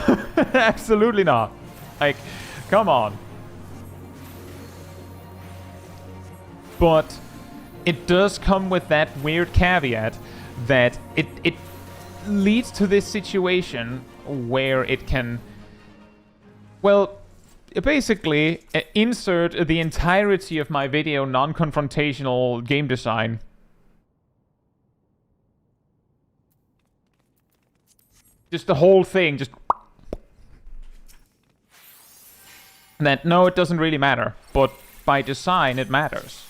absolutely not. Like, come on. But it does come with that weird caveat that it leads to this situation where it can, well, basically insert the entirety of my video non-confrontational game design. Just the whole thing, just... That, no, it doesn't really matter, but by design it matters.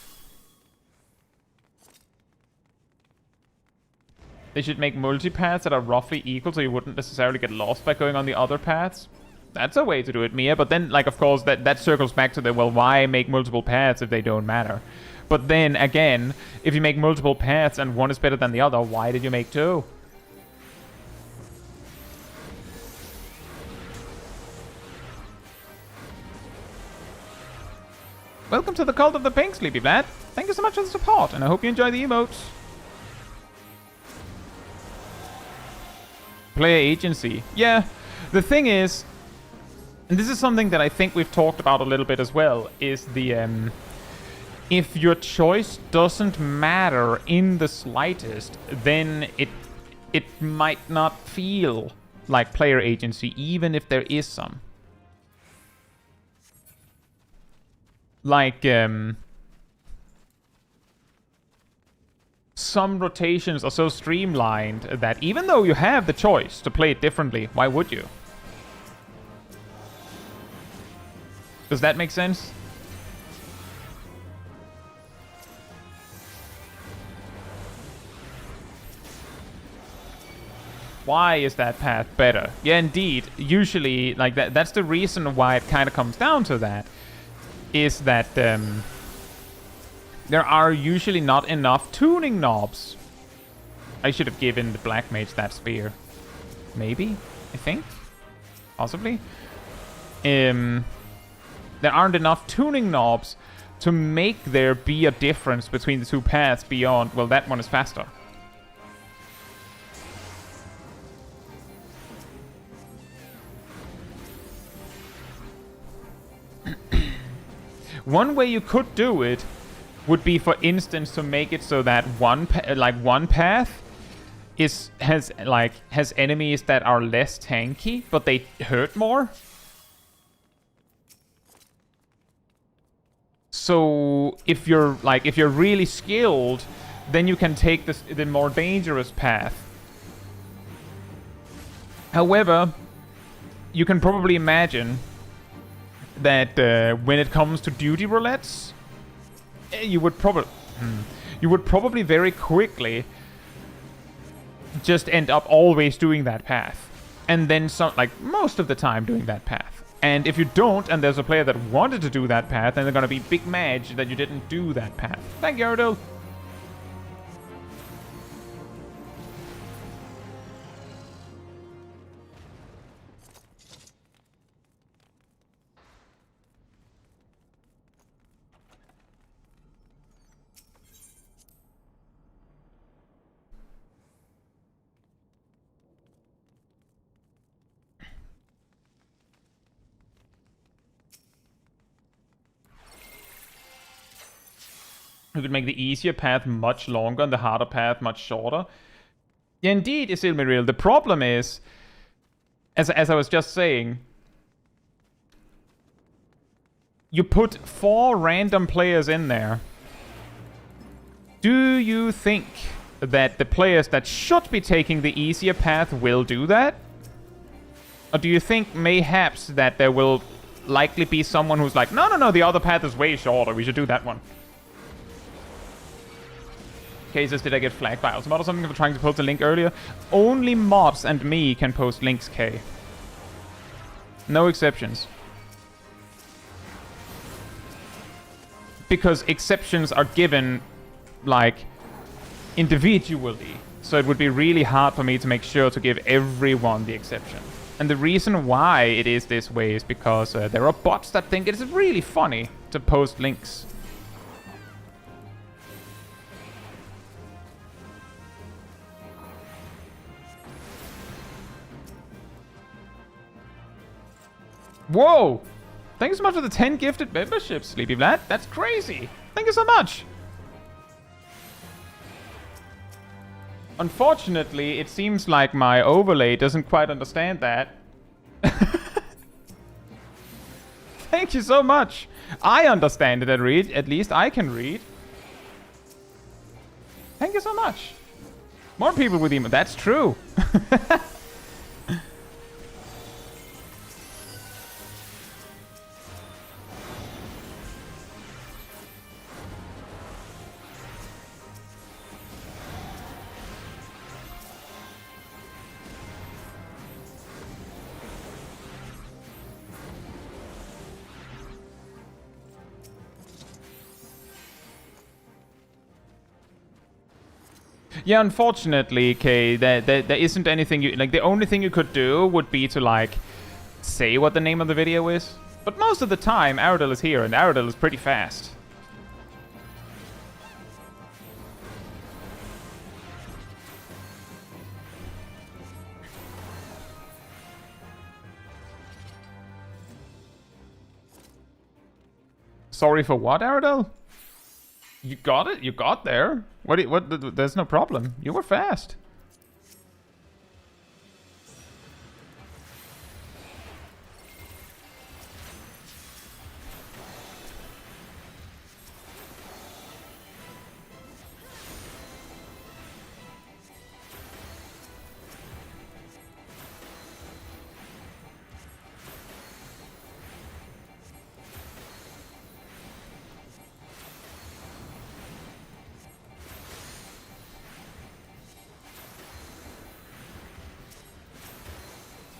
They should make multipaths that are roughly equal so you wouldn't necessarily get lost by going on the other paths. That's a way to do it, Mia, but then, like, of course, that circles back to the, well, why make multiple paths if they don't matter? But then, again, if you make multiple paths and one is better than the other, why did you make two? Welcome to the Cult of the Pink, Sleepy Vlad. Thank you so much for the support, and I hope you enjoy the emotes. Player agency. Yeah, the thing is, and this is something that I think we've talked about a little bit as well, is the, if your choice doesn't matter in the slightest, then it might not feel like player agency, even if there is some. Like, some rotations are so streamlined that even though you have the choice to play it differently, why would you? Does that make sense? Why is that path better? Yeah, indeed. Usually, like, that's the reason why it kind of comes down to that. Is that there are usually not enough tuning knobs. I should have given the Black Mage that spear. Maybe? I think? Possibly? There aren't enough tuning knobs to make there be a difference between the two paths beyond, well, that one is faster. One way you could do it would be, for instance, to make it so that one path has enemies that are less tanky, but they hurt more. So if you're really skilled, then you can take the more dangerous path. However, you can probably imagine that when it comes to duty roulettes, you would probably very quickly just end up always doing that path, and then most of the time doing that path. And if you don't, and there's a player that wanted to do that path, then they're gonna be big mad that you didn't do that path. Thank you, Erdil. You could make the easier path much longer and the harder path much shorter. Yeah, indeed, Isilmiril. The problem is, as I was just saying, you put 4 random players in there. Do you think that the players that should be taking the easier path will do that? Or do you think mayhaps that there will likely be someone who's like, no, the other path is way shorter, we should do that one? Cases, did I get flagged by Ultimate or something for trying to post a link earlier? Only mods and me can post links, K. No exceptions. Because exceptions are given, like, individually. So it would be really hard for me to make sure to give everyone the exception. And the reason why it is this way is because there are bots that think it is really funny to post links. Whoa! Thank you so much for the 10 gifted memberships, Sleepy Vlad. That's crazy. Thank you so much. Unfortunately, it seems like my overlay doesn't quite understand that. Thank you so much. I understand it at least I can read. Thank you so much. More people with emo. That's true. Yeah, unfortunately, Kay, there isn't anything you... Like, the only thing you could do would be to, like, say what the name of the video is. But most of the time, Aradil is here, and Aradil is pretty fast. Sorry for what, Aradil? You got it? You got there? What? There's no problem. You were fast.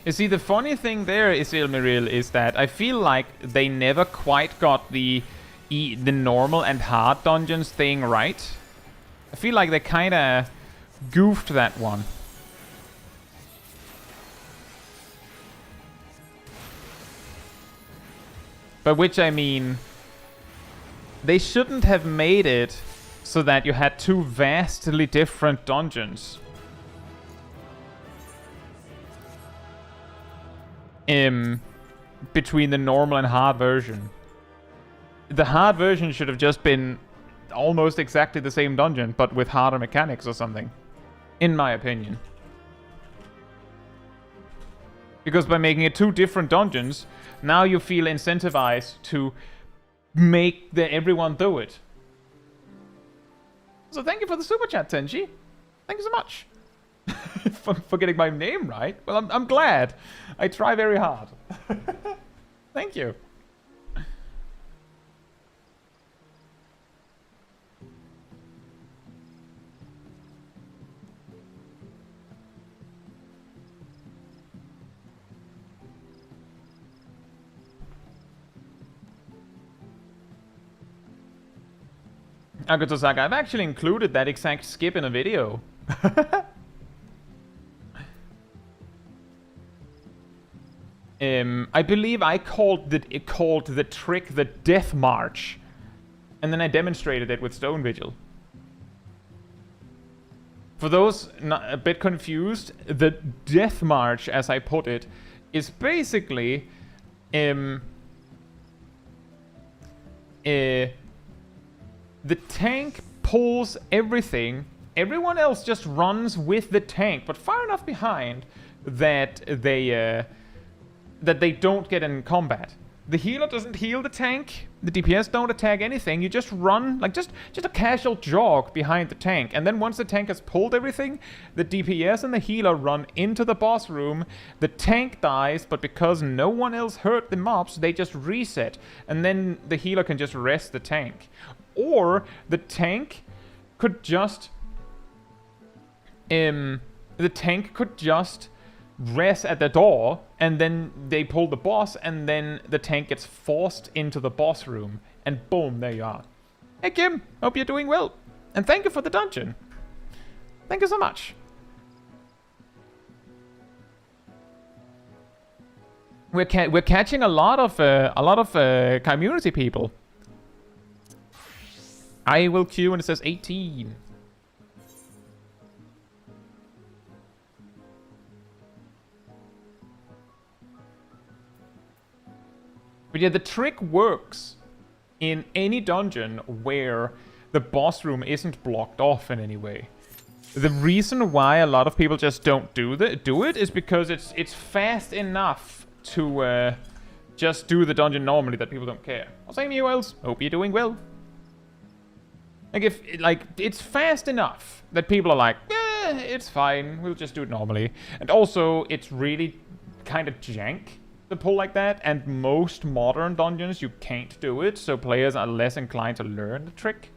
You see, the funny thing there is, Ilmiril, is that I feel like they never quite got the normal and hard dungeons thing right. I feel like they kind of goofed that one. By which I mean, they shouldn't have made it so that you had two vastly different dungeons. Between the normal and hard version. The hard version should have just been almost exactly the same dungeon, but with harder mechanics or something. In my opinion. Because by making it two different dungeons, now you feel incentivized to make everyone do it. So thank you for the super chat, Tenji. Thank you so much. for getting my name right. Well, I'm glad. I try very hard. Thank you. Agatosaka, I've actually included that exact skip in a video. I believe I called the trick the Death March, and then I demonstrated it with Stone Vigil. For those not a bit confused, the Death March, as I put it, is basically the tank pulls everything. Everyone else just runs with the tank, but far enough behind that they don't get in combat. The healer doesn't heal the tank. The DPS don't attack anything. You just run, like just a casual jog behind the tank. And then once the tank has pulled everything, the DPS and the healer run into the boss room. The tank dies, but because no one else hurt the mobs, they just reset. And then the healer can just rest the tank. Or the tank could just... rest at the door, and then they pull the boss, and then the tank gets forced into the boss room, and boom, there you are. Hey Kim, hope you're doing well, and thank you for the dungeon. Thank you so much. We're catching a lot of community people. I will queue, and it says 18. But yeah, the trick works in any dungeon where the boss room isn't blocked off in any way. The reason why a lot of people just don't do it is because it's fast enough to just do the dungeon normally that people don't care. Well, same you, Els. Hope you're doing well. It's fast enough that people are like, it's fine, we'll just do it normally. And also, it's really kind of jank to pull like that, and most modern dungeons you can't do it, so players are less inclined to learn the trick.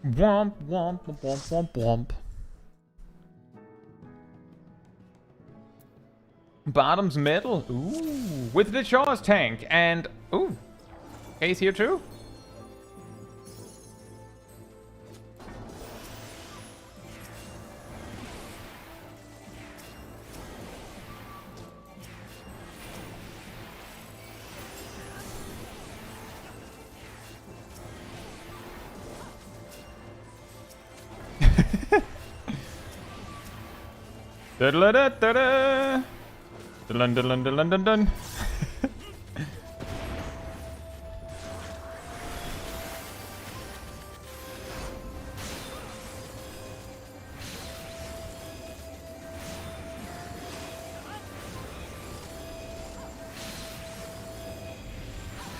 Womp, womp, womp, womp, womp. Bottom's metal. Ooh. With the Shaw's tank. And, ooh. Ace here too? Da-da-da-da-da. Dun-dun-dun-dun-dun-dun.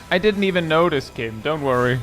I didn't even notice, Kim. Don't worry.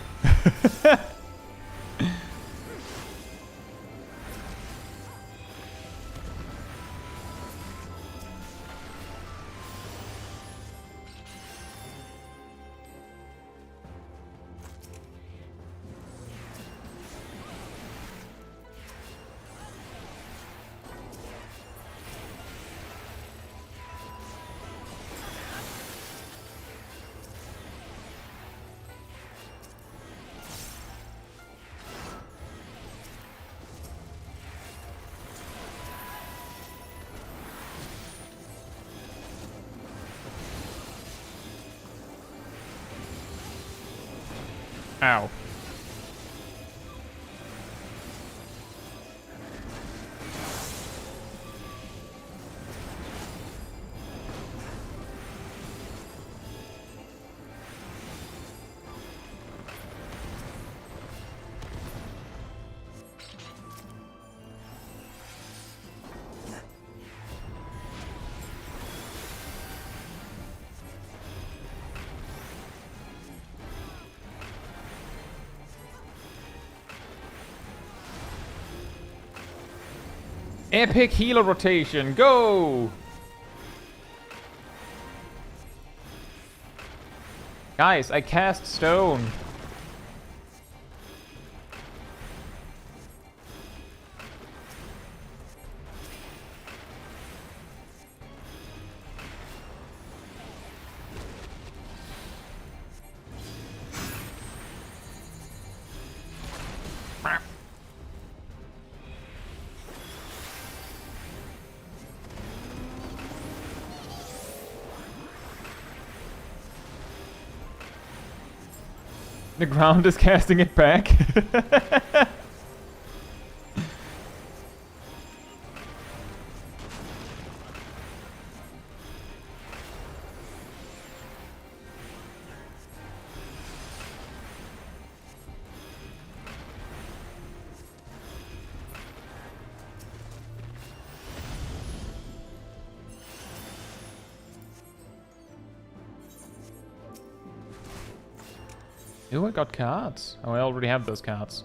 Ow. Epic healer rotation, go! Guys, I cast stone. The ground is casting it back. Ooh, I got cards. Oh, I already have those cards.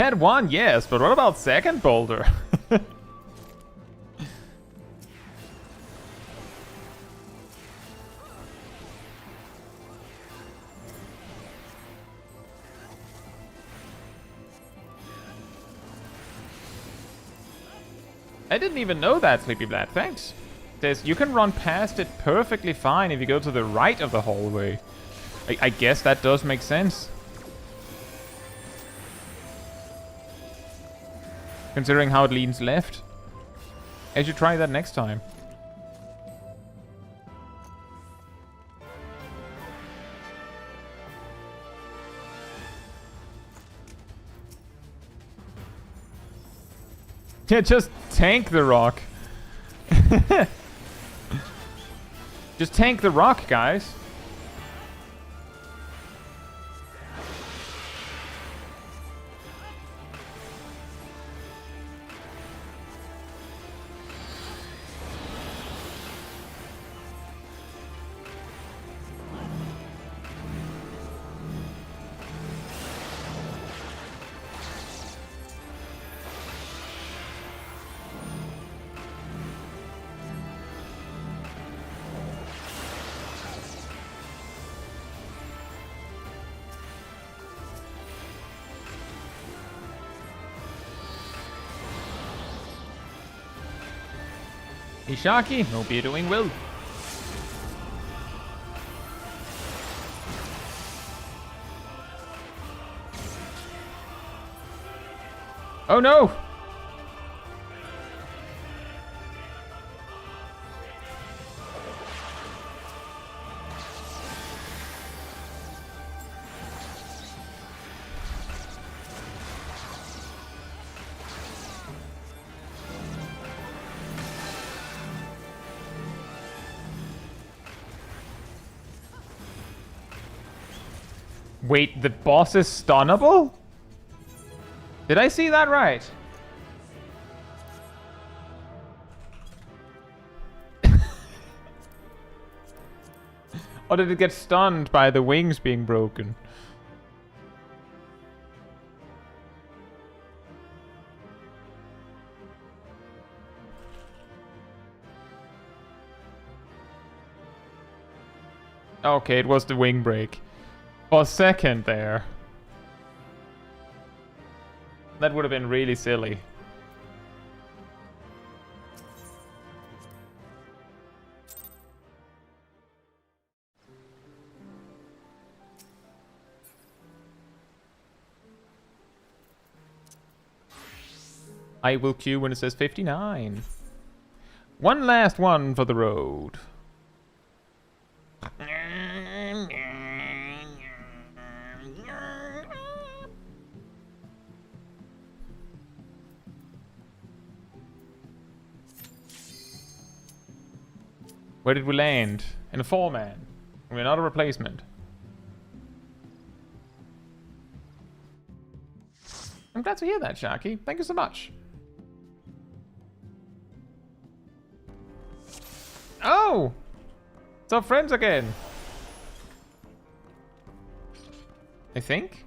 Get one, yes, but what about second boulder? I didn't even know that, Sleepy Black. Thanks. Says you can run past it perfectly fine if you go to the right of the hallway. I guess that does make sense. Considering how it leans left. I should try that next time. Yeah, just tank the rock. Just tank the rock, guys. Ishaki, hope you're doing well. Oh no! Wait, the boss is stunnable? Did I see that right? Or did it get stunned by the wings being broken? Okay, it was the wing break. For a second there. That would have been really silly. I will queue when it says 59. One last one for the road. Where did we land? In a 4-man. We're not a replacement. I'm glad to hear that, Sharky. Thank you so much. Oh! It's our friends again. I think.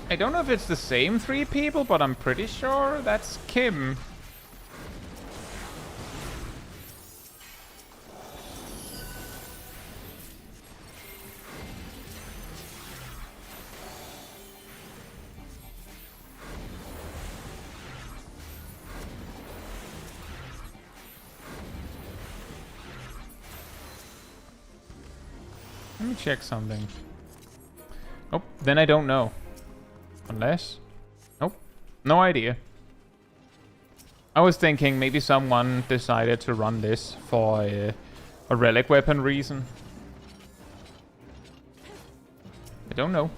I don't know if it's the same 3 people, but I'm pretty sure that's Kim. Let me check something. Oh, then I don't know. Unless... Nope. No idea. I was thinking maybe someone decided to run this for a relic weapon reason. I don't know.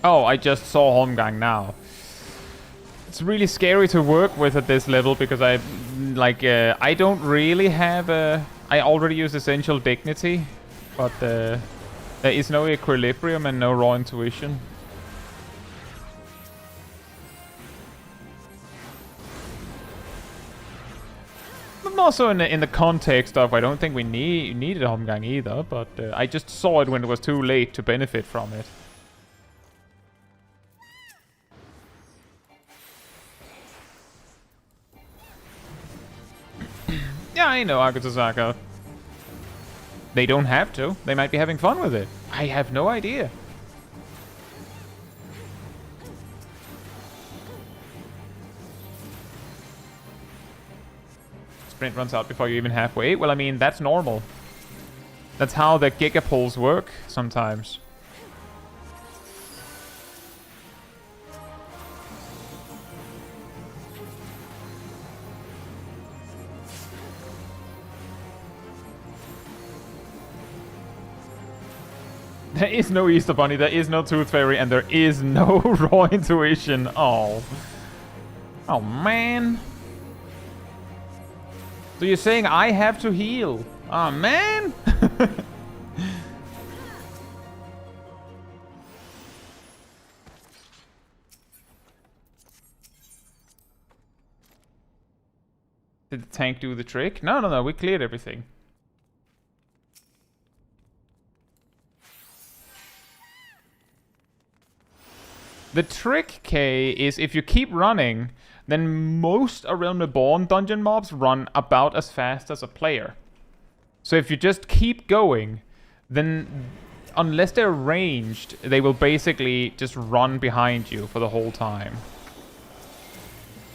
Oh, I just saw Holmgang now. It's really scary to work with at this level because I don't really have a... I already use Essential Dignity, but there is no Equilibrium and no Raw Intuition. But also in the context of I don't think we needed Holmgang either, but I just saw it when it was too late to benefit from it. Yeah, I know, Agutazaka. They don't have to. They might be having fun with it. I have no idea. Sprint runs out before you're even halfway. Well, I mean, that's normal. That's how the gigapulls work sometimes. There is no Easter Bunny, there is no Tooth Fairy, and there is no Raw Intuition. Oh. Oh, man. So you're saying I have to heal? Oh, man. Did the tank do the trick? No, we cleared everything. The trick, K, is if you keep running, then most A Realm Reborn dungeon mobs run about as fast as a player. So if you just keep going, then unless they're ranged, they will basically just run behind you for the whole time.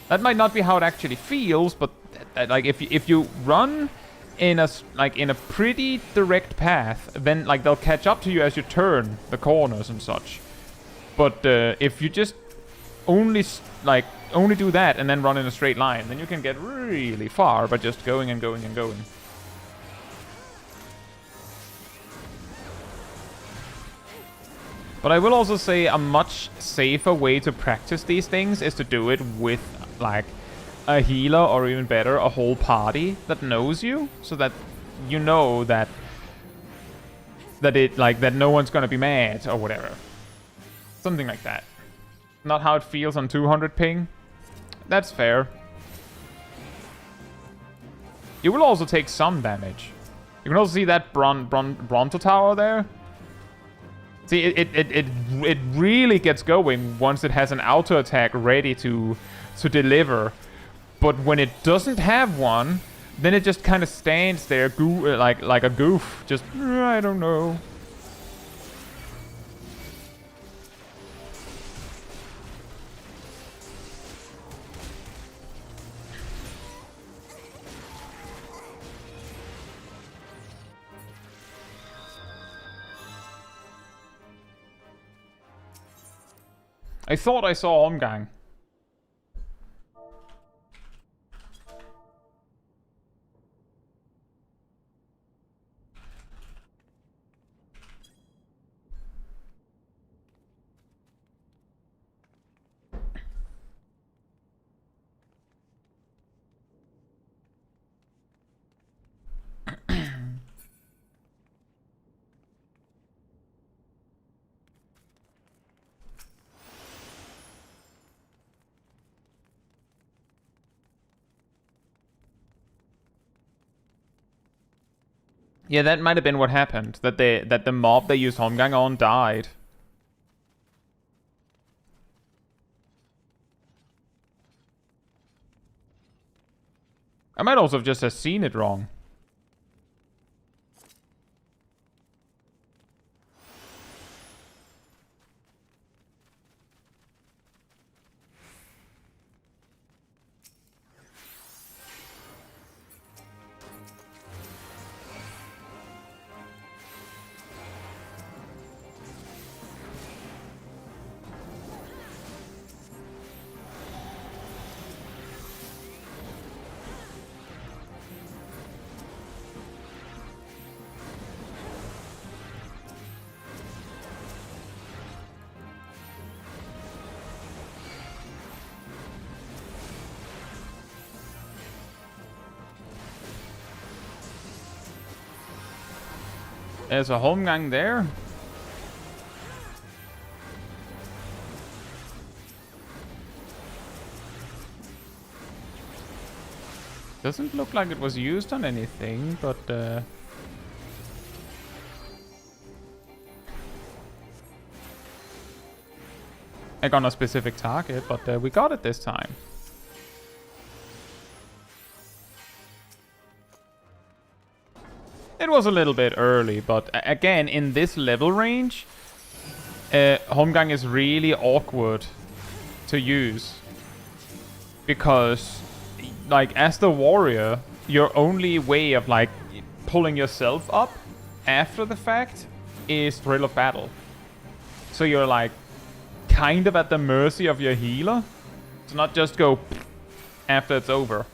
That might not be how it actually feels, but like if you run in a pretty direct path, then like they'll catch up to you as you turn the corners and such. But if you just only do that and then run in a straight line, then you can get really far by just going and going and going. But I will also say a much safer way to practice these things is to do it with like a healer, or even better, a whole party that knows you, so that you know that no one's gonna be mad or whatever. Something like that. Not how it feels on 200 ping. That's fair. You will also take some damage. You can also see that Bronto Tower there. See, it really gets going once it has an auto attack ready to deliver. But when it doesn't have one, then it just kind of stands there like a goof. Just, I don't know. I thought I saw Omgang. Yeah, that might have been what happened. That the mob they used Holmgang on died. I might also have just seen it wrong. There's a Holmgang there. Doesn't look like it was used on anything, but like on a specific target, but we got it this time. It was a little bit early, but again, in this level range, Holmgang is really awkward to use. Because, like, as the warrior, your only way of, like, pulling yourself up after the fact is Thrill of Battle. So you're, like, kind of at the mercy of your healer. To not just go after it's over.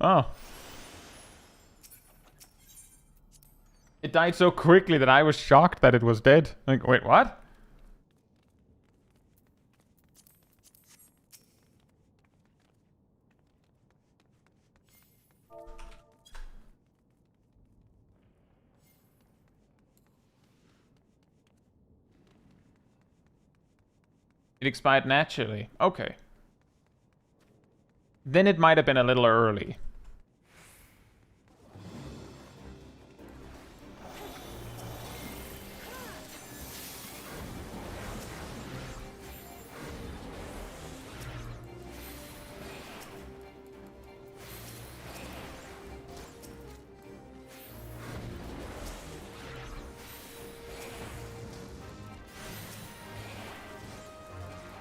Oh. It died so quickly that I was shocked that it was dead. Like, wait, what? It expired naturally. Okay. Then it might have been a little early.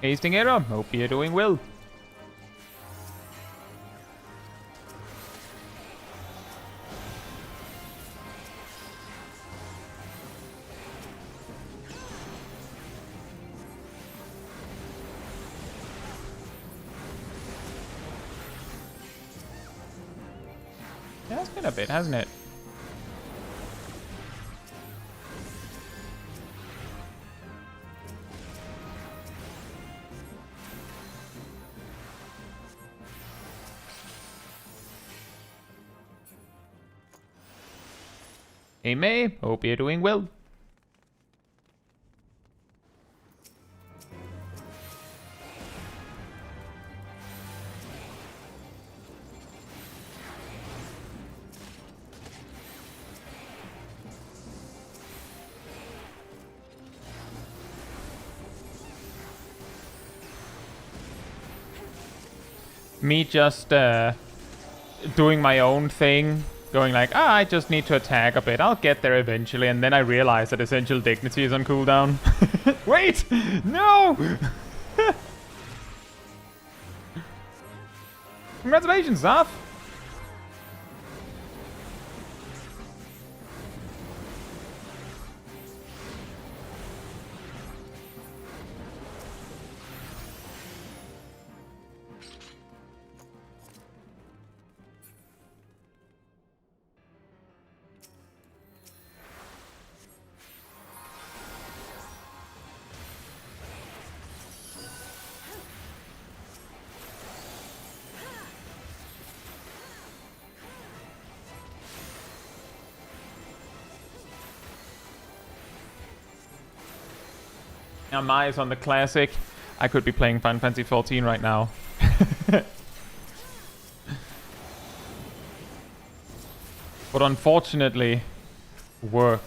Hasting error. Hope you're doing well. Yeah, it's been a bit, hasn't it? Hey May, hope you're doing well. Me just doing my own thing. Going like, I just need to attack a bit. I'll get there eventually. And then I realize that Essential Dignity is on cooldown. Wait! No! Congratulations, Zaf! Now my is on the classic. I could be playing Final Fantasy XIV right now. But unfortunately, work.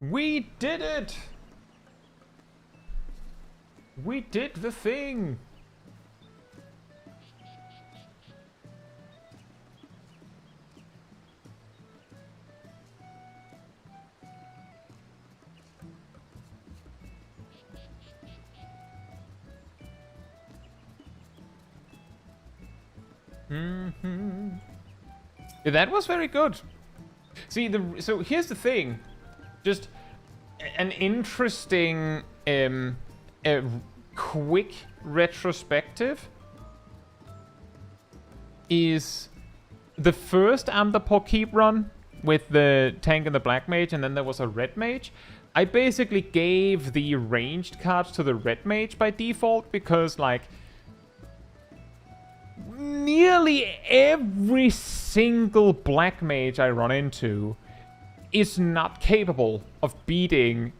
We did it! We did the thing! Yeah, that was very good. See, so here's the thing. Just an interesting, quick retrospective is the first Amdapor keep run with the tank and the black mage, and then there was a red mage. I basically gave the ranged cards to the red mage by default because, like, nearly every single black mage I run into is not capable of beating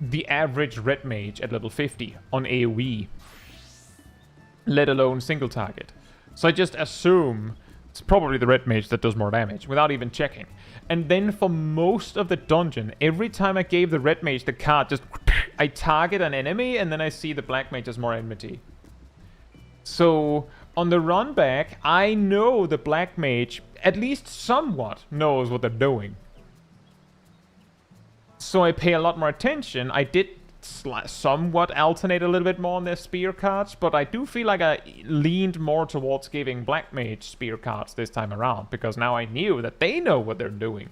the average red mage at level 50 on AoE, let alone single target. So I just assume it's probably the red mage that does more damage without even checking. And then for most of the dungeon, every time I gave the red mage the card, just I target an enemy and then I see the black mage has more enmity. So on the run back, I know the black mage at least somewhat knows what they're doing. So I pay a lot more attention. I did somewhat alternate a little bit more on their spear cards, but I do feel like I leaned more towards giving black mage spear cards this time around, because now I knew that they know what they're doing.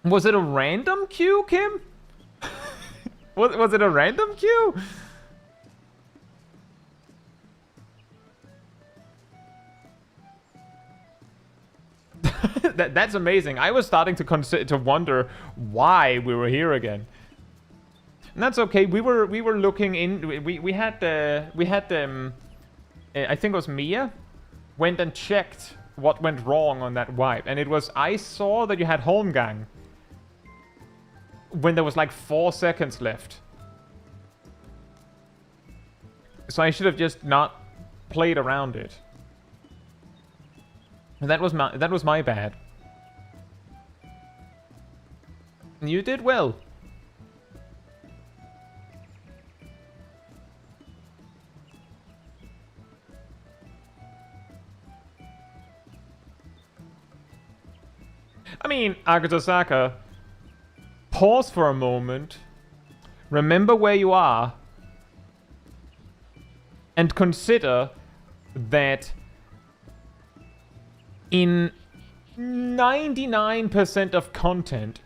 Was it a random queue, Kim? was it a random queue? That's amazing. I was starting to wonder why we were here again. And that's okay. We were looking in. We had I think it was Mia went and checked what went wrong on that wipe, and it was, I saw that you had Holmgang when there was like 4 seconds left. So I should have just not played around it. And that was my bad. You did well. I mean, Agatha-saka, pause for a moment, remember where you are, and consider that in 99% of content,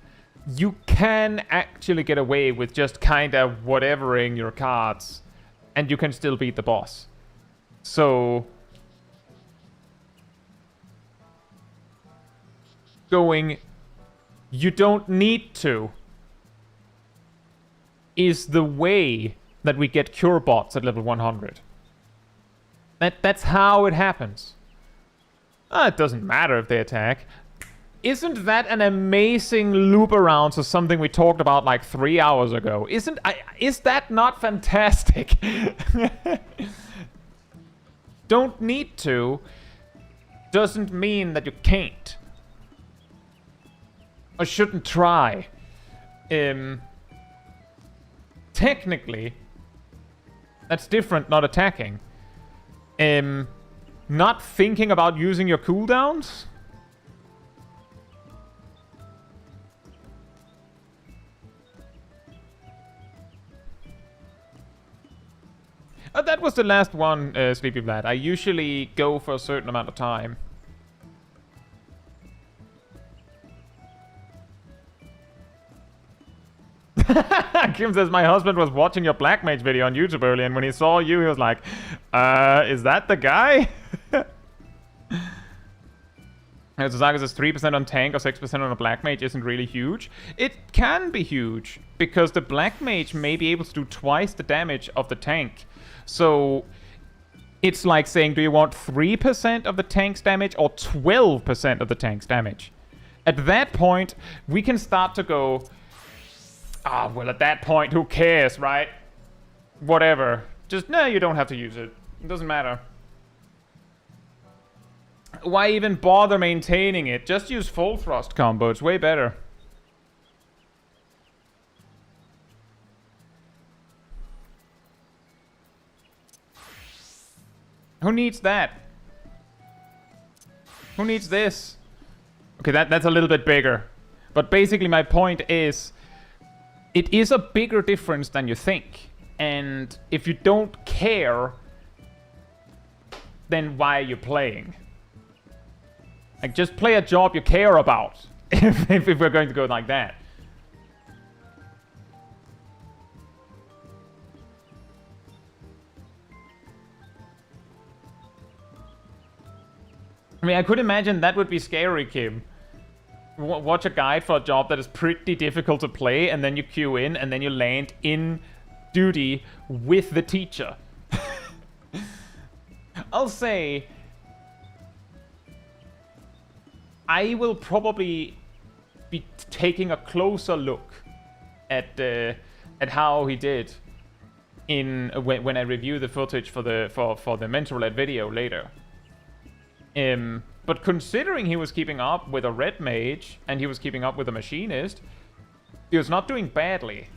you can actually get away with just kind of whatevering your cards, and you can still beat the boss. So going, you don't need to, is the way that we get cure bots at level 100. That's how it happens. It doesn't matter if they attack. Isn't that an amazing loop around to something we talked about like 3 hours ago? Is that not fantastic? Don't need to doesn't mean that you can't. Or shouldn't try. Technically, that's different, not attacking. Not thinking about using your cooldowns? That was the last one, Sleepy Vlad. I usually go for a certain amount of time. Kim says, my husband was watching your Black Mage video on YouTube earlier, and when he saw you, he was like, is that the guy? Saga says 3% on tank or 6% on a Black Mage isn't really huge. It can be huge, because the Black Mage may be able to do twice the damage of the tank. So it's like saying, do you want 3% of the tank's damage or 12% of the tank's damage? At that point, we can start to go, well, at that point, who cares, right? Whatever. Just, no, you don't have to use it. It doesn't matter. Why even bother maintaining it? Just use full thrust combo. It's way better. Who needs that? Who needs this? Okay, that's a little bit bigger. But basically my point is, it is a bigger difference than you think. And if you don't care, then why are you playing? Like, just play a job you care about. if we're going to go like that. I mean, I could imagine that would be scary, Kim. Watch a guide for a job that is pretty difficult to play, and then you queue in, and then you land in duty with the teacher. I'll say, I will probably be taking a closer look at how he did in when I review the footage for the Mental Roulette video later. But considering he was keeping up with a red mage and he was keeping up with a machinist, he was not doing badly.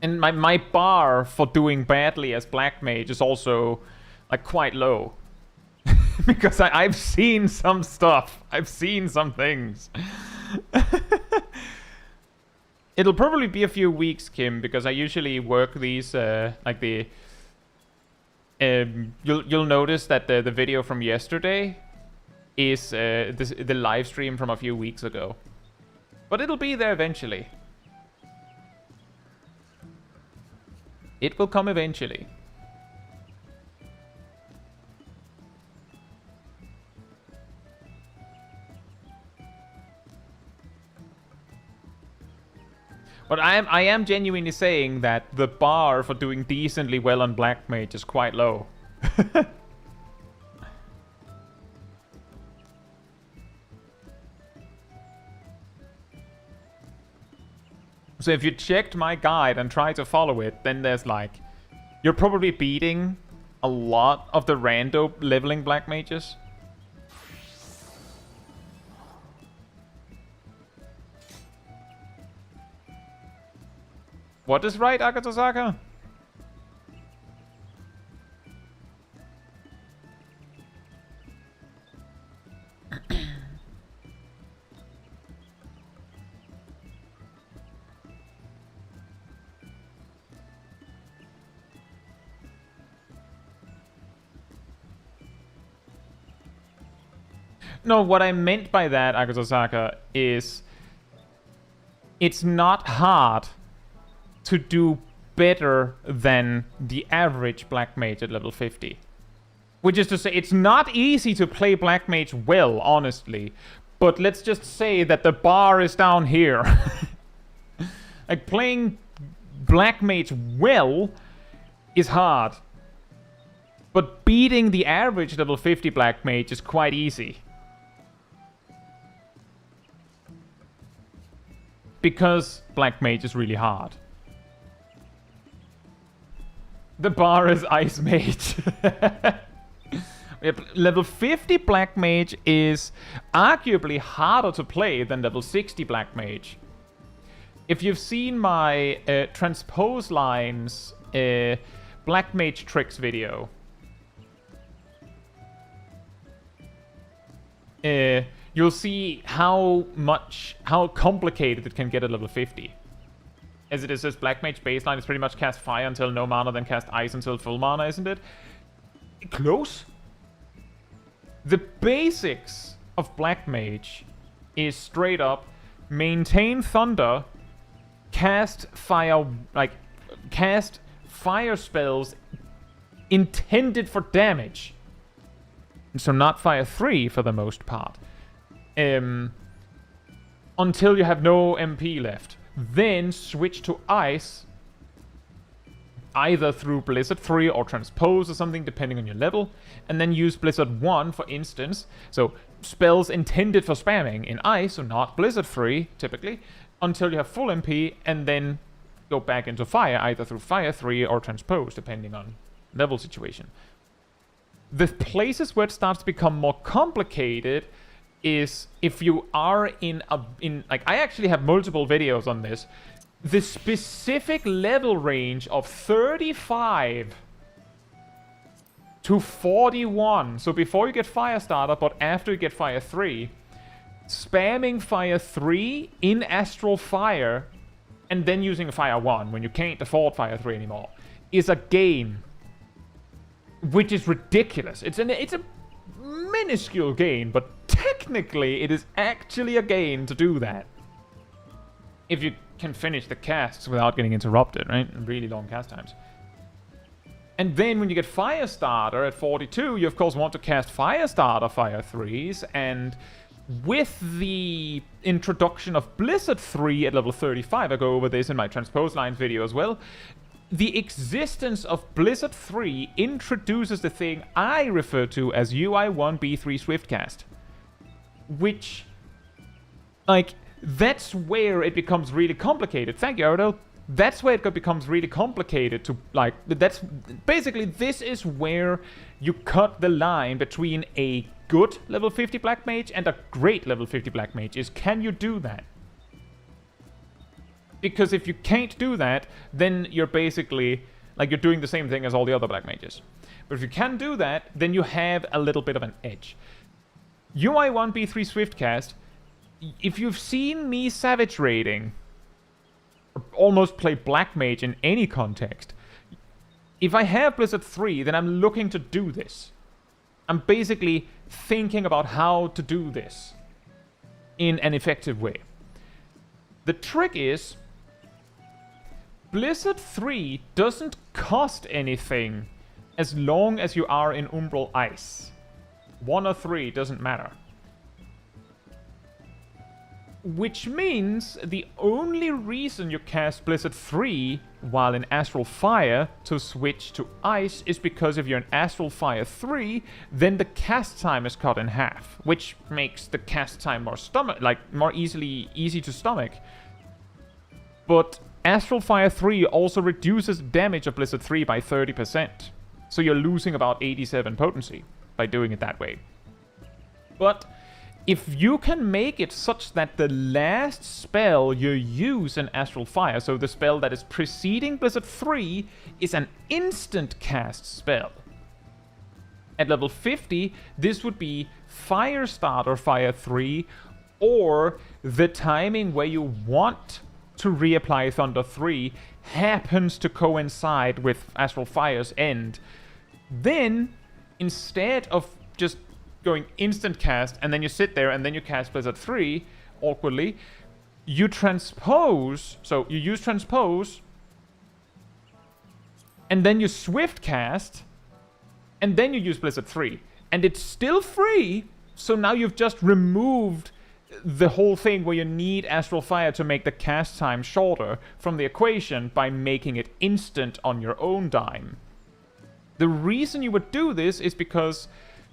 And my bar for doing badly as black mage is also like quite low. Because I've seen some stuff. I've seen some things. It'll probably be a few weeks, Kim, because I usually work these like the. You'll notice that the video from yesterday is the live stream from a few weeks ago, but it'll be there eventually. It will come eventually. But I am genuinely saying that the bar for doing decently well on Black Mage is quite low. So if you checked my guide and try to follow it, then there's like... You're probably beating a lot of the rando leveling Black Mages. What is right, Akatosaka? No, what I meant by that, Akatosaka, is it's not hard to do better than the average Black Mage at level 50. Which is to say, it's not easy to play Black Mage well, honestly. But let's just say that the bar is down here. Like, playing Black Mage well is hard. But beating the average level 50 Black Mage is quite easy. Because Black Mage is really hard. The bar is Ice Mage. Level 50 Black Mage is arguably harder to play than level 60 Black Mage. If you've seen my Transpose Lines Black Mage Tricks video, you'll see how complicated it can get at level 50. As it is, this Black Mage baseline is pretty much cast Fire until no mana, then cast Ice until full mana, isn't it? Close. The basics of Black Mage is straight up maintain Thunder, cast Fire, cast Fire spells intended for damage. So not Fire 3 for the most part. Until you have no MP left. Then switch to Ice, either through Blizzard 3 or Transpose or something, depending on your level, and then use Blizzard 1, for instance. So spells intended for spamming in Ice, so not Blizzard 3, typically, until you have full MP, and then go back into Fire, either through Fire 3 or Transpose, depending on level situation. The places where it starts to become more complicated is if you are in like, I actually have multiple videos on this. The specific level range of 35 to 41. So before you get Firestarter, but after you get Fire 3, spamming Fire 3 in Astral Fire and then using Fire 1 when you can't afford Fire 3 anymore is a gain, which is ridiculous. It's a minuscule gain, but technically it is actually a gain to do that. If you can finish the casts without getting interrupted, right? Really long cast times. And then when you get Firestarter at 42, you of course want to cast Firestarter Fire 3s, and with the introduction of Blizzard 3 at level 35, I go over this in my Transpose Lines video as well, the existence of Blizzard 3 introduces the thing I refer to as UI1B3 Swiftcast. Which, like, that's where it becomes really complicated. Thank you, Ardell. That's where it becomes really complicated to, like, that's basically, this is where you cut the line between a good level 50 Black Mage and a great level 50 Black Mage, is can you do that? Because if you can't do that, then you're basically, like, you're doing the same thing as all the other Black Mages. But if you can do that, then you have a little bit of an edge. UI1B3 Swiftcast, if you've seen me Savage Raiding, or almost play Black Mage in any context, if I have Blizzard 3, then I'm looking to do this. I'm basically thinking about how to do this in an effective way. The trick is, Blizzard 3 doesn't cost anything as long as you are in Umbral Ice. 1 or 3 doesn't matter. Which means the only reason you cast Blizzard 3 while in Astral Fire to switch to Ice is because if you're in Astral Fire 3, then the cast time is cut in half, which makes the cast time more easy to stomach. But Astral Fire 3 also reduces damage of Blizzard 3 by 30%. So you're losing about 87 potency by doing it that way. But if you can make it such that the last spell you use in Astral Fire, so the spell that is preceding Blizzard 3, is an instant cast spell. At level 50, this would be Firestarter Fire 3, or the timing where you want to reapply Thunder 3 happens to coincide with Astral Fire's end. Then, instead of just going instant cast, and then you sit there, and then you cast Blizzard 3, awkwardly, you transpose, so you use transpose, and then you swift cast, and then you use Blizzard 3. And it's still free, so now you've just removed the whole thing where you need Astral Fire to make the cast time shorter from the equation by making it instant on your own dime. The reason you would do this is because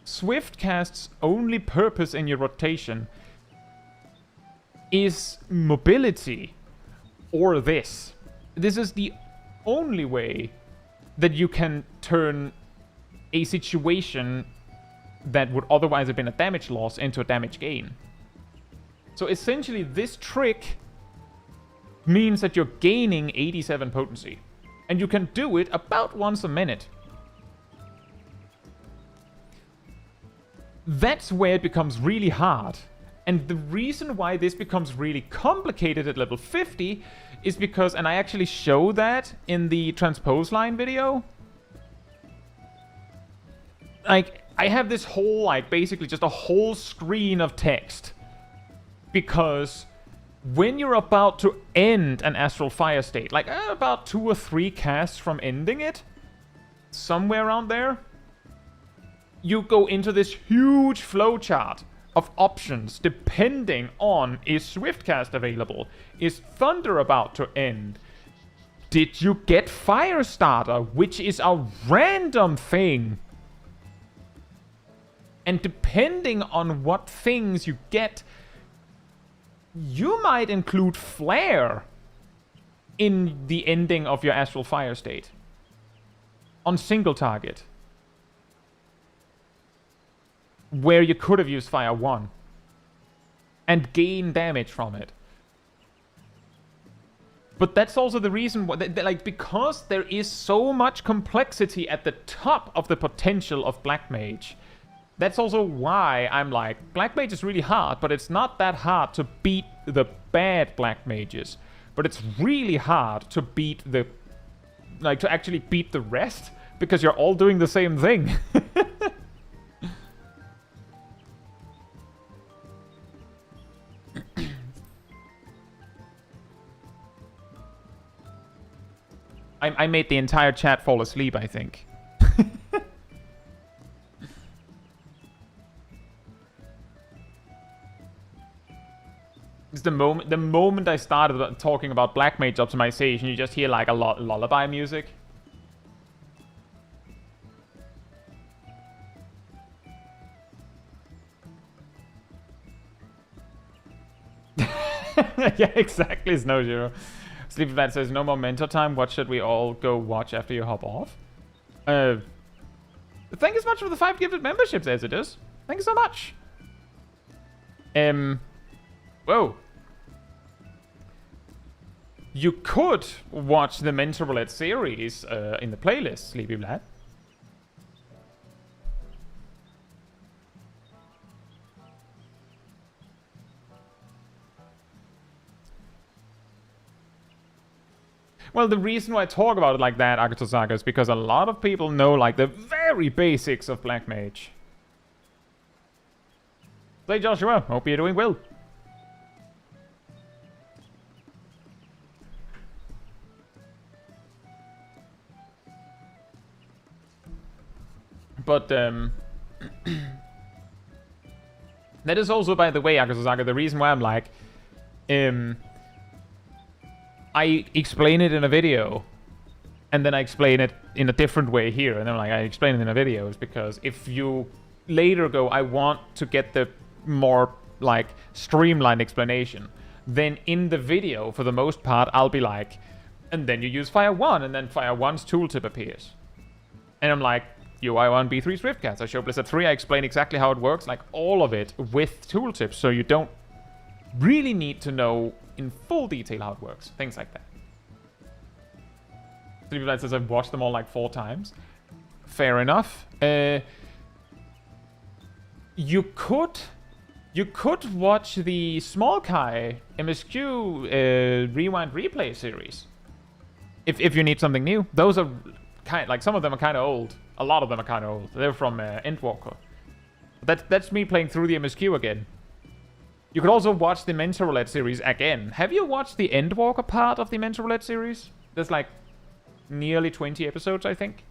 Swiftcast's only purpose in your rotation is mobility, or this. This is the only way that you can turn a situation that would otherwise have been a damage loss into a damage gain. So essentially this trick means that you're gaining 87 potency, and you can do it about once a minute. That's where it becomes really hard. And the reason why this becomes really complicated at level 50 is because, and I actually show that in the transpose line video, like, I have this whole, like, basically just a whole screen of text. Because when you're about to end an Astral Fire state, like about 2 or 3 casts from ending it, somewhere around there, you go into this huge flowchart of options depending on, is Swiftcast available? Is Thunder about to end? Did you get Firestarter, which is a random thing? And depending on what things you get, you might include Flare in the ending of your Astral Fire state on single target, where you could have used Fire 1. and gain damage from it. But that's also the reason why, like, because there is so much complexity at the top of the potential of Black Mage. That's also why I'm like, Black Mage is really hard, but it's not that hard to beat the bad Black Mages. But it's really hard to beat the, like, to actually beat the rest, because you're all doing the same thing. I made the entire chat fall asleep, I think. It's the moment I started talking about Black Mage optimization, you just hear like a lullaby music. Yeah, exactly, Snow Zero. Sleepy Flat says, no more mentor time. What should we all go watch after you hop off? Thank you so much for the 5 gifted memberships, as it is. Thank you so much. Whoa. You could watch the Mentor Roulette series in the playlist, Sleepy Flat. Well, the reason why I talk about it like that, Agato Saga, is because a lot of people know, like, the very basics of Black Mage. Hey, Joshua. Hope you're doing well. But, that is also, by the way, Agato Saga, the reason why I'm like, I explain it in a video, and then I explain it in a different way here, and then like I explain it in a video, is because if you later go, I want to get the more like streamlined explanation, then in the video, for the most part, I'll be like, and then you use Fire 1, and then Fire 1's tooltip appears. And I'm like, UI 1 B3 Swiftcast. I show Blizzard 3, I explain exactly how it works, like all of it with tooltips, so you don't really need to know in full detail how it works. Things like that. Sleepy Light says I've watched them all like 4 times. Fair enough. You could watch the Small Kai MSQ Rewind Replay series. If you need something new. Those are kind, like, some of them are kind of old. A lot of them are kind of old. They're from Endwalker. That's me playing through the MSQ again. You could also watch the Mentor Roulette series again. Have you watched the Endwalker part of the Mentor Roulette series? There's like nearly 20 episodes, I think.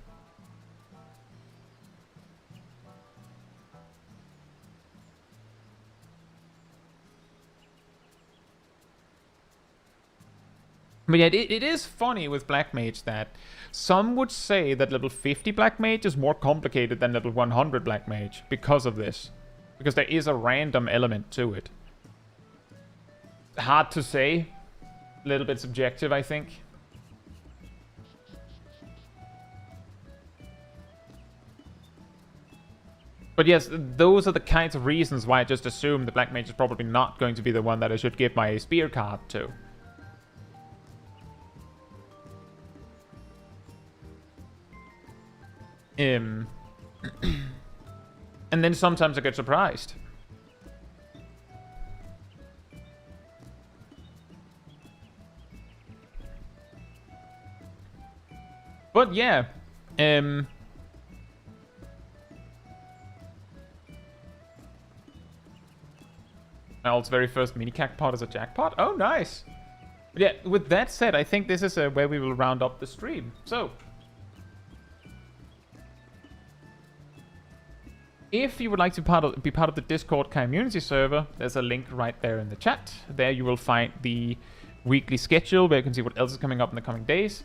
But yeah, it is funny with Black Mage that some would say that level 50 Black Mage is more complicated than level 100 Black Mage because of this. Because there is a random element to it. Hard to say. A little bit subjective, I think. But yes, those are the kinds of reasons why I just assume the Black Mage is probably not going to be the one that I should give my spear card to. And then sometimes I get surprised. But yeah, Al's very first mini-cac pot is a jackpot. Oh, nice. But yeah, with that said, I think this is where we will round up the stream. So, if you would like to be part of the Discord community server, there's a link right there in the chat. There you will find the weekly schedule where you can see what else is coming up in the coming days.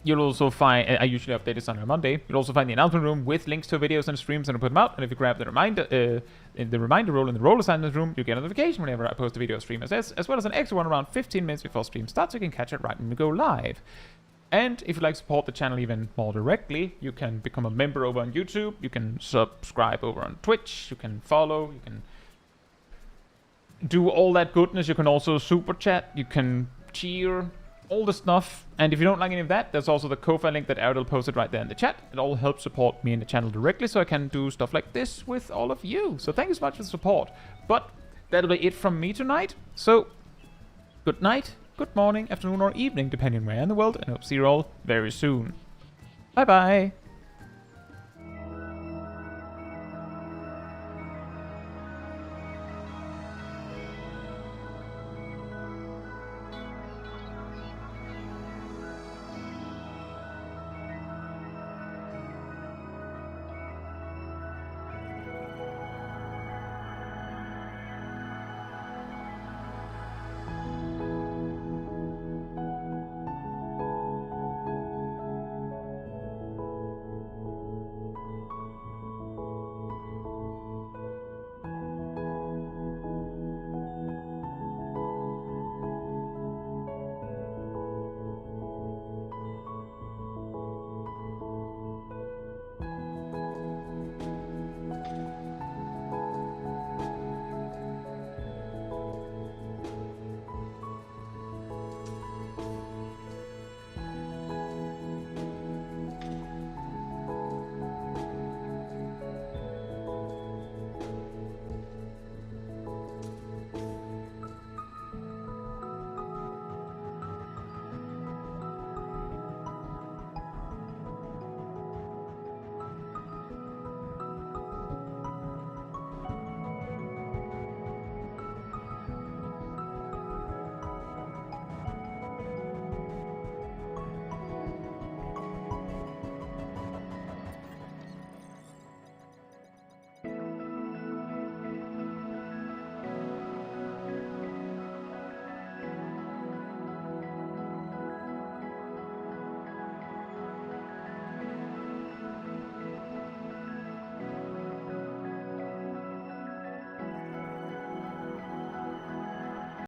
You'll also find, I usually update this on a Monday. You'll also find the announcement room with links to videos and streams, and I put them out. And if you grab the reminder, in the reminder role in the role assignment room, you get a notification whenever I post a video or stream as well as an extra one around 15 minutes before stream starts, so you can catch it right when we go live. And if you'd like to support the channel even more directly, you can become a member over on YouTube, you can subscribe over on Twitch, you can follow, you can do all that goodness. You can also super chat, you can cheer, all the stuff. And if you don't like any of that, there's also the Ko-Fi link that Ariel posted right there in the chat. It all helps support me and the channel directly, so I can do stuff like this with all of you. So thank you so much for the support. But that'll be it from me tonight. So good night, good morning, afternoon, or evening, depending on where in the world, and I hope to see you all very soon. Bye bye.